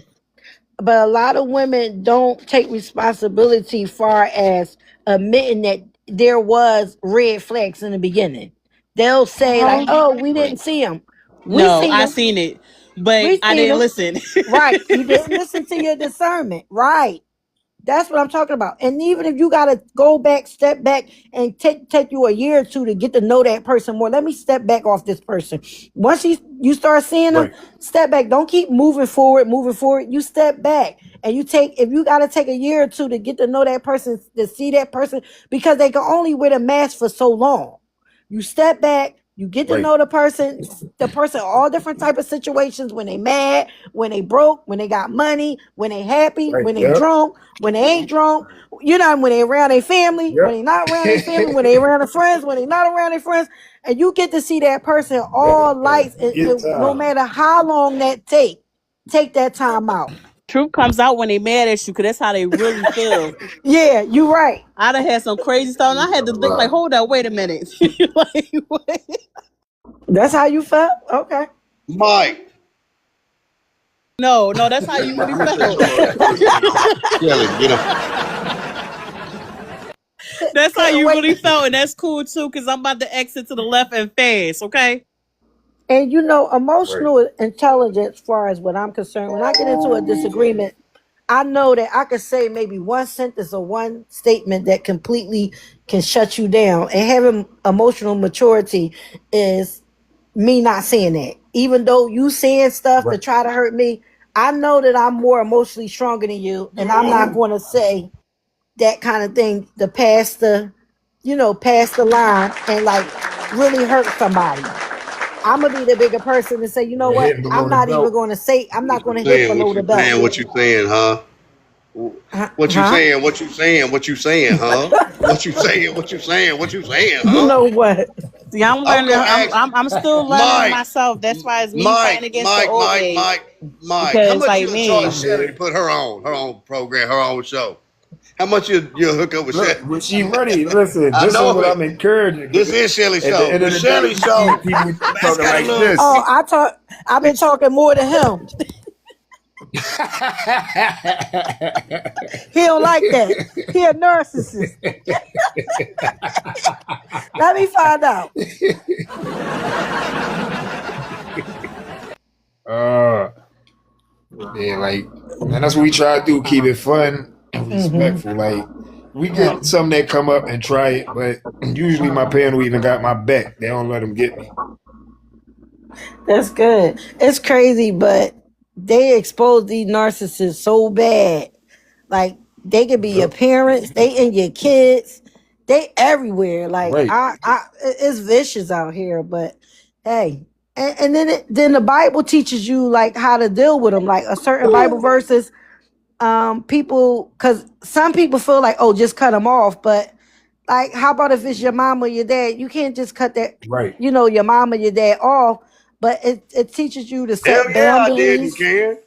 but a lot of women don't take responsibility far as admitting that there was red flags in the beginning. They'll say like,
Uh-huh.
"Oh, we
Right.
didn't see them. We
No,
seen
I
them.
seen it, but
We
I
seen
didn't
them."
listen.
Right? You didn't listen to your discernment. Right? That's what I'm talking about. And even if you gotta go back, step back, and take you a year or two to get to know that person more. Let me step back off this person. Once you start seeing them,
Right.
step back. Don't keep moving forward, moving forward. You step back. And you take if you gotta take a year or two to get to know that person, to see that person, because they can only wear the mask for so long. You step back, you get to
Right.
know the person, all different type of situations when they mad, when they broke, when they got money, when they happy,
Right.
when they
Yep.
drunk, when they ain't drunk, you know, when they around their family, when they not around their family, when they
Yep.
around their friends, when they not around their friends, and you get to see that person all lights,
Get
and no
time.
matter how long that take that time out.
Truth comes out when they mad at you, cause that's how they really feel.
Yeah, you right.
I done had some crazy stuff, and I had to think like, hold up, wait a minute, like what?
That's how you felt. Okay.
Mike.
No, that's how you really felt.
Kelly, get him.
That's how
Can't
you
wait.
really felt, and that's cool too, cause I'm about to exit to the left and fast. Okay.
And you know,
Right.
emotional intelligence, as far as what I'm concerned, when I get into a disagreement, I know that I could say maybe one sentence or one statement that completely can shut you down. And having emotional maturity is me not saying that. Even though you saying stuff to
Right.
try to hurt me, I know that I'm more emotionally stronger than you, and I'm not going to say that kind of thing to pass the line and like really hurt somebody. I'm gonna be the bigger person and say, you know
Yeah,
what?
hitting
I'm
below the
not even
belt.
going to say. I'm
What
not
you
going to hit
saying?
below
What
the
you
belt.
saying? What you saying, huh? What you
Huh?
saying? What you saying? What you saying, huh? What you saying? What you saying? What you saying,
You
huh?
know what?
See, I'm
I'm
learning.
gonna
I'm
ask
I'm I'm still learning
Mike,
myself. That's why it's me
Mike,
fighting against the
Mike,
old
Mike,
ways.
Mike, Mike. How
Because
much
like
you'll charge
me,
Shelly to put her own program, her own show? How much you'll hook up with Shelly?
Look, when she ready, listen,
I
this is
know
what
it.
I'm encouraging.
This
Because
is Shelly's
at the
show.
end
The
of the day,
Shelly show.
people
That's
talking
got a
like
little.
this.
Oh, I've been talking more to him. He don't like that. He a narcissist. Let me find out.
uh, yeah, like, and that's what we try to do. Keep it fun and
Hmm.
respectful. Like, we get some that come up and try it, but usually my parents even got my back. They don't let them get me.
That's good. It's crazy, but they expose these narcissists so bad. Like they could be your
Yep.
parents, they and your kids, they everywhere. Like
Right.
it's vicious out here. But hey, and then the Bible teaches you like how to deal with them. Like a certain Bible verses, people, because some people feel like, oh, just cut them off. But like, how about if it's your mom or your dad? You can't just cut
Right.
your mom or your dad off. But it teaches you to
Hell
set
yeah, I didn't,
boundaries.
Ken.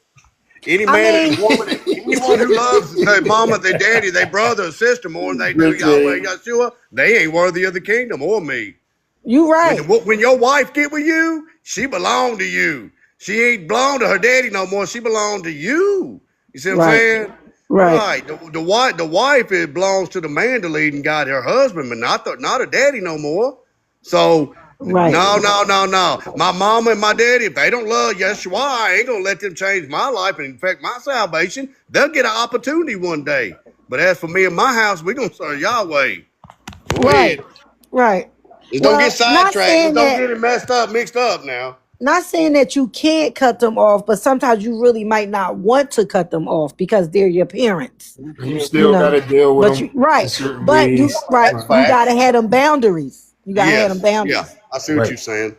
Any
I
man
mean,
and woman, anyone who loves their mama, their daddy, their brother or sister more than they do Yahweh,
Listen,
Yeshua, they ain't worthy of the kingdom or me.
you
When
right,
when your wife get with you, she belong to you. She ain't belong to her daddy no more. She belong to you. You see what I'm
right,
saying?
right,
Right. The wife it belongs to the man to lead and guide her husband, but not her daddy no more. So
right,
no. My mama and my daddy, if they don't love Yeshua, I ain't gonna let them change my life and affect my salvation. They'll get an opportunity one day. But as for me and my house, we gonna serve Yahweh. Go
right,
ahead.
right.
Just don't get
Well,
sidetracked. Just don't get it mixed up now.
not saying that you can't cut them off, but sometimes you really might not want to cut them off because they're your parents.
you
You
still got
know,
to deal with
but
them in
right,
certain
but
ways.
That's
you
facts.
gotta have them boundaries. You gotta have them
Yes. Yeah.
boundaries.
I see what
Right.
you're saying.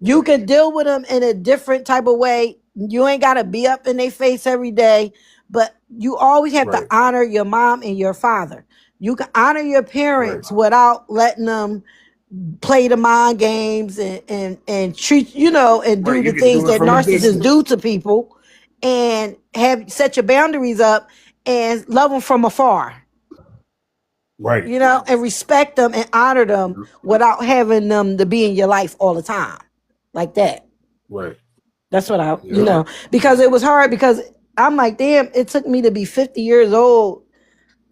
You can deal with them in a different type of way. You ain't gotta be up in their face every day, but you always have to
Right.
honor your mom and your father. You can honor your
Right.
parents without letting them play the mind games and treat and
Right.
do
You
the
can
things
do it
that
from a
narcissists
distance.
do to people, and have set your boundaries up and love them from afar,
Right.
and respect them and honor them without having them to be in your life all the time like that.
Right.
That's what I,
Yep.
because it was hard, because I'm like, damn, it took me to be 50 years old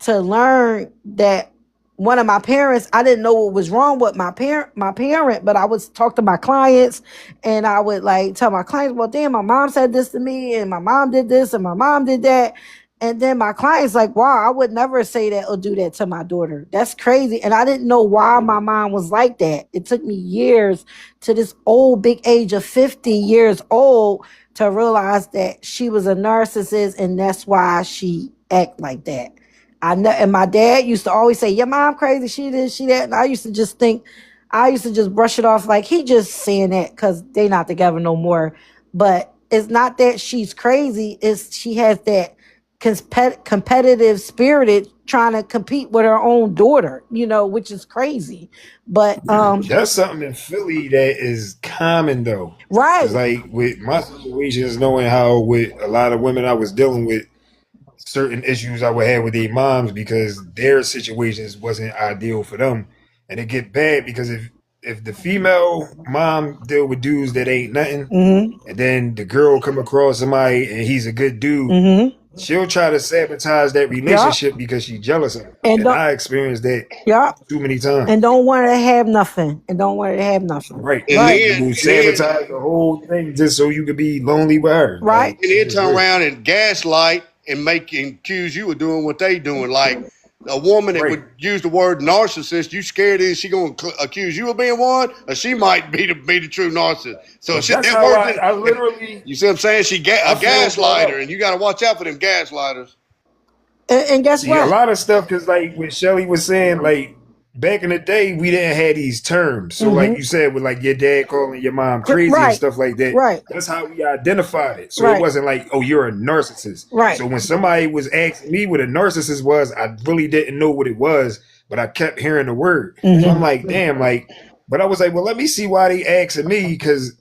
to learn that one of my parents, I didn't know what was wrong with my parent, but I would talk to my clients and I would like tell my clients, well, damn, my mom said this to me and my mom did this and my mom did that. And then my clients like, wow, I would never say that or do that to my daughter. That's crazy. And I didn't know why my mom was like that. It took me years to this old big age of 50 years old to realize that she was a narcissist and that's why she act like that. I know, and my dad used to always say, "Your mom crazy. She this, she that." And I used to just think, I used to just brush it off like he just saying that because they not together no more. But it's not that she's crazy. It's she has that competitive spirited trying to compete with her own daughter. Which is crazy. But
That's something in Philly that is common though.
right.
Cause like with my situations, knowing how with a lot of women I was dealing with, certain issues I would have with their moms because their situations wasn't ideal for them, and it get bad because if the female mom deal with dudes that ain't nothing,
Mm-hmm.
and then the girl come across somebody and he's a good dude,
Mm-hmm.
she'll try to sabotage that
Yup.
relationship because she's jealous of him.
And
And
don't.
I experienced that
Yup.
too many times.
And don't want her to have nothing. And don't want her to have nothing.
Right.
And
Right.
You
then,
will
and then,
sabotage the whole thing just so you could be lonely with her.
Right.
Like
and then
it's
turn
weird.
around and gaslight and accuse you of doing what they doing. Like a woman that
Right.
would use the word narcissist, you scared is she gonna accuse you of being one, or she might be the true narcissist. So
But
shit,
that's
that
how
word.
I literally
You see what I'm saying? She a
I found that
gaslighter,
out.
and you got to watch out for them gaslighters.
And guess
See, a
what?
lot of stuff, because like what Shelly was saying, like back in the day, we didn't have these terms. So, like
Mm-hmm.
you said, with like your dad calling your mom crazy and
Right.
stuff like that,
Right.
that's how we identified it. So it
Right.
wasn't like, oh, you're a narcissist.
Right.
So when somebody was asking me what a narcissist was, I really didn't know what it was, but I kept hearing the word. So I'm
Mm-hmm.
like, damn, like, but I was like, well, let me see why they asking me because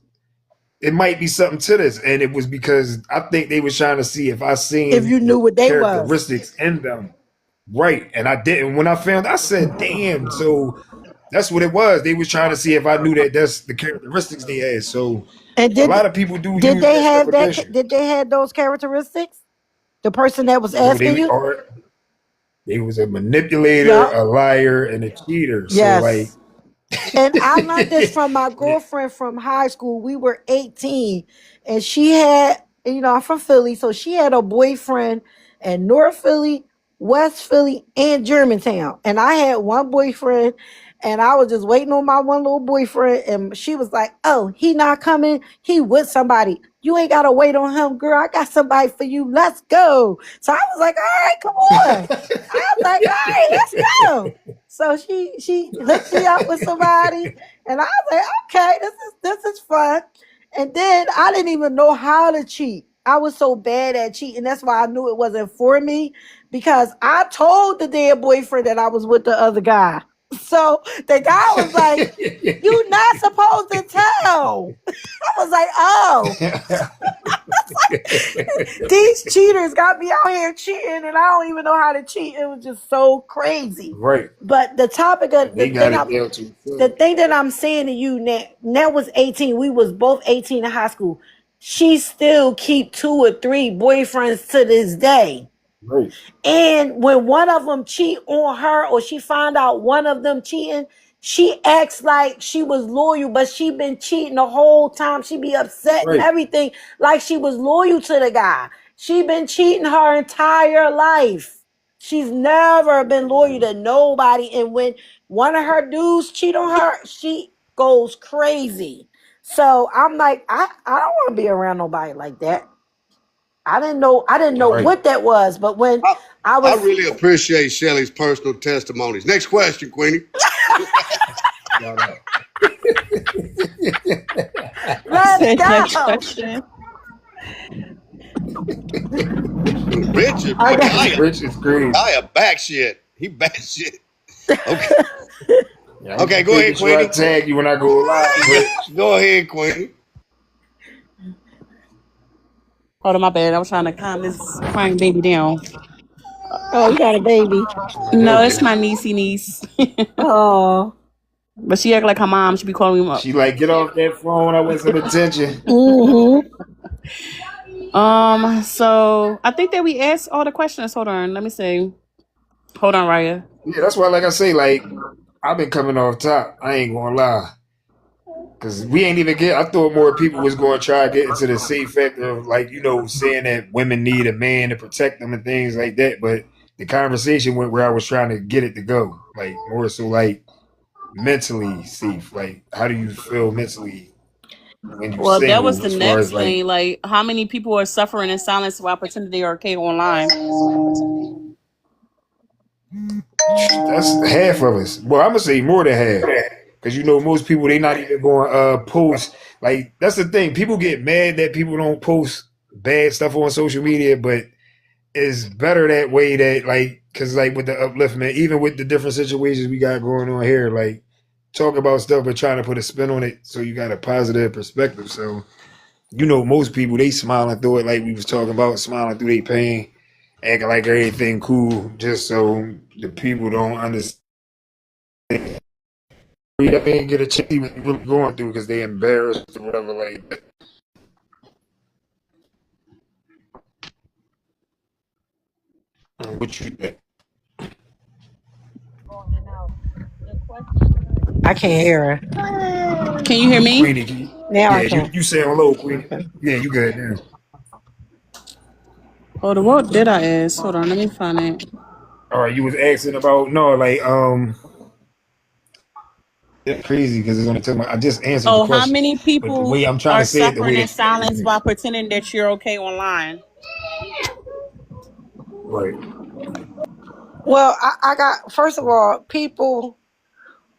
it might be something to this. And it was because I think they was trying to see if I
If you
seen
knew
the
what they was.
characteristics in them. Right. And I didn't. When I found, I said, damn. So that's what it was. They was trying to see if I knew that that's the characteristics they had. So
And
a
did
lot of people do
did
use
they
that stuff
have that?
against you.
Did they have those characteristics? The person that was
No,
asking you.
they was a manipulator,
Yeah.
a liar, and a cheater. So like
Yes. And I learned this from my girlfriend from high school. We were 18 and she had, I'm from Philly, so she had a boyfriend in North Philly, West Philly, and Germantown. And I had one boyfriend and I was just waiting on my one little boyfriend. And she was like, oh, he not coming. He with somebody. You ain't got to wait on him, girl. I got somebody for you. Let's go. So I was like, all right, come on. I was like, all right, let's go. So she hooked me up with somebody, and I was like, okay, this is fun. And then I didn't even know how to cheat. I was so bad at cheating. That's why I knew it wasn't for me because I told the dead boyfriend that I was with the other guy. So the guy was like, "You not supposed to tell." I was like, "Oh." These cheaters got me out here cheating and I don't even know how to cheat. It was just so crazy.
right.
But the topic of
They got it down to
the thing that I'm saying to you, Nat was 18. We was both 18 in high school. She still keep 2 or 3 boyfriends to this day.
right.
And when one of them cheat on her or she find out one of them cheating, she acts like she was loyal, but she been cheating the whole time. She be upset and
Right.
everything like she was loyal to the guy. She been cheating her entire life. She's never been loyal to nobody. And when one of her dudes cheat on her, she goes crazy. So I'm like, I don't want to be around nobody like that. I didn't know
Right.
what that was, but when
I,
I
I
was
really appreciate Shelley's personal testimonies. Next question, Queenie.
Shout out.
let's
Next
go.
question.
Richard,
I got-
Rich is crazy.
I am back shit. He back shit. Okay.
Yeah,
Okay, go ahead,
sure I
Queenie.
tag you when I go live.
Go ahead, Queenie.
Hold on, my bad. I was trying to calm this crying baby down.
Oh, you got a baby.
No, it's my niece.
Oh.
But she act like her mom. She be calling me up.
She like, get off that phone. I want some attention.
Mm-hmm.
So I think that we asked all the questions. Hold on, let me see. Hold on, Raya.
Yeah, that's why, like I say, like I've been coming off top. I ain't gonna lie, cause we ain't even get. I thought more people was gonna try to get into the safe factor of like saying that women need a man to protect them and things like that. But the conversation went where I was trying to get it to go, like more so like mentally safe. Like, how do you feel mentally when you
Well, that was
single?
the
As far as
next
like
thing. Like, how many people are suffering in silence while pretending they are okay online?
that's half of us. Well, I'm gonna say more than half, because most people they not even going to post. Like that's the thing. People get mad that people don't post bad stuff on social media, but it's better that way. That like because like with the upliftment, even with the different situations we got going on here, like talk about stuff but trying to put a spin on it so you got a positive perspective. So most people they smiling through it like we was talking about, smiling through their pain, acting like everything cool, just so the people don't understand. You ain't get a chance to see what you're really going through because they embarrassed or whatever like that. What you think?
I can't hear her.
Can you hear me?
Queenie,
Now I
yeah,
can.
you sound low, Queenie.
Okay.
Yeah, you good now.
Hold on, what did I ask? Hold on, let me find it.
All right, you was asking about no, like it's crazy because it's only took I just answered the
Oh, how
question,
many
but the
people
way I'm trying
are
to say it, the way
suffering in
that you asked
silence
it,
while pretending that you're okay online?
right,
Well, I got, first of all, people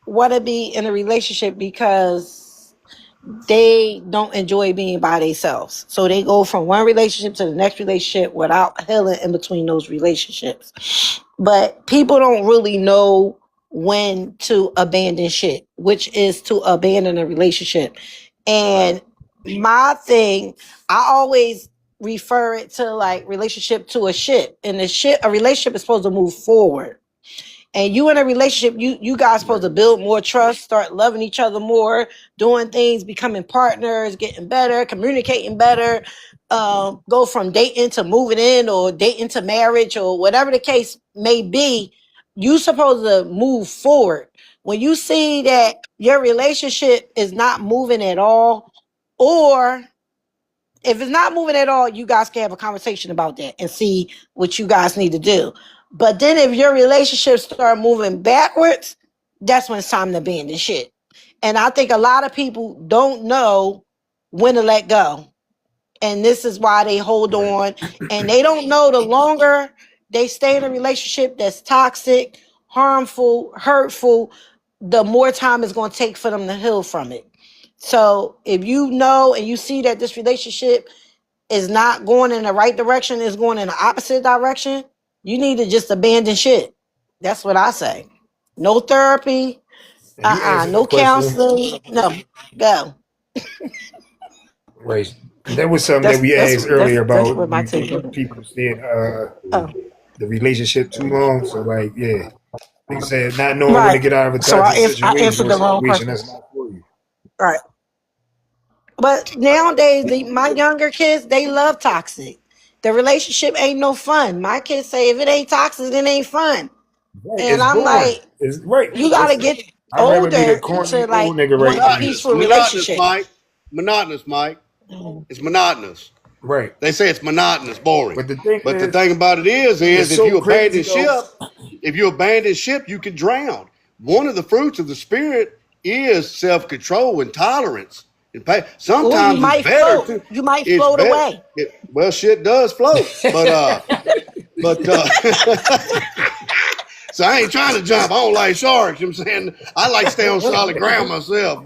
want to be in a relationship because they don't enjoy being by themselves. So they go from one relationship to the next relationship without healing in between those relationships. But people don't really know when to abandon shit, which is to abandon a relationship. And my thing, I always refer it to like relationship to a ship. And a relationship is supposed to move forward, and you in a relationship, you guys supposed
right,
to build more trust, start loving each other more, doing things, becoming partners, getting better, communicating better, go from dating to moving in or dating to marriage or whatever the case may be. You supposed to move forward. When you see that your relationship is not moving at all, or if it's not moving at all, you guys can have a conversation about that and see what you guys need to do. But then if your relationship start moving backwards, that's when it's time to abandon shit. And I think a lot of people don't know when to let go. And this is why they hold
right,
on. And they don't know the longer they stay in a relationship that's toxic, harmful, hurtful, the more time it's going to take for them to heal from it. So if you know and you see that this relationship is not going in the right direction, is going in the opposite direction, you need to just abandon shit. That's what I say. No therapy,
and you answered the
no
question,
counseling, no, go.
right? That was something that
That's
we
that's
asked
that's
earlier
that's
about.
what my
You
take
think
is.
people stay in
Oh,
the relationship too long? So like, yeah, like I said, not knowing when to
right.
get out of a
So
toxic
I
situation
answered
or a
the wrong
situation
question.
that's not for you.
Right. But nowadays, my younger kids, they love toxic. The relationship ain't no fun. My kids say if it ain't toxic, it ain't fun.
Right,
And
it's
I'm
boring.
like,
It's right.
you gotta get
I'd rather be the
older
corny
to like
old nigga
It's
right
want a
now.
monotonous.
peaceful
Monotonous,
relationship.
Mike. Monotonous, Mike. It's monotonous.
Right.
They say it's monotonous, boring.
But the thing
But the
is,
thing about it is
it's
if
so
you
crazy
abandon
though.
ship, you can drown. One of the fruits of the spirit is self-control and tolerance. And
Or you
sometimes it's
might
better
float.
to.
You might
It's
float
better.
away.
Well, shit does float, but so I ain't trying to jump. I don't like sharks. You know what I'm saying I like to stay on solid ground myself.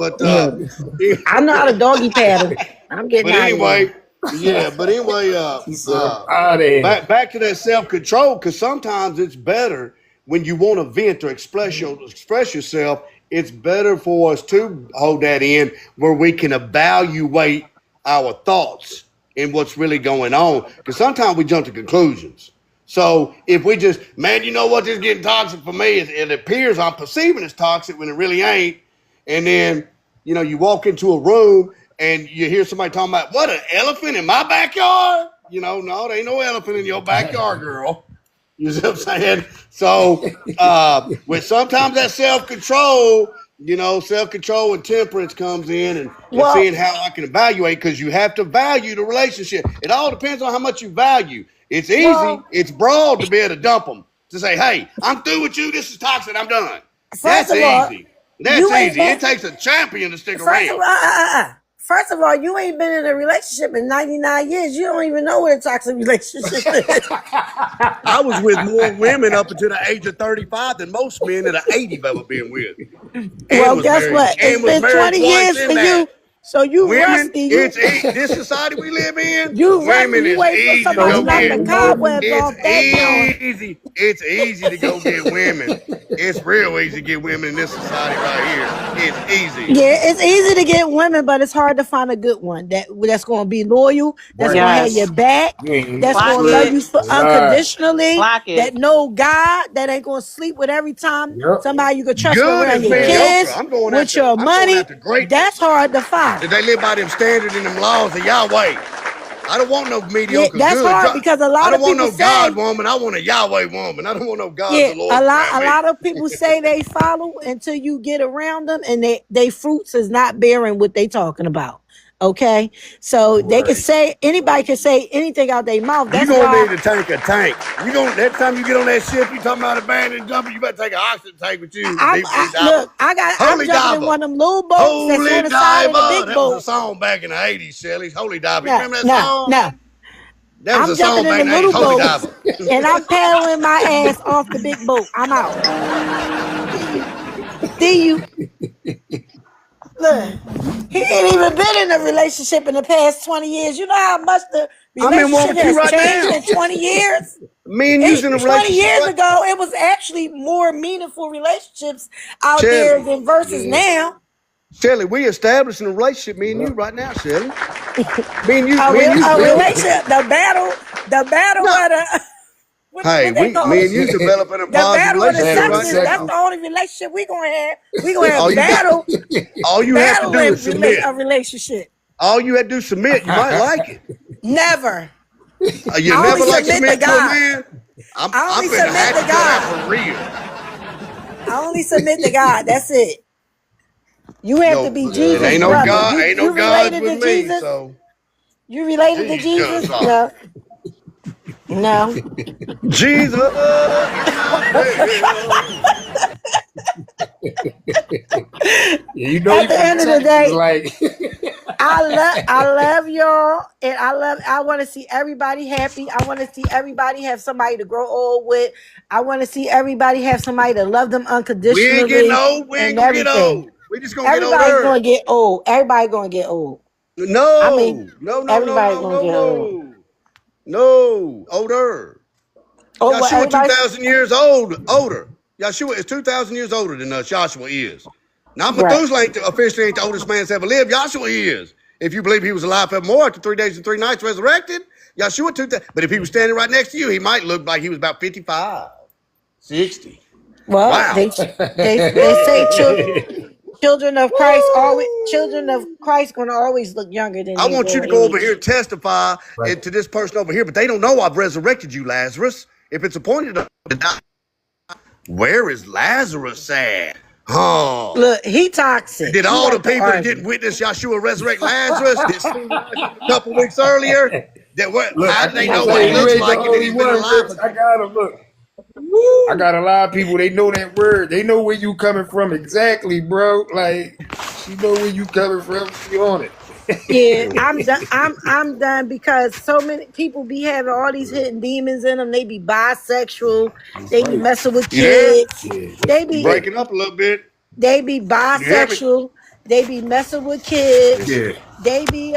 I know how to doggy paddle. I'm getting
but
out of there.
anyway, yeah. But anyway,
He said, I'm out of here.
back to that self control because sometimes it's better when you want to vent or express yourself. It's better for us to hold that in where we can evaluate our thoughts and what's really going on. Because sometimes we jump to conclusions. So if we just, man, you know what, this is getting toxic for me. It appears I'm perceiving it's toxic when it really ain't. And then, you walk into a room and you hear somebody talking about what, an elephant in my backyard? No, there ain't no elephant in your backyard, girl. You know what I'm saying? So, with sometimes that self-control, self-control and temperance comes in and
Well,
seeing how I can evaluate, because you have to value the relationship. It all depends on how much you value. It's easy,
well,
it's broad to be able to dump them, to say, hey, I'm through with you. This is toxic. I'm done.
first
That's
of all,
easy. That's
you ain't
easy.
been.
It takes a champion to stick
First of all,
around.
first of all, you ain't been in a relationship in 99 years. You don't even know what a toxic relationship is.
I was with more women up until the age of 35 than most men at 80 have ever been with. And
Well,
was
guess
married.
what? It's
And was
been
married
20
twice
years
in
for
that.
you, so you
Women,
rusty. You
this society we live in,
you rusty.
women
You
is
wait for
easy to
somebody to
go
knock
get.
the
you know you.
cobwebs
It's
off that joint.
easy. It's easy to go get women. It's real easy to get women in this society right here. It's easy.
Yeah, it's easy to get women, but it's hard to find a good one that's going to be loyal, that's
Right.
going to have your
Yes.
back,
You ain't
that's
Clock
going to love
it.
you for
lie.
unconditionally,
Clock it.
that know God, that ain't going to sleep with every time
Yep.
somebody you can trust with
Good
around
is
your
Yeah.
mediocre.
kids,
I'm going
with
after
your
I'm going
money.
after greatness.
That's hard to find.
That they live by them standards and them laws of Yahweh. I don't want no
Yeah,
mediocre
that's
good.
hard because a
I
lot
don't
of
want
people
no God
say,
woman. I want a Yahweh woman. I don't want no God
yeah,
the Lord
a
around me.
lot of people say they follow until you get around them and they fruits is not bearing what they talking about. Okay, so they can
Right.
say anybody can say anything out their mouth.
You
That's
gonna
why
need to tank a tank. You gonna next time you get on that ship, you talking about abandoned jumping, you better take an oxygen tank with you. Deeply diver.
look. I'm
Holy
jumping in
diver.
one of them little boats that's
Holy
on the side of the
diver.
big
That was a
boat.
song back in the 80s, Shelley. Holy diver. You
No,
remember that
no,
song?
no.
That was
I'm
a
jumping
song
in
back
the
in the 80s.
little
Holy
boat
diver.
and I'm paddling my ass off the big boat. I'm out. See you. Look, he ain't even been in a relationship in the past 20 years. You know how much the
I'm in one
relationship
with you
has
right
changed
now.
in 20 years?
Me and you's in a
20
relationship,
years
right?
ago, it was actually more meaningful relationships out there
Shelley.
than versus
Yeah.
now.
Shelley, we establishing a relationship, me and you
Yep.
right now, Shelley. Me and you's
A
building.
relationship, the battle
No.
of the,
Hey,
what they call
me
it?
and you's developing a
The
positive
battle of the
relationship
Battle of the
right
sexes. That's
now.
the
sexes.
only relationship we gonna have. We gonna
All
have
you got all you have to do is
battling
submit.
a relationship.
All you have to do is submit. You might like it.
Never.
You
I only
never like
submit to
submitting to a
God.
man.
I
I'm
only
finna
submit
hatch
to
you to that
God.
for real.
I only submit to God. That's it. You have to
No,
be
it
Jesus'
ain't
Yeah.
no
brother.
God, ain't no
You
gods
related
with
to
me.
Jesus?
So
You related to
Jesus,
Jesus? No. No.
Jesus is my well.
Yeah, you know
At
you
the
from
end of the
Texas,
day,
like
I love y'all and I want to see everybody happy. I want to see everybody have somebody to grow old with. I want to see everybody have somebody to love them
We ain't getting
unconditionally
old. We ain't
and
gonna get
everything.
old. We just gonna get
Everybody's
older.
going to get old. Everybody going to get old. I mean,
No, no, no, no,
everybody's
no,
going to
no,
get old.
no, no. Older.
Oh, well,
Yahshua
everybody
2,000 years old, older. Yahshua is 2,000 years older than us. Joshua is. Now,
right.
Methuselah officially ain't the oldest man that's ever lived. Yahshua is. If you believe he was alive forevermore after 3 days and 3 nights resurrected, Yahshua 2,000. But if he was standing right next to you, he might look like he was about 55, 60.
Well,
Wow.
they say children of
Woo!
Christ going to always look younger than
I
their
want you
real
to go over here
age.
and testify
right.
to this person over here, but they don't know I've resurrected you, Lazarus. If it's appointed to die, where is Lazarus at? Oh.
Look, he toxic.
Did
He
all the
like to
people that
argue.
didn't witness Yahshua resurrect Lazarus that seen Lazarus a couple weeks earlier?
Look,
How
I
do they
keep
know what he
saying you
looks
ain't the
like and that
only
he's been
one,
alive
Rich.
for?
I gotta look. I
Woo!
got a lot of people. They know that word. They know where you coming from exactly, bro. Like she know where you coming from. She on it.
Yeah, I'm done. I'm done because so many people be having all these hidden demons in them. They be bisexual.
That's
They be
right.
messing with
You there?
kids.
Yeah.
They
You
be
Yeah.
breaking up a little bit.
they be
You hear me?
bisexual. They be messing with kids.
Yeah.
They be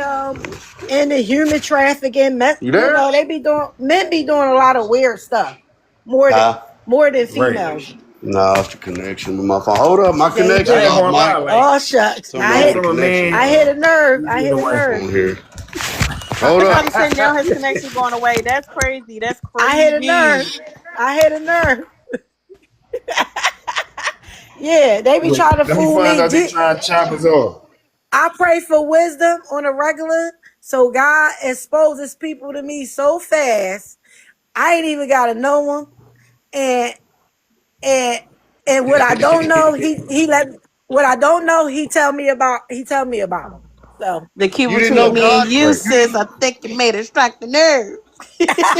into human trafficking.
You
You
there?
know, they be doing men be doing a lot of weird stuff more than
Huh?
Right.
females.
No, it's the connection with my phone. Hold up, my
They
connection's
I ain't
do.
off,
gonna lie.
Mike.
Like
Oh shucks.
Something wrong with the
from a
connection.
man.
I hit a nerve. I
Usually
hit
the
a
wife.
nerve.
On here. Hold up.
Somebody said now his connection going away. That's crazy. That's
I hit a
crazy.
nerve. I hit a nerve. Yeah, they be
Look,
trying to
let me
fool
find
me.
out they trying to chop us off.
I pray for wisdom on a regular. So God exposes people to me so fast. I ain't even gotta know them. And and and what I don't know, he let what I don't know, he tell me about them. So
The key
You didn't know
between me and
God.
you,
Right.
You didn't.
sis, I think it may distract the nerve.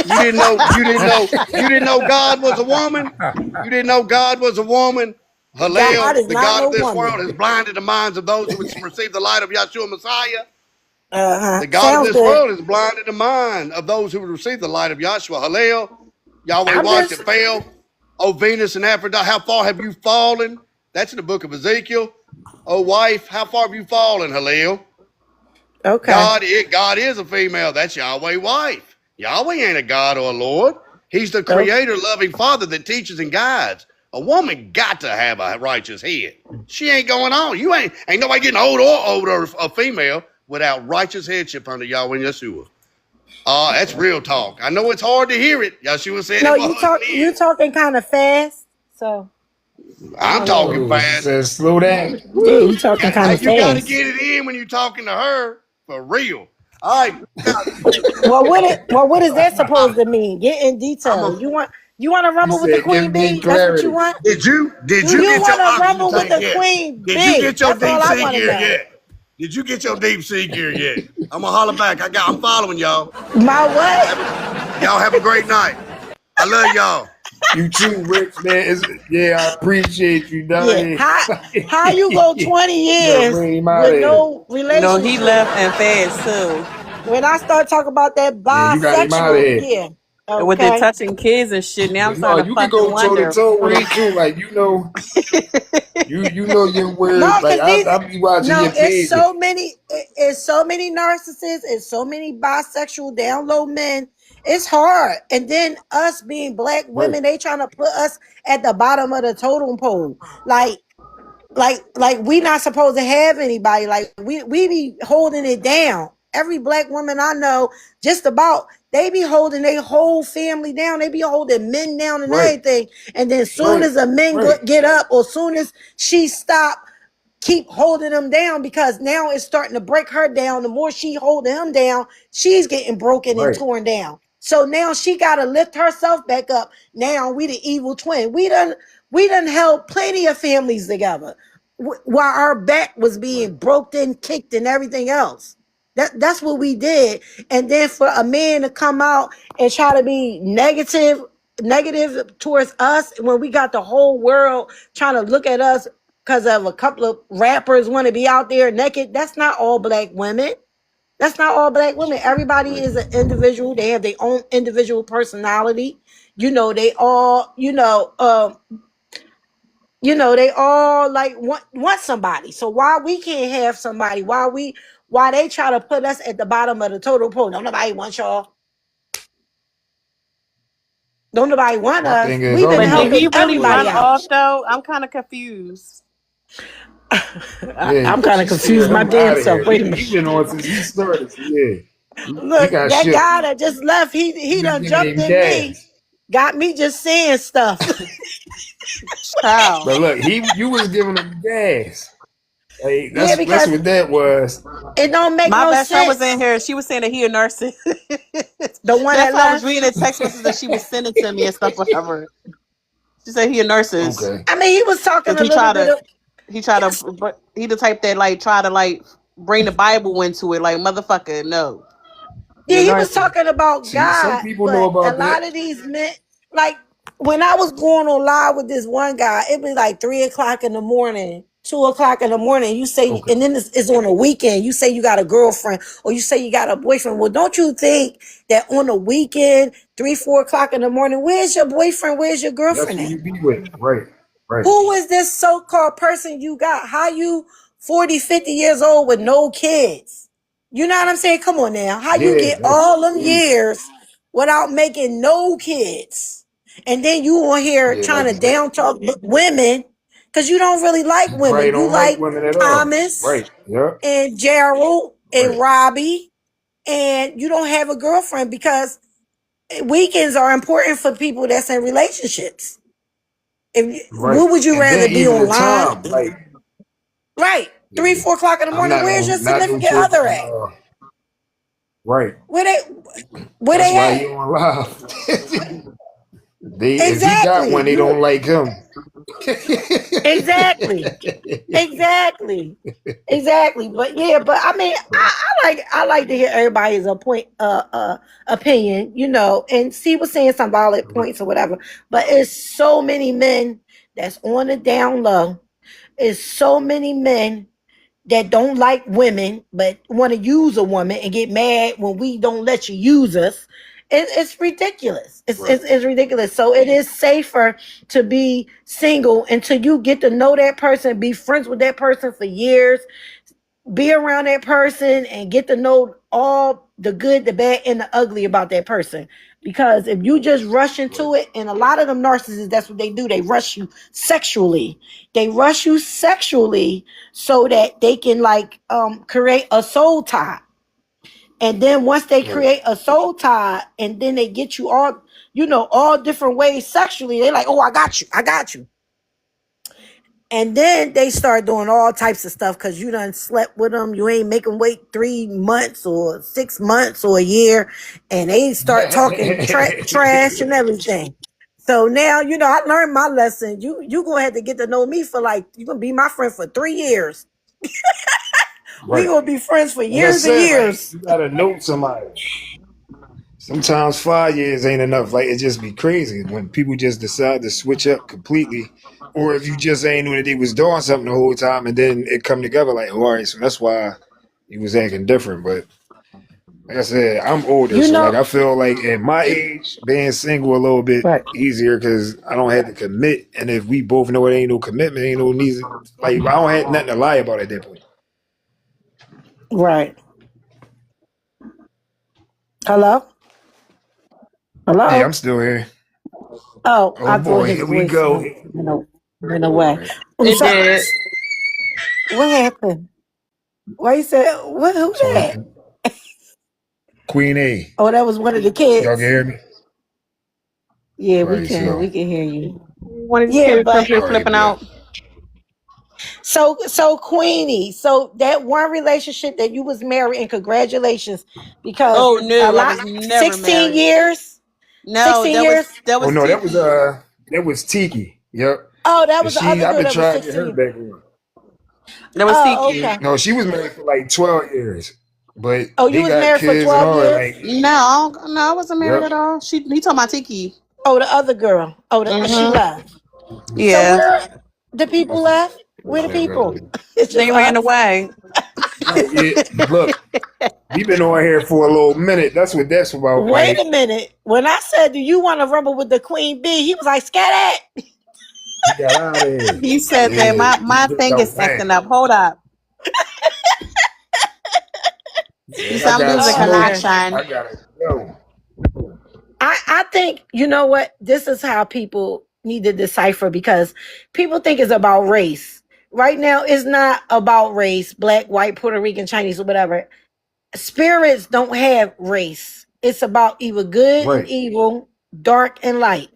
You didn't know. You didn't know. You didn't know God was a woman. You didn't know God was a woman.
God
Hallel,
is
the
not
God
no
of this world,
woman.
has blinded the minds of those who would receive the light of Yahshua Messiah.
Uh-huh.
The God of
Sounds
this
good.
world has blinded the mind of those who would receive the light of Yahshua. Hallel, Yahweh
I'm
wife
just
that fell. O Venus and Aphrodite, how far have you fallen? That's in the book of Ezekiel. O wife, how far have you fallen, Hallel?
okay.
God is a female. That's Yahweh wife. Yahweh ain't a God or a Lord. He's the
Okay.
creator, loving father that teaches and guides. A woman got to have a righteous head. She ain't going on. You ain't nobody getting old or older a female without righteous headship under Yahweh and Yeshua. That's real talk. I know it's hard to hear it. Yeshua said
No,
it was and
you
is.
talking kind of fast. So I
I'm
don't know.
talking
Oh, she
fast.
says slow down.
Yeah, you talking kind
Hey,
of
you got to
fast.
get it in when you're talking to her for real. All right,
Well, what is that supposed to mean? Get in
I'm
detail.
a
You want to
He
rumble with the
said,
queen
give me
bee? That's what you
clarity.
want?
Did
Do
you
you
get your
want to
oxygen
rumble with
tank
the
yet?
queen
Did you
bee?
get your
That's
deep
all I
sea
want to
gear
know.
yet? Did you get your deep sea gear yet? I'm gonna holler back. I'm following y'all.
My what?
Y'all have a great night. I love y'all.
You too, Rich, man. Yeah, I appreciate you down
Yeah.
here.
How you go 20
You gotta
years
bring him out
with
of here.
no
No, he
relationship?
left and fast too.
When I start talking about that
Yeah, you got him out of
bisexual,
here.
yeah.
And with the
Okay.
touching kids and shit, now I'm
But no,
starting to
you could
fucking
go toe to
wonder
toe
for
with him
the
too. Like you know your
No,
words. Like
because these
I be watching
no,
your pages.
it's so many narcissists and so many bisexual down low men. It's hard. And then us being black
Right,
women, they trying to put us at the bottom of the totem pole. Like we not supposed to have anybody. Like we be holding it down. Every black woman I know, just about, they be holding their whole family down. They be holding men down and
right,
everything. And then soon
right,
as a men
right,
get up, or soon as she stop, keep holding them down, because now it's starting to break her down. The more she holding him down, she's getting broken and
right,
torn down. So now she got to lift herself back up. Now we the evil twin. We done held plenty of families together while our back was
right.
being broken, kicked, and everything else. That's what we did. And then for a man to come out and try to be negative towards us, when we got the whole world trying to look at us because of a couple of rappers want to be out there naked. That's not all black women. That's not all black women. Everybody
Right.
is an individual. They have their own individual personality. They all, they all like want somebody. So why we can't have somebody? Why they try to put us at the bottom of the total pole? Don't nobody want y'all. Don't nobody want
My
us.
thing is,
We've
all
been
But
these
did
helping
he
niggas
really
anyway.
everybody
run
out.
off though? I'm kind of confused.
Yeah,
I'm kind of
she said,
confused my
I'm
damn
out of
self.
here.
Wait a
He
minute.
been on since he started. So yeah, he
Look,
got
that
shipped.
guy that just left,
He
he
was
done
giving
jumped
him
in me,
gas.
got me just saying stuff.
How?
But look, you was giving him gas. Like
Yeah,
that's
because
what that was.
it don't make
My
no
best friend was in
sense.
here. She was saying that he a narcissist.
The one
That's
that
why I was
left.
reading the text messages that she was sending to me and stuff, whatever. She said he a narcissist
Okay.
I mean, he was talking
because
a little bit of. Yes,
he the type that like try to like bring the Bible into it. Like motherfucker, no,
yeah,
you're a
he was
narcissist.
talking about
See, some
God,
people know
but a
about
lot
that.
of these men, like when I was going on live with this one guy, it was like 3 o'clock in the morning, 2 o'clock in the morning. You say,
Okay.
and then it's on a weekend. You say you got a girlfriend, or you say you got a boyfriend. Well, don't you think that on a weekend, 3, 4 o'clock in the morning, where's your boyfriend? Where's your
That's
girlfriend
who
at?
you be with. Right. Right.
Who is this so-called person you got? How you 40, 50 years old with no kids? You know what I'm saying? Come on now. How you
Yeah,
get
that's
all them
crazy.
years without making no kids? And then you on here
Yeah,
trying
like
to down talk women because you don't really like
you probably
women. You
don't like
like
women at all.
Thomas
Right. Yep.
and Gerald and
Right.
Robbie, and you don't have a girlfriend because weekends are important for people that's in relationships.
Right.
What would you
And
rather
then
be
even the
online?
time, like,
Right. 3,
yeah,
4 o'clock in the
I'm
morning.
not
Where's your
gonna not no
significant
chick.
other at?
Right.
Where
That's
they
why he
at?
on live. If he got
Exactly.
one, they don't like him.
Exactly. Exactly. Exactly. But yeah, but I mean, I like to hear everybody's opinion, and see was saying some valid points or whatever. But it's so many men that's on the down low. It's so many men that don't like women but want to use a woman and get mad when we don't let you use us. It's ridiculous. It's ridiculous. So it is safer to be single until you get to know that person, be friends with that person for years, be around that person and get to know all the good, the bad, and the ugly about that person. Because if you just rush into it, and a lot of them narcissists, that's what they do. They rush you sexually. They rush you sexually so that they can create a soul tie. And then once they create a soul tie, and then they get you all different ways sexually, they're like, oh, I got you. I got you. And then they start doing all types of stuff because you done slept with them. You ain't make them wait 3 months or 6 months or a year. And they start talking trash and everything. So now, I learned my lesson. You going to have to get to know me for you're going to be my friend for 3 years. We going to be friends for
Like I
years and
said,
years.
you gotta know somebody. Sometimes 5 years ain't enough. Like it just be crazy when people just decide to switch up completely, or if you just ain't knew that they was doing something the whole time, and then it come together like, all right, so that's why he was acting different. But like I said, I'm older,
You
so like
know,
I feel like at my age, being single a little bit
right,
easier because I don't have to commit, and if we both know it ain't no commitment, ain't no need. Like I don't have nothing to lie about at that point.
right. Hello?
Yeah,
Hello?
I'm still here.
Oh,
Oh
I thought
boy,
his
here we
voice
go.
went
All
away.
right.
It
So,
did.
what happened? Why you said, who
So
that?
Queen A,
Oh, that was one of the
y'all can
kids.
hear me?
Yeah, we
Right,
can.
so
We can hear you.
One of these
Yeah,
kids up
but
here
all right,
flipping
bet.
out.
so Queenie, so that one relationship that you was married, and congratulations, because
Oh
a
no, I
lot,
was never
16
married.
years,
No,
16
that was
years.
that
Oh
was
no,
Tiki.
that was Tiki. Yep.
Oh, that
And
was the other
I've
girl
been
that was
trying to get her
16.
back on.
That was
Oh,
Tiki.
okay.
No, she was married for like 12 years, but
Oh, you
they
was
got
married for
kids and
12
all that.
years?
Like,
No, I wasn't married
yep.
at all. He talking about Tiki.
Oh, the other girl. Oh, she
Mm-hmm.
left. So
Yeah,
where the people
That's the
left? Where the people? It's just
they ran
us.
away.
right. Yeah. Look, we've been on here for a little minute. That's what that's about.
Wait a
Like,
minute. When I said, do you want to rumble with the queen bee? He was like, scat it.
he got out of here.
He said that
Yeah, he
my
dipped
thing
out
is
fast.
acting up. Hold up.
He
He
said, I
said I'm
got
losing
smoke.
Okay.
connection.
I gotta go.
I think, you know what? This is how people need to decipher, because people think it's about race. Right now, it's not about race, black, white, Puerto Rican, Chinese, or whatever. Spirits don't have race. It's about either good and
Right,
evil, dark and light.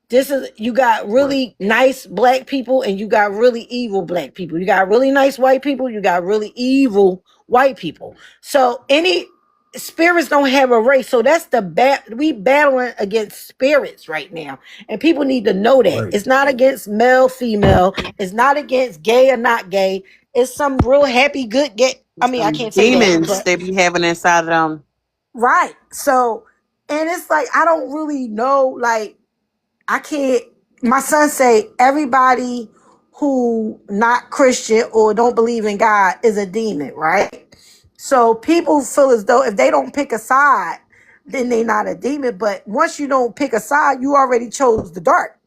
You got
right,
really nice black people and you got really evil black people. You got really nice white people, you got really evil white people. So any spirits don't have a race. So that's we battling against spirits right now. And people need to know that.
right.
It's not against male, female, it's not against gay or not gay. It's some real happy, good gay. I mean, I
Some
can't say that,
demons
but
they be having inside of them.
right. So, and it's like I don't really know, I can't. My son say everybody who not Christian or don't believe in God is a demon, right? So people feel as though if they don't pick a side, then they not a demon. But once you don't pick a side, you already chose the dark.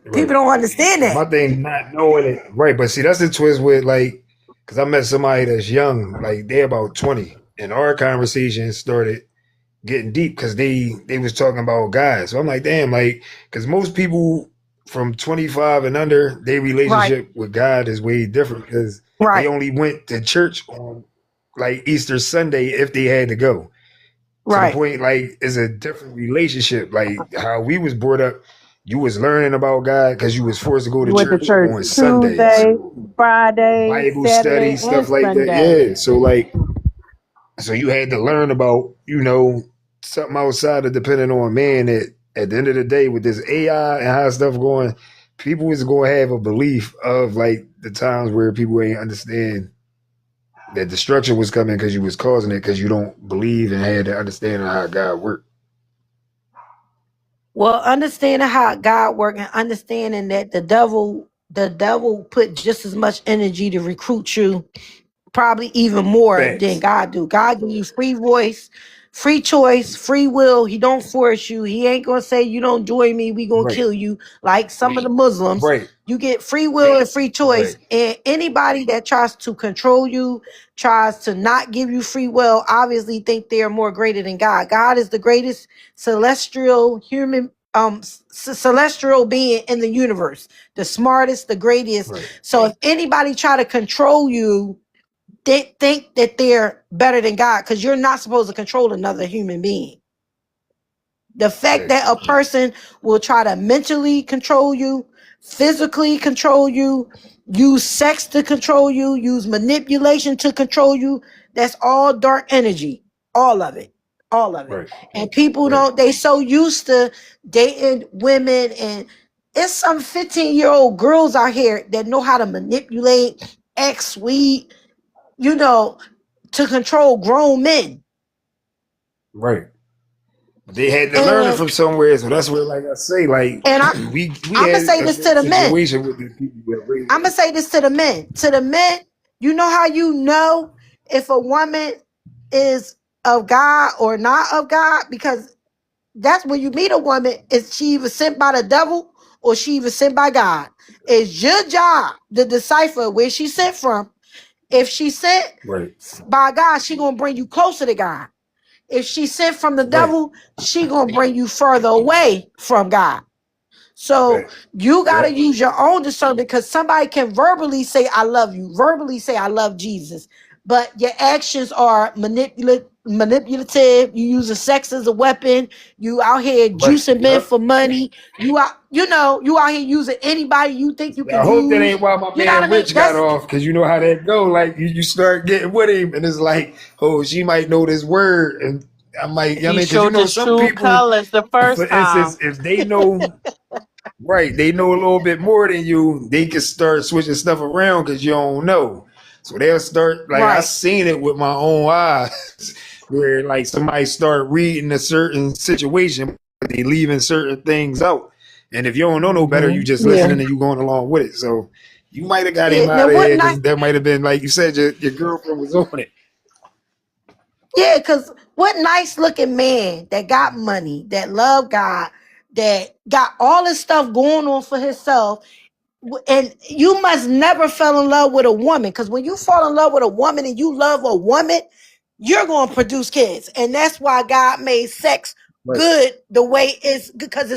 People
Right.
don't understand
And my
that.
thing not knowing it. Right, but see that's the twist with like because I met somebody that's young, like they're about 20. And our conversation started getting deep because they was talking about God. So I'm like, damn, like, because most people from 25 and under, their
Right,
relationship with God is way different because they
right,
only went to church on like Easter Sunday if they had to go. To the
right,
point, like, it's a different relationship. Like how we was brought up, you was learning about God because you was forced to go to
You went to
church
church
on Sundays,
Tuesday, Friday,
Bible
Saturday,
study,
and
stuff like that.
Sunday.
Yeah. So like So you had to learn about, something outside of depending on man that at the end of the day with this AI and how stuff going, people is going to have a belief of like the times where people ain't understand that destruction was coming because you was causing it because you don't believe and had the understanding of how God worked.
Well, understanding how God works and understanding that the devil put just as much energy to recruit you, probably even more than
Facts.
God do. God give you free voice, free choice, free will. He don't force you. He ain't gonna say you don't join me, we gonna
Right.
kill you. Like some of the Muslims,
Right.
you get free will and free choice.
Right.
And anybody that tries to control you, tries to not give you free will, obviously think they are more greater than God. God is the greatest celestial human celestial being in the universe, the smartest, the greatest.
Right.
So if anybody try to control you, they think that they're better than God because you're not supposed to control another human being. The fact that
Facts.
a person will try to mentally control you, physically control you, use sex to control you, use manipulation to control you, that's all dark energy. All of it. All of it.
Right.
And people
Right.
they so used to dating women, and it's some 15-year-old girls out here that know how to manipulate, act sweet, to control grown men.
Right. They had to learn it
And
from somewhere, so that's where, like I say, like
and
we
I'm gonna
had
say
a
this to
certain
the men.
situation with the people that raised
I'm gonna
us.
say this to the men. To the men, you know how you know if a woman is of God or not of God? Because that's when you meet a woman, is she either sent by the devil or she either sent by God? It's your job to decipher where she sent from. If she sent
Right.
by God, she gonna bring you closer to God. If she sent from the
Right.
devil, she gonna bring you further away from God. So
Facts.
you gotta
Yep.
use your own discernment, because somebody can verbally say I love you, verbally say I love Jesus, but your actions are manipulative. You using sex as a weapon. You out here
Right.
juicing men
Yep.
for money. You out here using anybody you think you
I
can
hope that
use.
ain't why my
You know what
man
I mean?
Rich got off, because you know how that go. Like you start getting with him, and it's like, oh, she might know this word, and I might. I
He
mean, because
showed his
some
true
people,
colors the
for
first
instance,
time.
if they know, right, they know a little bit more than you, they can start switching stuff around because you don't know. So they'll start like I
Right.
seen it with my own eyes, where like somebody start reading a certain situation, but they leaving certain things out. And if you don't know no better, you just
Yeah.
listening and you going along with it. So you might have got
Yeah.
him
Now
out of
what
here
night?
because that might have been like you said, your girlfriend was on it.
Yeah, because what nice looking man that got money, that love God, that got all this stuff going on for himself. And you must never fell in love with a woman, because when you fall in love with a woman and you love a woman, you're going to produce kids. And that's why God made sex
Right,
good the way it's, because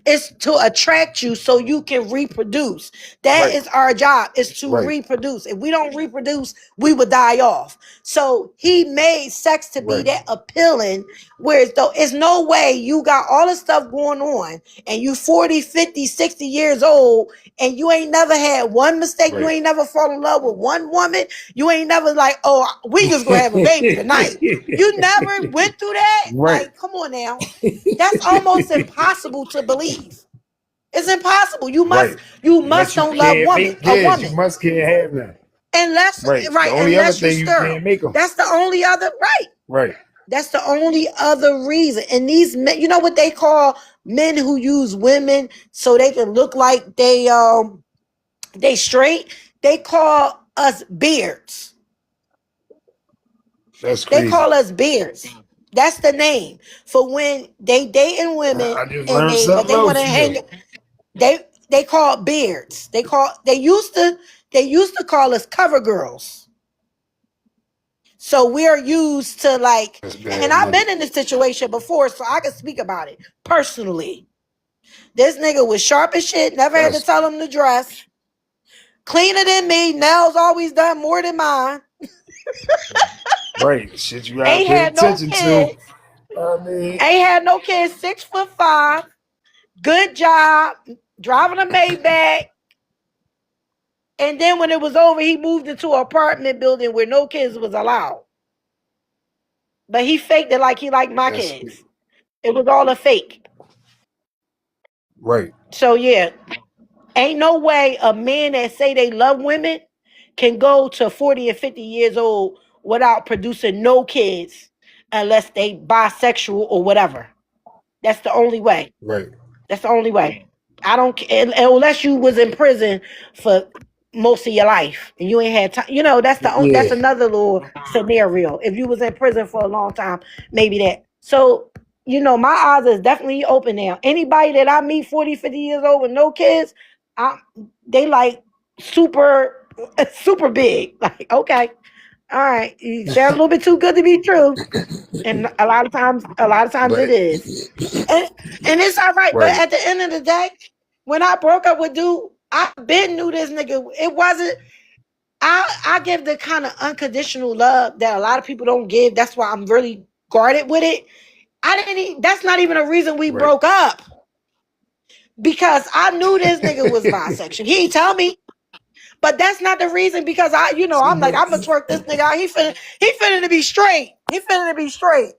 it's to attract you so you can reproduce. That
right,
is our job, is to
right,
reproduce. If we don't reproduce, we would die off. So he made sex to be
right,
that appealing, whereas though it's no way you got all this stuff going on and you 40, 50, 60 years old and you ain't never had one mistake. You
right.
ain't never fall in love with one woman. You ain't never like, oh, we just gonna have a baby tonight. You never went through that?
Right,
Like, come on now. That's almost impossible to believe. It's impossible. You must
right.
you must
Unless you
don't love
can't make
a
kids, you
woman.
must can't have them.
Unless
Right. The
right,
only other
unless you
thing you
sterile.
can't make them.
That's the only other right.
Right.
That's the only other reason. And these men, you know what they call men who use women so they can look like they straight? They call us beards.
That's
They
crazy.
call us beards. That's the name for when they dating women
I just
and
learned
but
something
they want to
else
hang.
today.
They call beards. They used to call us cover girls. So we're used to like,
That's
and
bad
I've
money.
been in this situation before, so I can speak about it personally. This nigga was sharp as shit. Never had to
That's
tell him to dress. Cleaner than me. Nails always done more than mine.
right. Shit you gotta
Ain't
pay
had no
attention to.
kids.
I mean,
Ain't had no kids. 6'5". Good job. Driving a Maybach. And then when it was over, he moved into an apartment building where no kids was allowed. but he faked it like he liked my
That's
kids. It was all a fake.
right.
So yeah, ain't no way a man that say they love women can go to 40 or 50 years old without producing no kids unless they bisexual or whatever. That's the only way.
Right.
That's the only way. I don't unless you was in prison for most of your life and you ain't had time. You know, that's
Yeah.
another little scenario. If you was in prison for a long time, maybe that. So, my eyes is definitely open now. Anybody that I meet 40, 50 years old with no kids, I, they like super, super big. Like, okay, all right, you sound a little bit too good to be true. And a lot of times it
But
is. And and it's all right. But
right.
at the end of the day, when I broke up with dude, I been knew this nigga. It wasn't. I give the kind of unconditional love that a lot of people don't give. That's why I'm really guarded with it. I didn't. That's not even a reason we
Right.
broke up because I knew this nigga was bisexual. He ain't tell me. But that's not the reason because
See,
I'm like,
but
I'm gonna twerk this nigga out. He finna to be straight. He finna to be straight.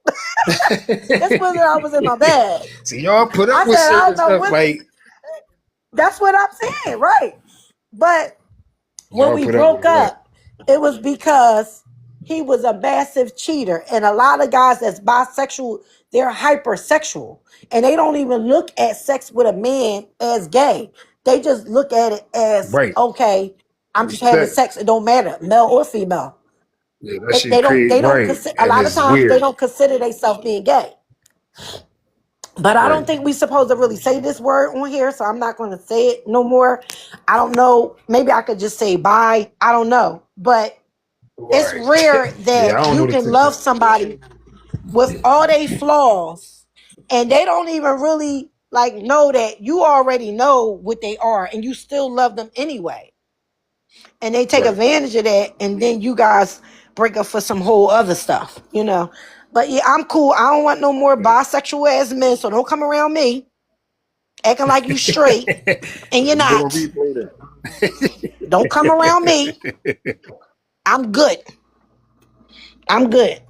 That's when I was in my bed.
see, y'all put up
I
with
said, I
certain
don't know
stuff
what.
like
That's what I'm saying, right? But when
y'all
we
put up with
broke
what?
up, it was because he was a massive cheater. And a lot of guys that's bisexual, they're hypersexual. And they don't even look at sex with a man as gay. They just look at it as,
Right.
okay, I'm just having
Sex.
sex. It don't matter, male or female.
Yeah, that
They,
shit
they don't
crazy.
they don't
Right.
consider a
And
lot of
it's
times they
weird.
don't consider themselves being gay. But I don't
Right.
think we supposed to really say this word on here, so I'm not going to say it no more. I don't know. Maybe I could just say bye. I don't know. But it's
Right.
rare
Yeah,
that
I don't
you
know the
can love
TikTok.
somebody with all their flaws and they don't even really like know that you already know what they are and you still love them anyway. And they take
Right.
advantage of that and then you guys break up for some whole other stuff. But yeah, I'm cool. I don't want no more
Right.
bisexual ass men, so don't come around me acting like you straight and you're
Let me go and
not.
replay that.
Don't come around me. I'm good. I'm good.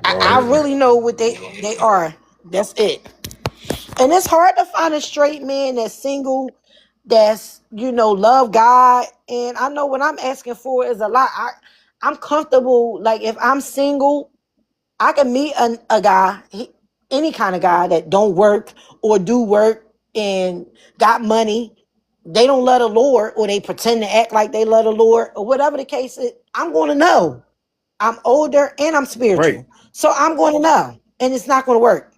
Oh
I
yeah.
really know what they are. That's it. And it's hard to find a straight man that's single, that's love God. And I know what I'm asking for is a lot. I'm comfortable. Like if I'm single, I can meet a guy, any kind of guy that don't work or do work and got money. They don't love the Lord or they pretend to act like they love the Lord or whatever the case is. I'm going to know. I'm older and I'm
Right.
spiritual. So I'm going to know. And it's not going to work.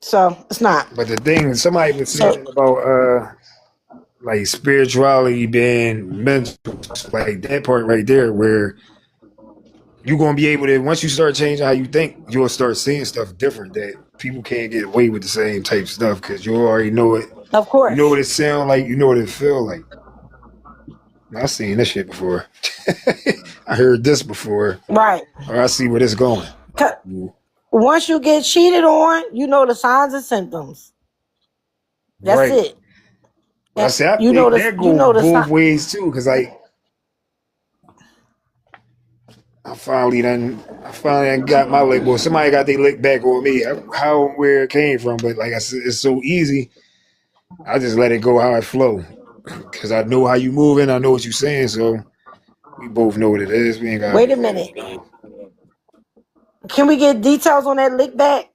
So it's not.
But the thing somebody was
So
saying about like spirituality being mental, like that part right there where you're gonna be able to once you start changing how you think, you'll start seeing stuff different that people can't get away with the same type of stuff because you already know it.
of
You know what
course.
it sound like. You know what it feel like. I've seen this shit before. I heard this before,
Right.
or I see where this going.
'Cause once you get cheated on, you know the signs and symptoms. That's
Right.
it.
But I
And
say I think that
you
go
know the
both
sign.
ways too, because like I finally got my lick. Well, somebody got their lick back on me. How where it came from, but like I said, it's so easy. I just let it go how it flow, because I know how you moving. I know what you saying, so we both know what it is. We ain't gotta
Wait
be
a
all
minute.
that long.
Can we get details on that lick back?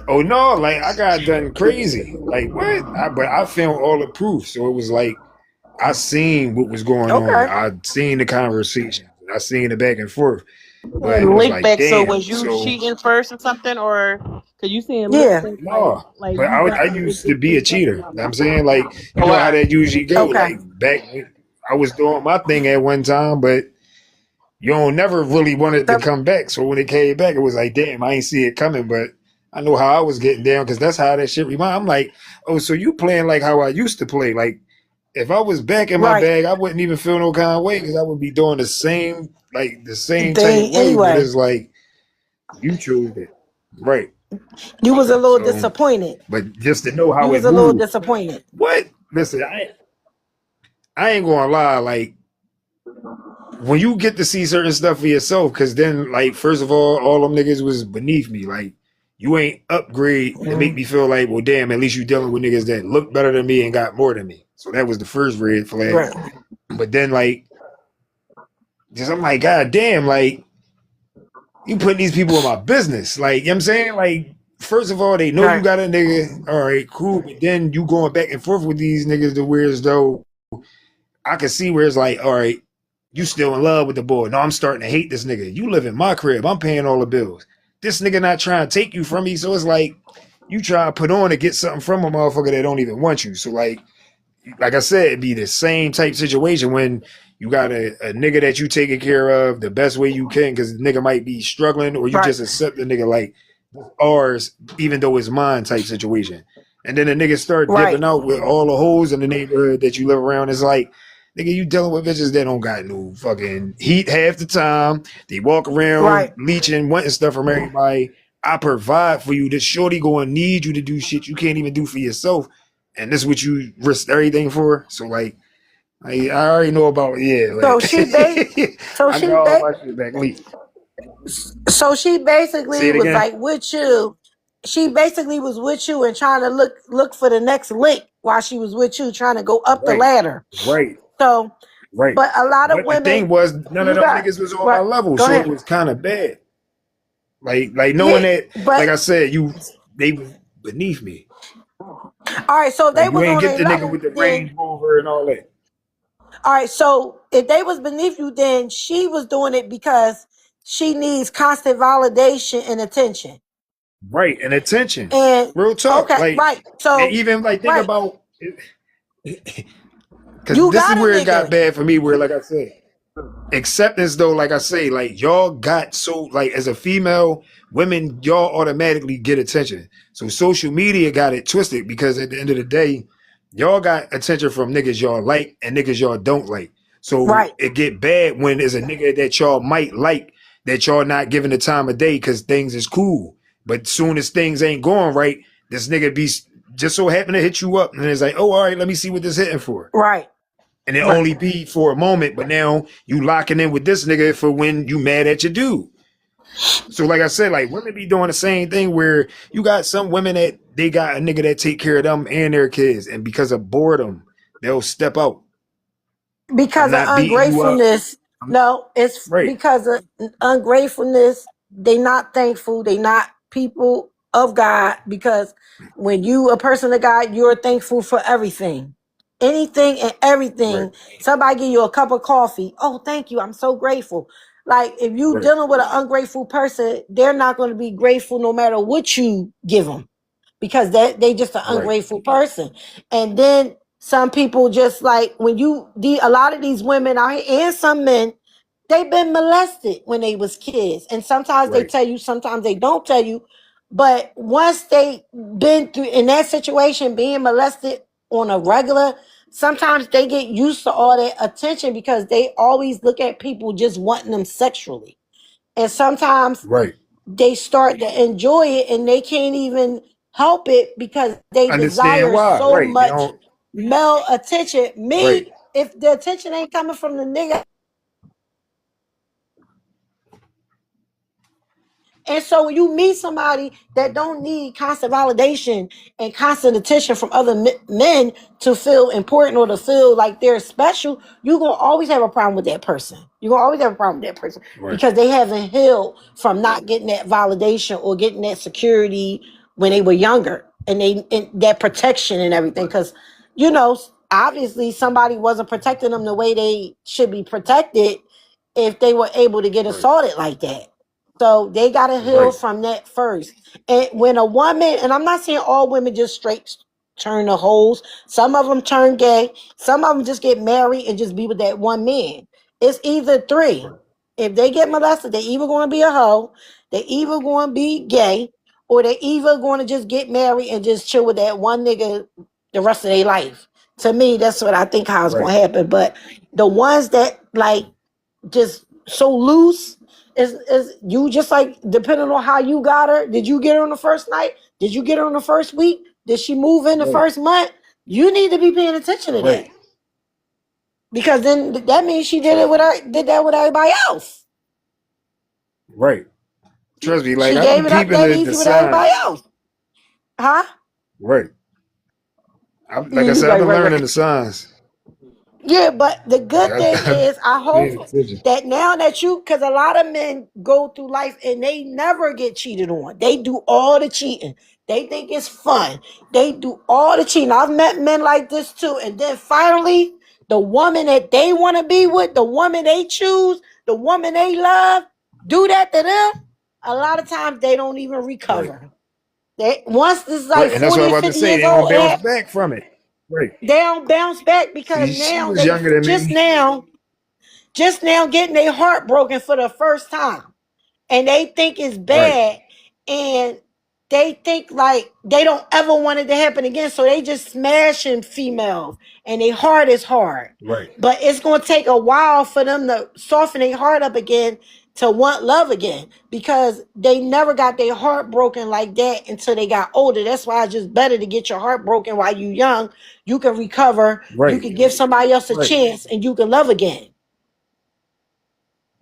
Oh no, like I got done crazy. Like what? But I found all the proof, so it was like I seen what was going on.
Okay.
I seen the conversation. I seen the back and forth. But it
And
was
lick
like,
back. So
damn.
was you
So
cheating first or something, or because you saying lick
Yeah.
back
no.
like
But
you
I
got the
used to be a
initial
cheater. You know what I'm saying? Like, you
Oh,
know how
wow.
that usually go.
Okay.
Like back when I was doing my thing at one time, but you don't never really wanted to
So-
come back. So when it came back, it was like, damn, I ain't see it coming, but I know how I was getting down because that's how that shit remind. I'm like, oh, so you playing like how I used to play. Like if I was back in my
right.
bag, I wouldn't even feel no kind of way because I would be doing the same type of
Thing
way. But
anyway.
it's like you chose it. Right.
You was a little
So
disappointed.
but just to know
You
how
was
it
a little
moved.
disappointed.
What? Listen, I ain't gonna lie, like when you get to see certain stuff for yourself, because then, like, first of all them niggas was beneath me. Like, you ain't upgrade to make me feel like, well, damn, at least you dealing with niggas that look better than me and got more than me. So that was the first red flag.
Right.
But then, like, just I'm like, God damn, like, you putting these people in my business. Like, you know what I'm saying? Like, first of all, they know you
Right.
got a nigga. All right, cool. But then you going back and forth with these niggas to where as though I can see where it's like, all right, you still in love with the boy. No, I'm starting to hate this nigga. You live in my crib. I'm paying all the bills. This nigga not trying to take you from me. So it's like you try to put on to get something from a motherfucker that don't even want you. So like I said, it'd be the same type situation when you got a nigga that you taking care of the best way you can because the nigga might be struggling, or you
Right.
just accept the nigga like ours, even though it's mine type situation. And then the nigga start
Right.
dipping out with all the hoes in the neighborhood that you live around. It's like, nigga, you dealing with bitches that don't got no fucking heat half the time. They walk around
Right.
leeching, wanting stuff from everybody. I provide for you. This shorty gonna need you to do shit you can't even do for yourself. And this is what you risk everything for. So like, I already know about
So
like
she so
I got
she
all
ba-
my shit back. Wait,
so she
say
basically
it
was
again.
like with you. She basically was with you and trying to look for the next lick while she was with you, trying to go up the
Right,
ladder.
right,
So,
right.
but a lot of
But the
women,
thing was, none of
you
them
got
niggas was on my
what?
level,
Go
so it
ahead.
was kind of bad. Like knowing
Yeah,
that, like
but
I said, they was beneath me.
all right. So if they
Like you
was
ain't
on
get
a
the nigga with
level,
the
then
Range Rover and all that.
all right. So if they was beneath you, then she was doing it because she needs constant validation and attention.
Right, and attention.
And
Real talk.
okay,
Like,
right.
and
So
even like think
right,
about, because
you
this is
got a
where it got
nigga.
bad for me. Where like I said, acceptance though, like I say, like y'all got so like as a female, women, y'all automatically get attention. So social media got it twisted because at the end of the day, y'all got attention from niggas y'all like and niggas y'all don't like. So
Right,
it get bad when there's a nigga that y'all might like that y'all not giving the time of day because things is cool. But soon as things ain't going right, this nigga be just so happen to hit you up and it's like, oh, all right, let me see what this hitting for,
right,
and it
right.
only be for a moment, but now you locking in with this nigga for when you mad at your dude. So like I said, like women be doing the same thing where you got some women that they got a nigga that take care of them and their kids, and because of boredom, they'll step out. I'm
Because of
not beating you up.
ungratefulness.
I'm
No, it's
right,
because of ungratefulness. They not thankful. They not people of God. Because when you a person of God, you're thankful for everything. Anything and
right,
everything. Somebody give you a cup of coffee. Oh, thank you. I'm so grateful. Like if you
right,
dealing with an ungrateful person, they're not going to be grateful no matter what you give them because they just an
right,
ungrateful person. And then some people just like when a lot of these women out here and some men, they've been molested when they was kids. And sometimes they
right,
tell you, sometimes they don't tell you. But once they been through in that situation, being molested on a regular, sometimes they get used to all that attention because they always look at people just wanting them sexually. And sometimes
right.
they start to enjoy it and they can't even help it because they
Understand
desire
why?
so
Right. They
much
don't.
male attention.
Right,
Me, if the attention ain't coming from the nigga. And so when you meet somebody that don't need constant validation and constant attention from other men to feel important or to feel like they're special, you're going to always have a problem with that person. You're going to always have a problem with that person
right,
because they haven't healed from not getting that validation or getting that security when they were younger and that protection and everything. Because, obviously somebody wasn't protecting them the way they should be protected if they were able to get
right,
assaulted like that. So they got to heal
right,
from that first. And when a woman, and I'm not saying all women just straight turn to hoes, some of them turn gay, some of them just get married and just be with that one man. It's either three.
right,
If they get molested, they either going to be a hoe, they either going to be gay, or they either going to just get married and just chill with that one nigga the rest of their life. To me, that's what I think how it's going
right,
to happen. But the ones that like just so loose is you just like depending on how you got her. Did you get her on the first night? Did you get her on the first week? Did she move in the
right,
first month? You need to be paying attention to
right.
that. because then that means she did that with everybody else.
Right. Trust me, like
She
I be
gave it up
peeping
that
the
easy with everybody
signs.
else, huh?
Right. Like I
Mm,
said, I've
right,
been
right,
learning
right.
the signs.
Yeah, but the
Like
good thing
I
is, I hope
paying attention.
that now that because a lot of men go through life and they never get cheated on. They do all the cheating. They think it's fun. They do all the cheating. I've met men like this too. And then finally, the woman that they want to be with, the woman they choose, the woman they love, do that to them. A lot of times they don't even
Right.
recover. They once this is like
Right. And that's what
40
I'm
or
about to
50
say.
years
They don't
old,
bounce back from it. Right.
they don't bounce back because
See, she
now
was
they
younger than
just
me.
now getting their heart broken for the first time, and they think it's
Right.
bad, and they think like they don't ever want it to happen again, so they just smashing females, and their heart is hard.
Right.
But it's going to take a while for them to soften their heart up again to want love again, because they never got their heart broken like that until they got older. That's why it's just better to get your heart broken while you young. You can recover, you
Right.
can give somebody else a
Right.
chance, and you can love again.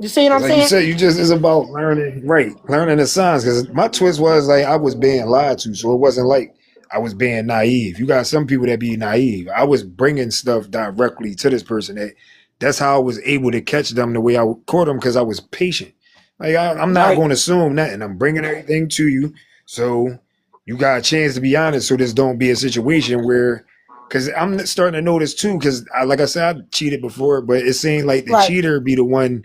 You see what I'm
Cause like you
saying?
said, it's about learning, right? Learning the signs. Cause my twist was like I was being lied to, so it wasn't like I was being naive. You got some people that be naive. I was bringing stuff directly to this person. That's how I was able to catch them the way I caught them because I was patient. Like I'm not
Right,
going to assume nothing. I'm bringing everything to you, so you got a chance to be honest. So this don't be a situation where, because I'm starting to notice too. Because like I said, I cheated before, but it seemed like the
right,
cheater be the one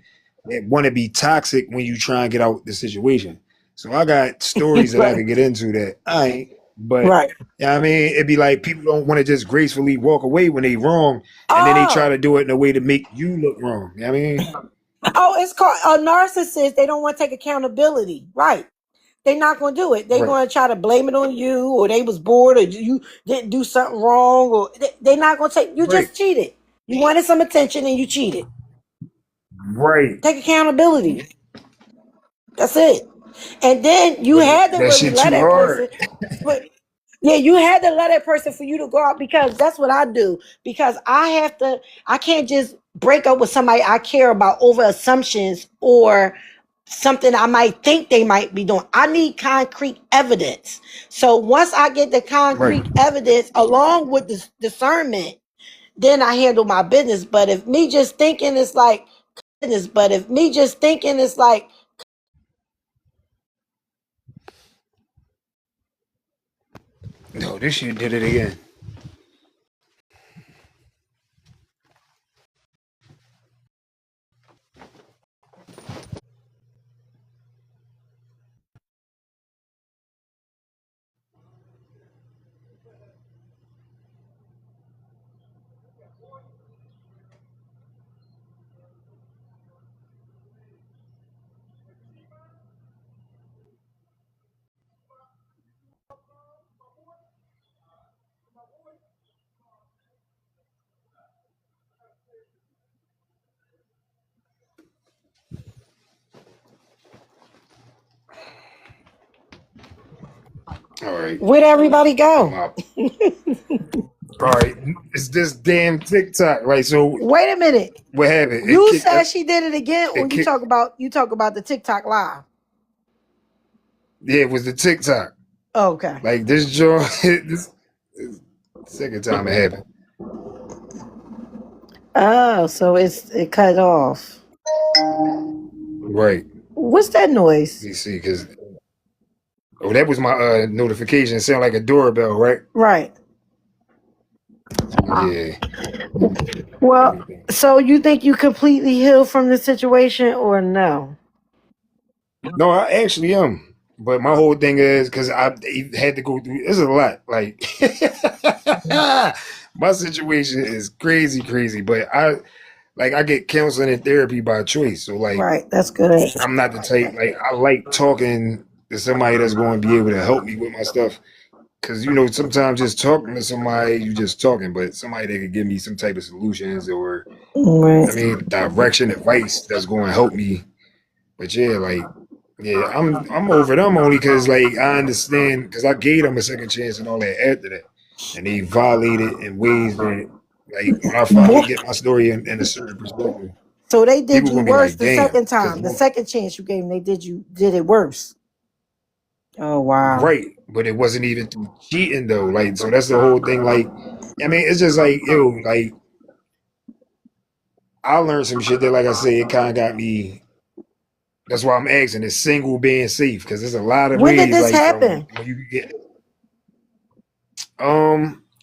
that want to be toxic when you try and get out the situation. So I got stories that I
right,
could get into that I ain't, but
right.
yeah, I mean, it'd be like people don't want to just gracefully walk away when they wrong, and then they try
Oh,
to do it in a way to make you look wrong. You know what I mean,
oh, it's called a narcissist. They don't want to take accountability. Right. They're not going to do it. They're
right,
going to try to blame it on you, or they was bored, or you didn't do something wrong, or they're not going to take. You
right,
just cheated. You wanted some attention and you cheated.
right.
Take accountability. That's it. And then you
But
had to
that
really
shit
let
too
that person.
hard.
But yeah, you had to let that person for you to go out, because that's what I do. Because I can't just break up with somebody I care about over assumptions or something I might think they might be doing. I need concrete evidence. So once I get the
Right.
concrete evidence along with the discernment, then I handle my business. But if me just thinking it's like business, but if me just thinking it's like
No, this shit did it again. All right,
where'd everybody
I'm
go?
out. All right, it's this damn TikTok. Right. So
Wait a minute.
what happened? It
You
kicked.
said she did it again, or
It
you
kicked.
talk about the TikTok live?
Yeah, it was the TikTok.
Okay.
Like this joint. This second time it happened.
Oh, so it cut off.
Right.
What's that noise?
You see, because oh, that was my notification. It sounded like a doorbell, right?
Right.
Yeah.
Well,
Everything.
so you think you completely healed from the situation, or no?
No, I actually am. But my whole thing is because I had to go through. It's a lot. Like my situation is crazy, crazy. But I get counseling and therapy by choice. So like
Right. That's good.
I'm not the type. Like I like talking to somebody that's going to be able to help me with my stuff. Because sometimes just talking to somebody, you just talking, but somebody that could give me some type of solutions or I
Right.
mean direction, advice that's going to help me. But yeah, like yeah, I'm over them only because like I understand because I gave them a second chance and all that after that, and they violated in ways that Like when I finally get my story in a certain perspective,
So they did
people
you
gonna be
worse
like,
the
damn,
second
because
time. The second chance you gave them, they did it worse. Oh wow.
right, but it wasn't even through cheating though. Like, so that's the whole thing. Like, I mean, it's just like, yo, like I learned some shit that, like I said, it kind of got me. That's why I'm asking, is single being safe? Because there's a lot of
When did
ways,
this
like from
happen?
when you get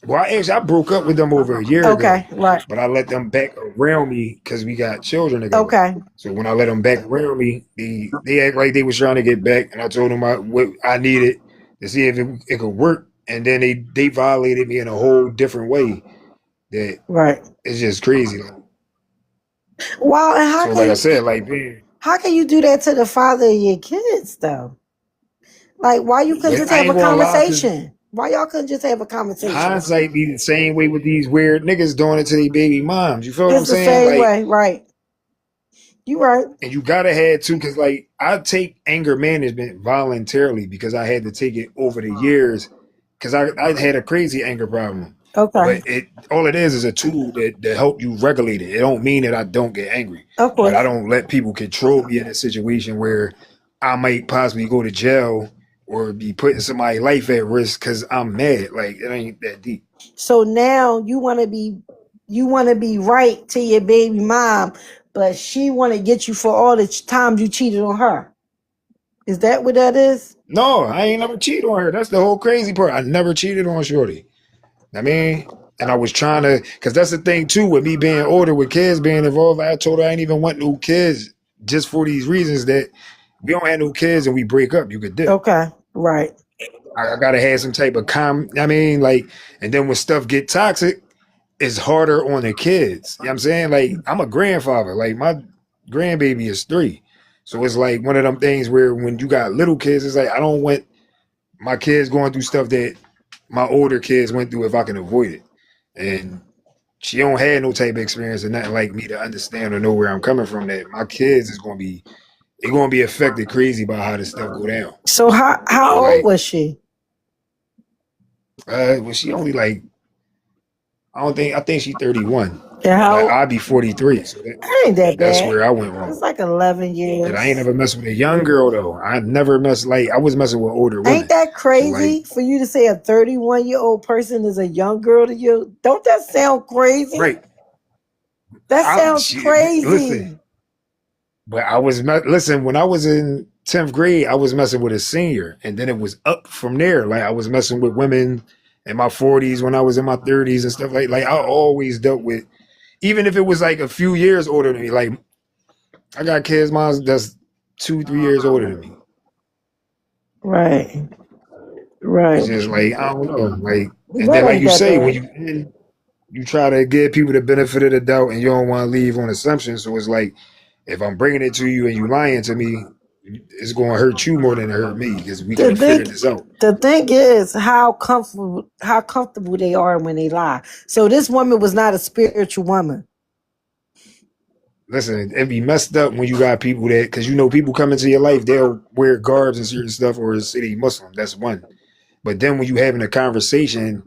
well, I broke up with them over a year ago,
Okay, right.
but I let them back around me because we got children together.
Okay,
So when I let them back around me, they act like they was trying to get back, and I told them what I needed to see if it could work, and then they violated me in a whole different way that
right.
it's just crazy.
Wow, and
So like I said, like man,
how can you do that to the father of your kids though? Like, why you couldn't just
I
have a
ain't gonna lie, cause
conversation? Why y'all couldn't just have a conversation?
hindsight be the same way with these weird niggas doing it to their baby moms. You feel what I'm
It's the
saying?
same
Like,
way, right? You right.
and you gotta have to, cause like I take anger management voluntarily because I had to take it over the years, cause I had a crazy anger problem.
Okay,
But all it is a tool that help you regulate it. It don't mean that I don't get angry,
of
but I
course.
don't let people control me in a situation where I might possibly go to jail or be putting somebody's life at risk because I'm mad. Like it ain't that deep.
So now you want to be right to your baby mom, but she want to get you for all the times you cheated on her. Is that what that is?
No, I ain't never cheated on her. That's the whole crazy part. I never cheated on Shorty. I mean, and I was trying to, because that's the thing too, with me being older, with kids being involved. I told her I ain't even want no kids just for these reasons that we don't have no kids and we break up. You could dip.
Okay, right.
I gotta have some type of I mean, like, and then when stuff get toxic, it's harder on the kids. You know what I'm saying? Like, I'm a grandfather. Like, my grandbaby is 3. So it's like one of them things where when you got little kids, it's like I don't want my kids going through stuff that my older kids went through if I can avoid it. And she don't have no type of experience or nothing like me to understand or know where I'm coming from. That my kids is gonna be affected crazy by how this stuff go down.
So how
So
old
like,
was she?
was she only like I think she's 31.
And
And
how
I'd be 43. So
ain't that
that's
bad?
where I went
It's
wrong.
like 11
And I ain't
years.
never messed with a young girl though. I never messed like I was messing with older
Ain't
women.
that
So like,
crazy for you to say a 31-year-old person is a young girl to you? Don't that sound crazy?
right.
That sounds
Listen,
crazy.
but listen, when I was in 10th grade, I was messing with a senior, and then it was up from there. Like I was messing with women in my 40s when I was in my 30s and stuff like I always dealt with, even if it was like a few years older than me. Like I got kids, mom that's 2, 3 years older than me.
Right.
It's
Right.
just like I don't know, like, and
That
then like
ain't
you
that
say, when
bad.
you try to give people the benefit of the doubt, and you don't want to leave on assumptions. So it's like if I'm bringing it to you and you lying to me, it's going to hurt you more than it hurt me because we could
The
have figured
thing
this out.
the thing is how comfortable they are when they lie. So this woman was not a spiritual woman.
Listen, it'd be messed up when you got people that, because you know people come into your life, they'll wear garbs and certain stuff or say they Muslim. That's one. But then when you having a conversation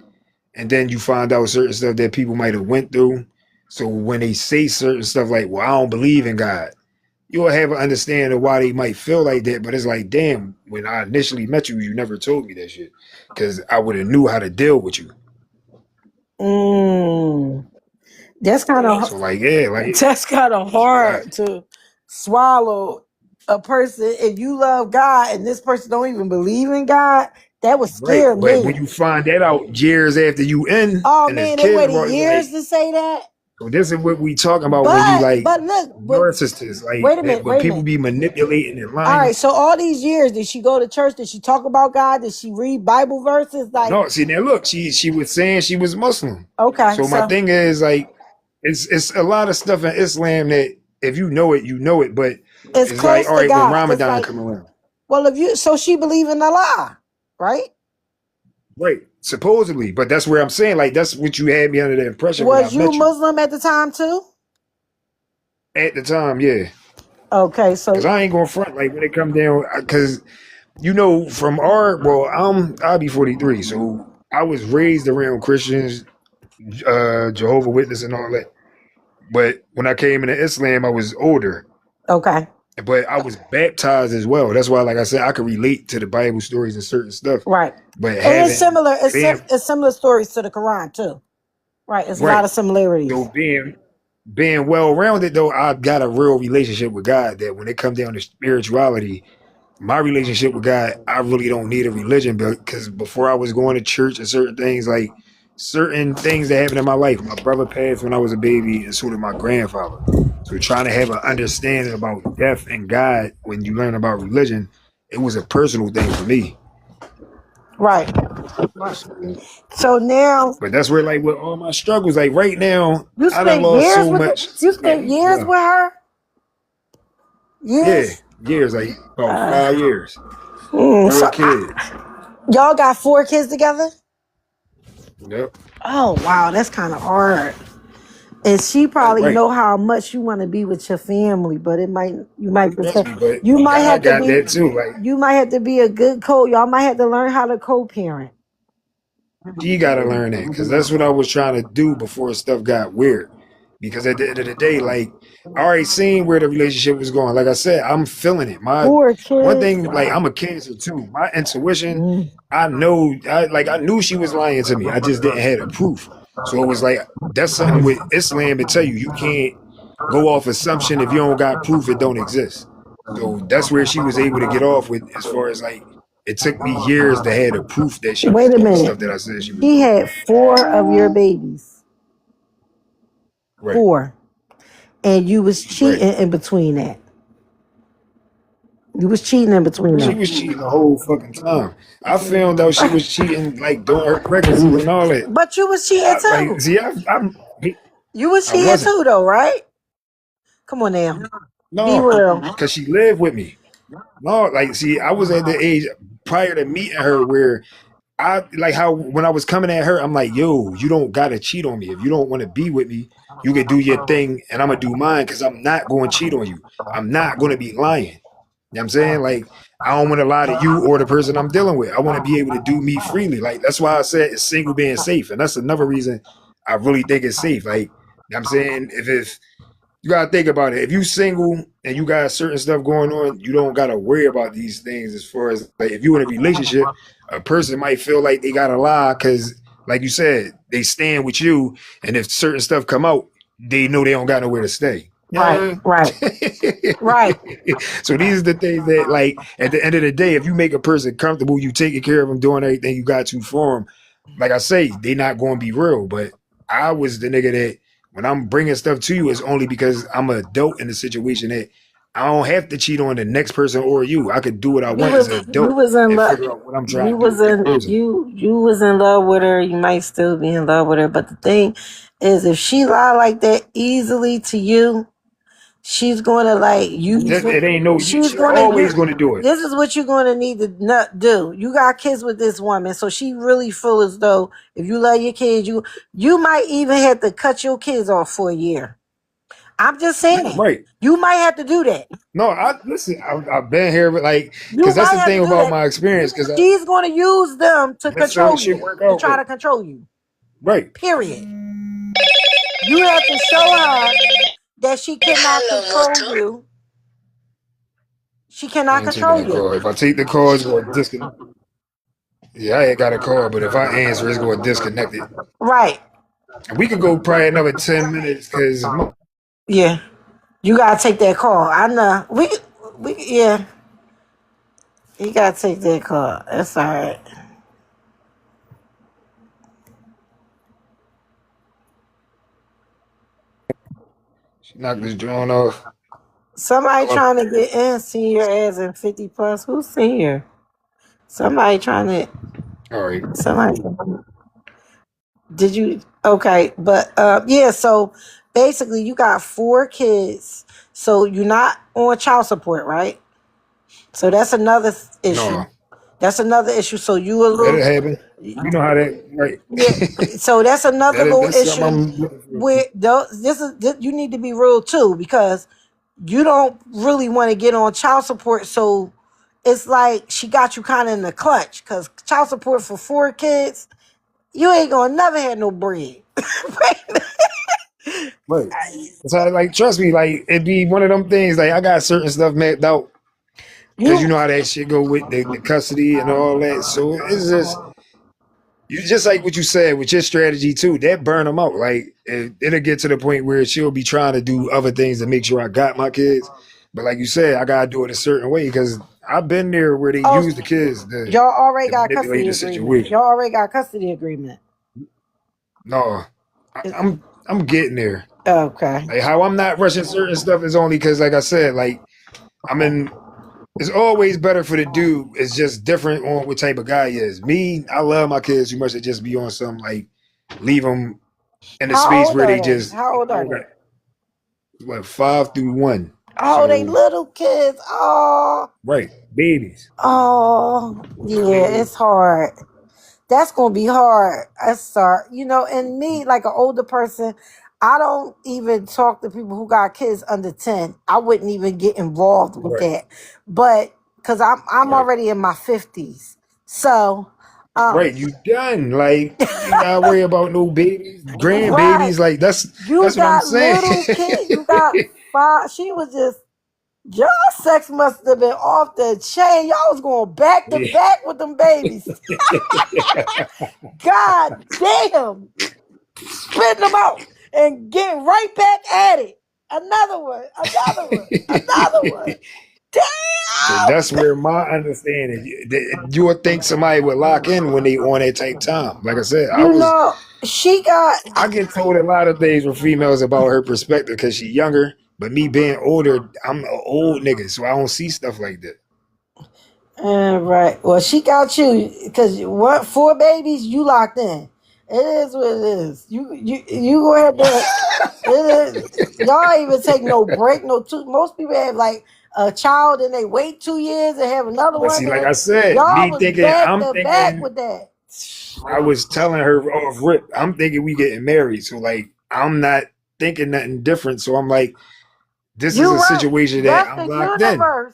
and then you find out certain stuff that people might have went through, so when they say certain stuff like, "Well, I don't believe in God," you'll have an understanding of why they might feel like that. But it's like, damn, when I initially met you, you never told me that shit because I would have knew how to deal with you.
Mm. That's kind of
So like, yeah, like
that's kind of
it's a lot.
hard to swallow. A person, if you love God and this person don't even believe in God, that would
Right.
scare
But
me.
when you find that out years after you in
Oh
and there's
man, they
kids
waited
involved, it's like,
years to say that.
so this is what we talking about when you
But
like
but look, but
narcissists, like
wait a
that
minute,
when
wait a
people
minute.
be manipulating and
All
lying.
right, so all these years, did she go to church? Did she talk about God? Did she read Bible verses? Like,
No, see now look, she was saying she was Muslim.
okay,
So my
so
thing is like it's a lot of stuff in Islam that if you know it, you know it. But
it's
it's like,
close
all
to
right, when
God. It's
Ramadan
like,
come around.
well, if you, so she believe in Allah, right?
Right. Supposedly. But that's where I'm saying, like, that's what you had me under the impression when I
Was you
met you.
Muslim at the time too?
At the time, yeah.
Okay,
Cause
so
I ain't gonna front like when it come down, cause you know, from I'll be 43, so I was raised around Christians. Jehovah Witness and all that. But when I came into Islam, I was older.
Okay.
But I was baptized as well. That's why, like I said, I could relate to the Bible stories and certain stuff.
Right.
But
And it's
having
similar.
being
It's similar stories to the Quran too. Right. It's a lot
right,
of similarities.
so being well rounded though, I've got a real relationship with God. That when it comes down to spirituality, my relationship with God, I really don't need a religion, because before I was going to church and certain things, like certain things that happened in my life, my brother passed when I was a baby, and so did my grandfather. So trying to have an understanding about death and God when you learn about religion, it was a personal thing for me.
Right.
So,
So now
but that's where, like, with all my struggles, like right now,
you
I done
spent
lost
years
so
with
much.
you spent years
Yeah,
with her.
yeah,
Years.
years, like about 5 years,
So
4 kids.
y'all got 4 kids together.
Yep.
Oh wow, that's kind of hard. And she probably
Right.
know how much you want to be with your family, but you might
Trust me, but
you might have
God
to
got
be
that too. Like,
a good y'all might have to learn how to co-parent.
she got to learn that, because that's what I was trying to do before stuff got weird. Because at the end of the day, like, I already seen where the relationship was going. Like I said, I'm feeling it. My
Four
one
kids.
thing, like, I'm a Cancer too. My intuition,
Mm.
I know, I knew she was lying to me. I just didn't have the proof. So it was like, that's something with Islam to tell you. You can't go off assumption. If you don't got proof, it don't exist. So that's where she was able to get off with, as far as like, it took me years to have the proof that she was
Wait a
doing the
minute.
stuff that I said she was
He
doing.
had 4 of your babies.
Right,
4. And you was
right.
cheating in between that. You was cheating in between
She
that.
was cheating the whole fucking time. I found out she was cheating like during her pregnancies and all that.
But you was cheating
Like,
too.
see,
You was
I
cheating
wasn't.
too though, right? Come on now. Be
No,
real.
because she lived with me. No, like, see, I was at the age prior to meeting her where I like how when I was coming at her, I'm like, yo, you don't gotta cheat on me. If you don't want to be with me, you can do your thing and I'm gonna do mine, because I'm not going to cheat on you. I'm not going to be lying. You know what I'm saying? Like, I don't want to lie to you or the person I'm dealing with. I want to be able to do me freely. Like, that's why I said it's single being safe. And that's another reason I really think it's safe. Like, you know what I'm saying, if you gotta think about it. If you single and you got certain stuff going on, you don't gotta worry about these things. As far as, like, if you in a relationship, a person might feel like they gotta lie because, like you said, they stand with you, and if certain stuff come out, they know they don't got nowhere to stay.
Right, right, right,
So these are the things that, like, at the end of the day, if you make a person comfortable, you taking care of them, doing everything you got to for them. Like I say, they not going to be real. But I was the nigga that when I'm bringing stuff to you, it's only because I'm an adult in the situation that I don't have to cheat on the next person or you. I could do what I want as an
you
adult
was in
and
love.
figure out what I'm trying
You
to do
was
with that
in
person.
you was in love with her. You might still be in love with her, but the thing is, if she lie like that easily to you, she's going to like you.
It ain't no.
She's
She
going to
always going to do it.
This is what you're going to need to not do. You got kids with this woman, so she really feel as though if you love your kids, you might even have to cut your kids off for a year. I'm just saying,
Right.
you might have to do that.
No, I listen. I've been here, but like,
You
because that's
might
the
have to
thing
do
about
that.
my experience. Because
She's going to use them to
that's certain
control
shit
you,
work
to
out
try
with.
to control you.
Right.
Period. You have to show her that she cannot control you. She
I
cannot
ain't taking
control
that call.
you.
If I take the call, it's going to disconnect. Yeah, I ain't got a call, but if I answer, it's going to disconnect it.
Right.
And we could go probably another 10 minutes because
Yeah. You gotta take that call. I know. We yeah. You gotta take that call. That's all right.
she knocked this drone off.
Somebody
Hello.
trying to get in senior as in 50 plus. Who's senior? Somebody trying to
All right.
somebody did you okay, but yeah, so basically you got 4 kids. So you're not on child support, right? So that's another issue.
No,
That's another issue. So you a
that'll
little
happen. You know how that, right?
yeah. So that's another little
That's something
issue
I'm looking for.
where you need to be real too because you don't really want to get on child support. So it's like she got you kind of in the clutch because child support for 4 kids You ain't gonna never have no bread.
Right. That's how, like, trust me, like, it'd be one of them things. Like, I got certain stuff mapped out because you
You
know how that shit go with the custody and all that. So it's just you just like what you said with your strategy too. That burn them out. Like it'll get to the point where she'll be trying to do other things to make sure I got my kids. But like you said, I gotta do it a certain way because I've been there where they
oh
use the kids
y'all already
to
got
manipulate
custody
the
agreement.
situation.
Y'all already got custody agreement.
No, I'm getting there.
Okay.
Like how I'm not rushing certain stuff is only because, like I said, like I'm in. It's always better for the dude. It's just different on what type of guy he is. Me, I love my kids too much to just be on something like leave them in a
How
space
old
where
are
they
they?
just
How old
I
are
don't
they?
got what 5 through 1.
Oh, they
So
little kids. Oh,
right, babies.
oh, yeah, it's hard. That's gonna be hard. That's hard. And me, like an older person, I don't even talk to people who got kids under 10. I wouldn't even get involved with
Right,
that. But because I'm
right,
already in my 50s. So
right. You done. Like you ain't gotta worry about no babies,
right.
grandbabies. Like
You
that's what I'm
got
saying.
little kids, you got five. She was just y'all sex must have been off the chain. Y'all was going back to back with them babies. God damn. Spitting them out and getting right back at it. Another one, another one, another one.
So
Damn!
that's where my understanding. You would think somebody would lock in when they on that type time. Like I said,
She got.
I get told a lot of things from females about her perspective because she younger. But me being older, I'm an old nigga, so I don't see stuff like that.
Right. Well, she got you because what 4 babies you locked in. It is what it is. You go ahead there. It is. Y'all even take no break, no two. Most people have like a child and they wait 2 years and have another
But
one.
see, like I said,
Y'all
me
was
thinking,
back
I'm
to back
thinking,
with that.
I was telling her off rip, I'm thinking we getting married. So like, I'm not thinking nothing different. So I'm like, this is
You
a
right.
situation that
That's
I'm
the
locked in.
universe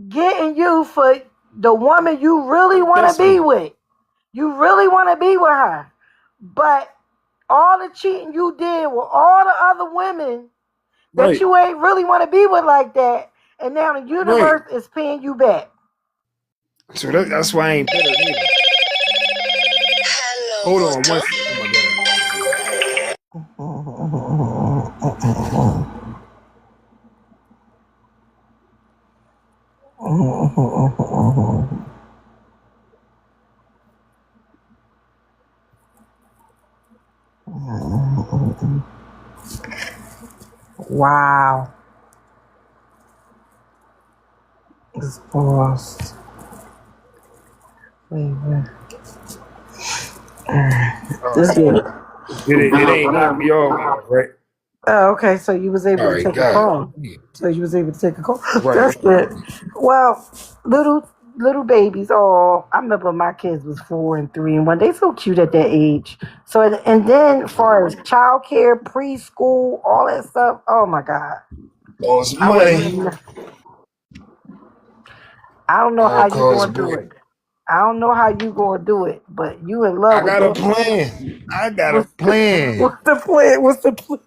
getting you for the woman you really want to
Trust
be
me.
with. You really want to be with her. But all the cheating you did with all the other women that
Right,
you ain't really want to be with like that, and now the
right.
universe is paying you back.
So that's why I ain't better neither. Hold on, oh my god.
Wow. It's lost.
All
This
right.
good.
It ain't knocked me off, right?
Oh, okay. So you was able
All
to
right,
take a
God.
call. So you was able to take a call.
Right.
That's good. Well, little babies. Oh, I remember my kids was 4 and 3 and 1. They so cute at that age. So and then as far as childcare, preschool, all that stuff. Oh my God.
Cost
I would.
money.
I don't know how
All
you
cost
gonna do
bread.
it. I don't know how you gonna do it, but you in love
I
with
got a
that.
plan. I got a
What's
plan.
the plan? What's the plan?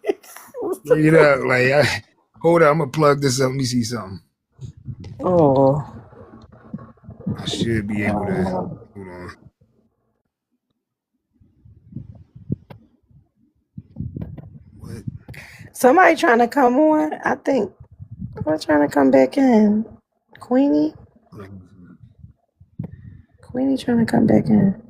What's the
Straight
plan?
up. Hold on, I'm gonna plug this up. Let me see something.
Oh.
I should be able to. Hold on. What?
Somebody trying to come on. I think we're trying to come back in. Queenie? Queenie trying to come back in.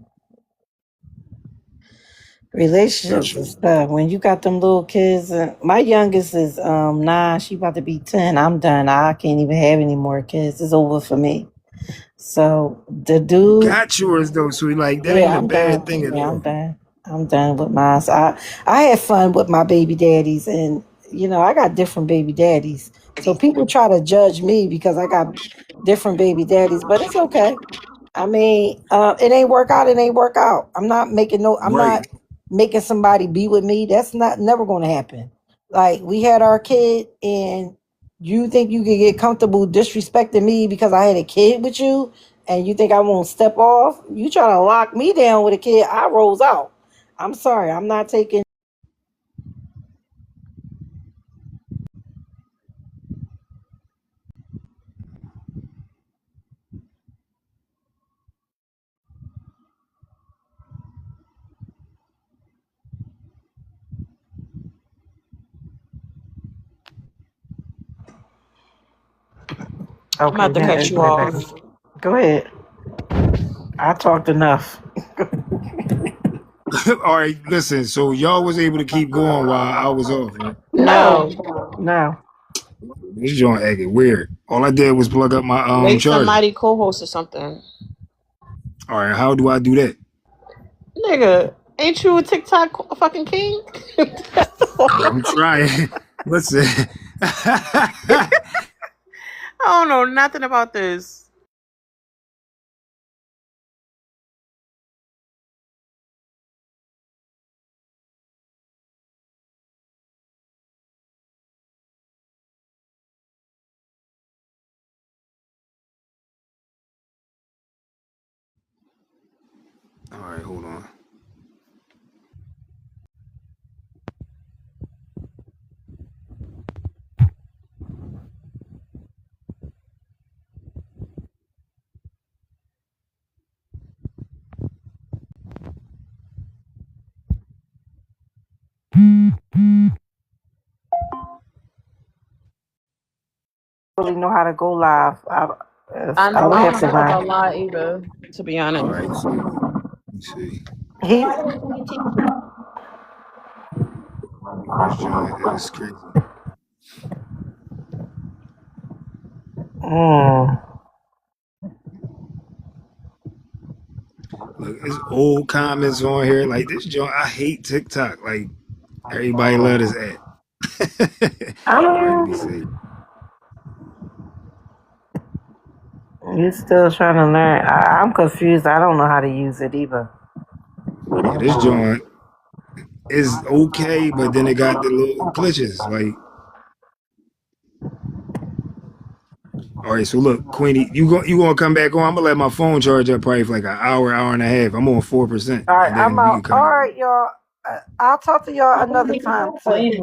Relationships
Gotcha.
and stuff. When you got them little kids, my youngest is 9. She about to be 10. I'm done. I can't even have any more kids. It's over for me. So the
You
dude,
got yours though, so like that ain't
yeah,
a
I'm
bad
done.
thing at
Yeah, I'm
all.
done. I'm done with mine. So I had fun with my baby daddies, and I got different baby daddies. So people try to judge me because I got different baby daddies, but it's okay. I mean, it ain't work out. It ain't work out. I'm not making no. I'm
Right.
not making somebody be with me. That's not never going to happen. Like we had our kid, and you think you could get comfortable disrespecting me because I had a kid with you? And you think I won't step off? You try to lock me down with a kid, I rolls out. I'm sorry, I'm not taking.
I'm
Okay,
about to
now
cut
it's
you
my baby.
off.
Go ahead. I talked enough.
All right, listen. So y'all was able to keep going while I was off, right?
No,
No.
no.
This joint acting weird. All I did was plug up my
Make
charger.
somebody co-host or something.
All right, how do I do that?
Nigga, ain't you a TikTok fucking king?
I'm trying. Listen.
I don't know nothing about this.
All right, hold on.
Really know how to go live.
I
I would
don't
have
know
to
how to go
learn.
live either, to be
All
honest.
right, so let me see.
He.
This joint is crazy.
Mm.
Look, it's old comments on here. Like this joint, I hate TikTok. Like everybody love this ad.
I
All right, let me
mean,
see.
you still trying to learn. I'm confused. I don't know how to use it either.
Yeah, this joint is okay, but then it got the little glitches. Like, all right, so look, Queenie, you gonna come back on? I'm gonna let my phone charge up probably for like an hour and a half. I'm on 4%,
All right,
and
I'm
then we
out.
can come
All
back.
right, y'all. I'll talk to y'all another time too.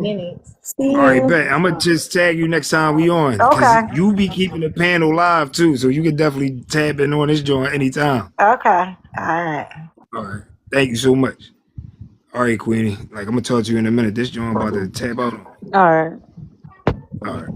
See
All right,
you.
bet. I'm gonna just tag you next time we on, cause
Okay.
you be keeping the panel live too, so you can definitely tap in on this joint anytime.
Okay. All right.
All right, thank you so much. All right, Queenie. Like I'm gonna talk to you in a minute. This joint about to tap out on me.
All right.
All right.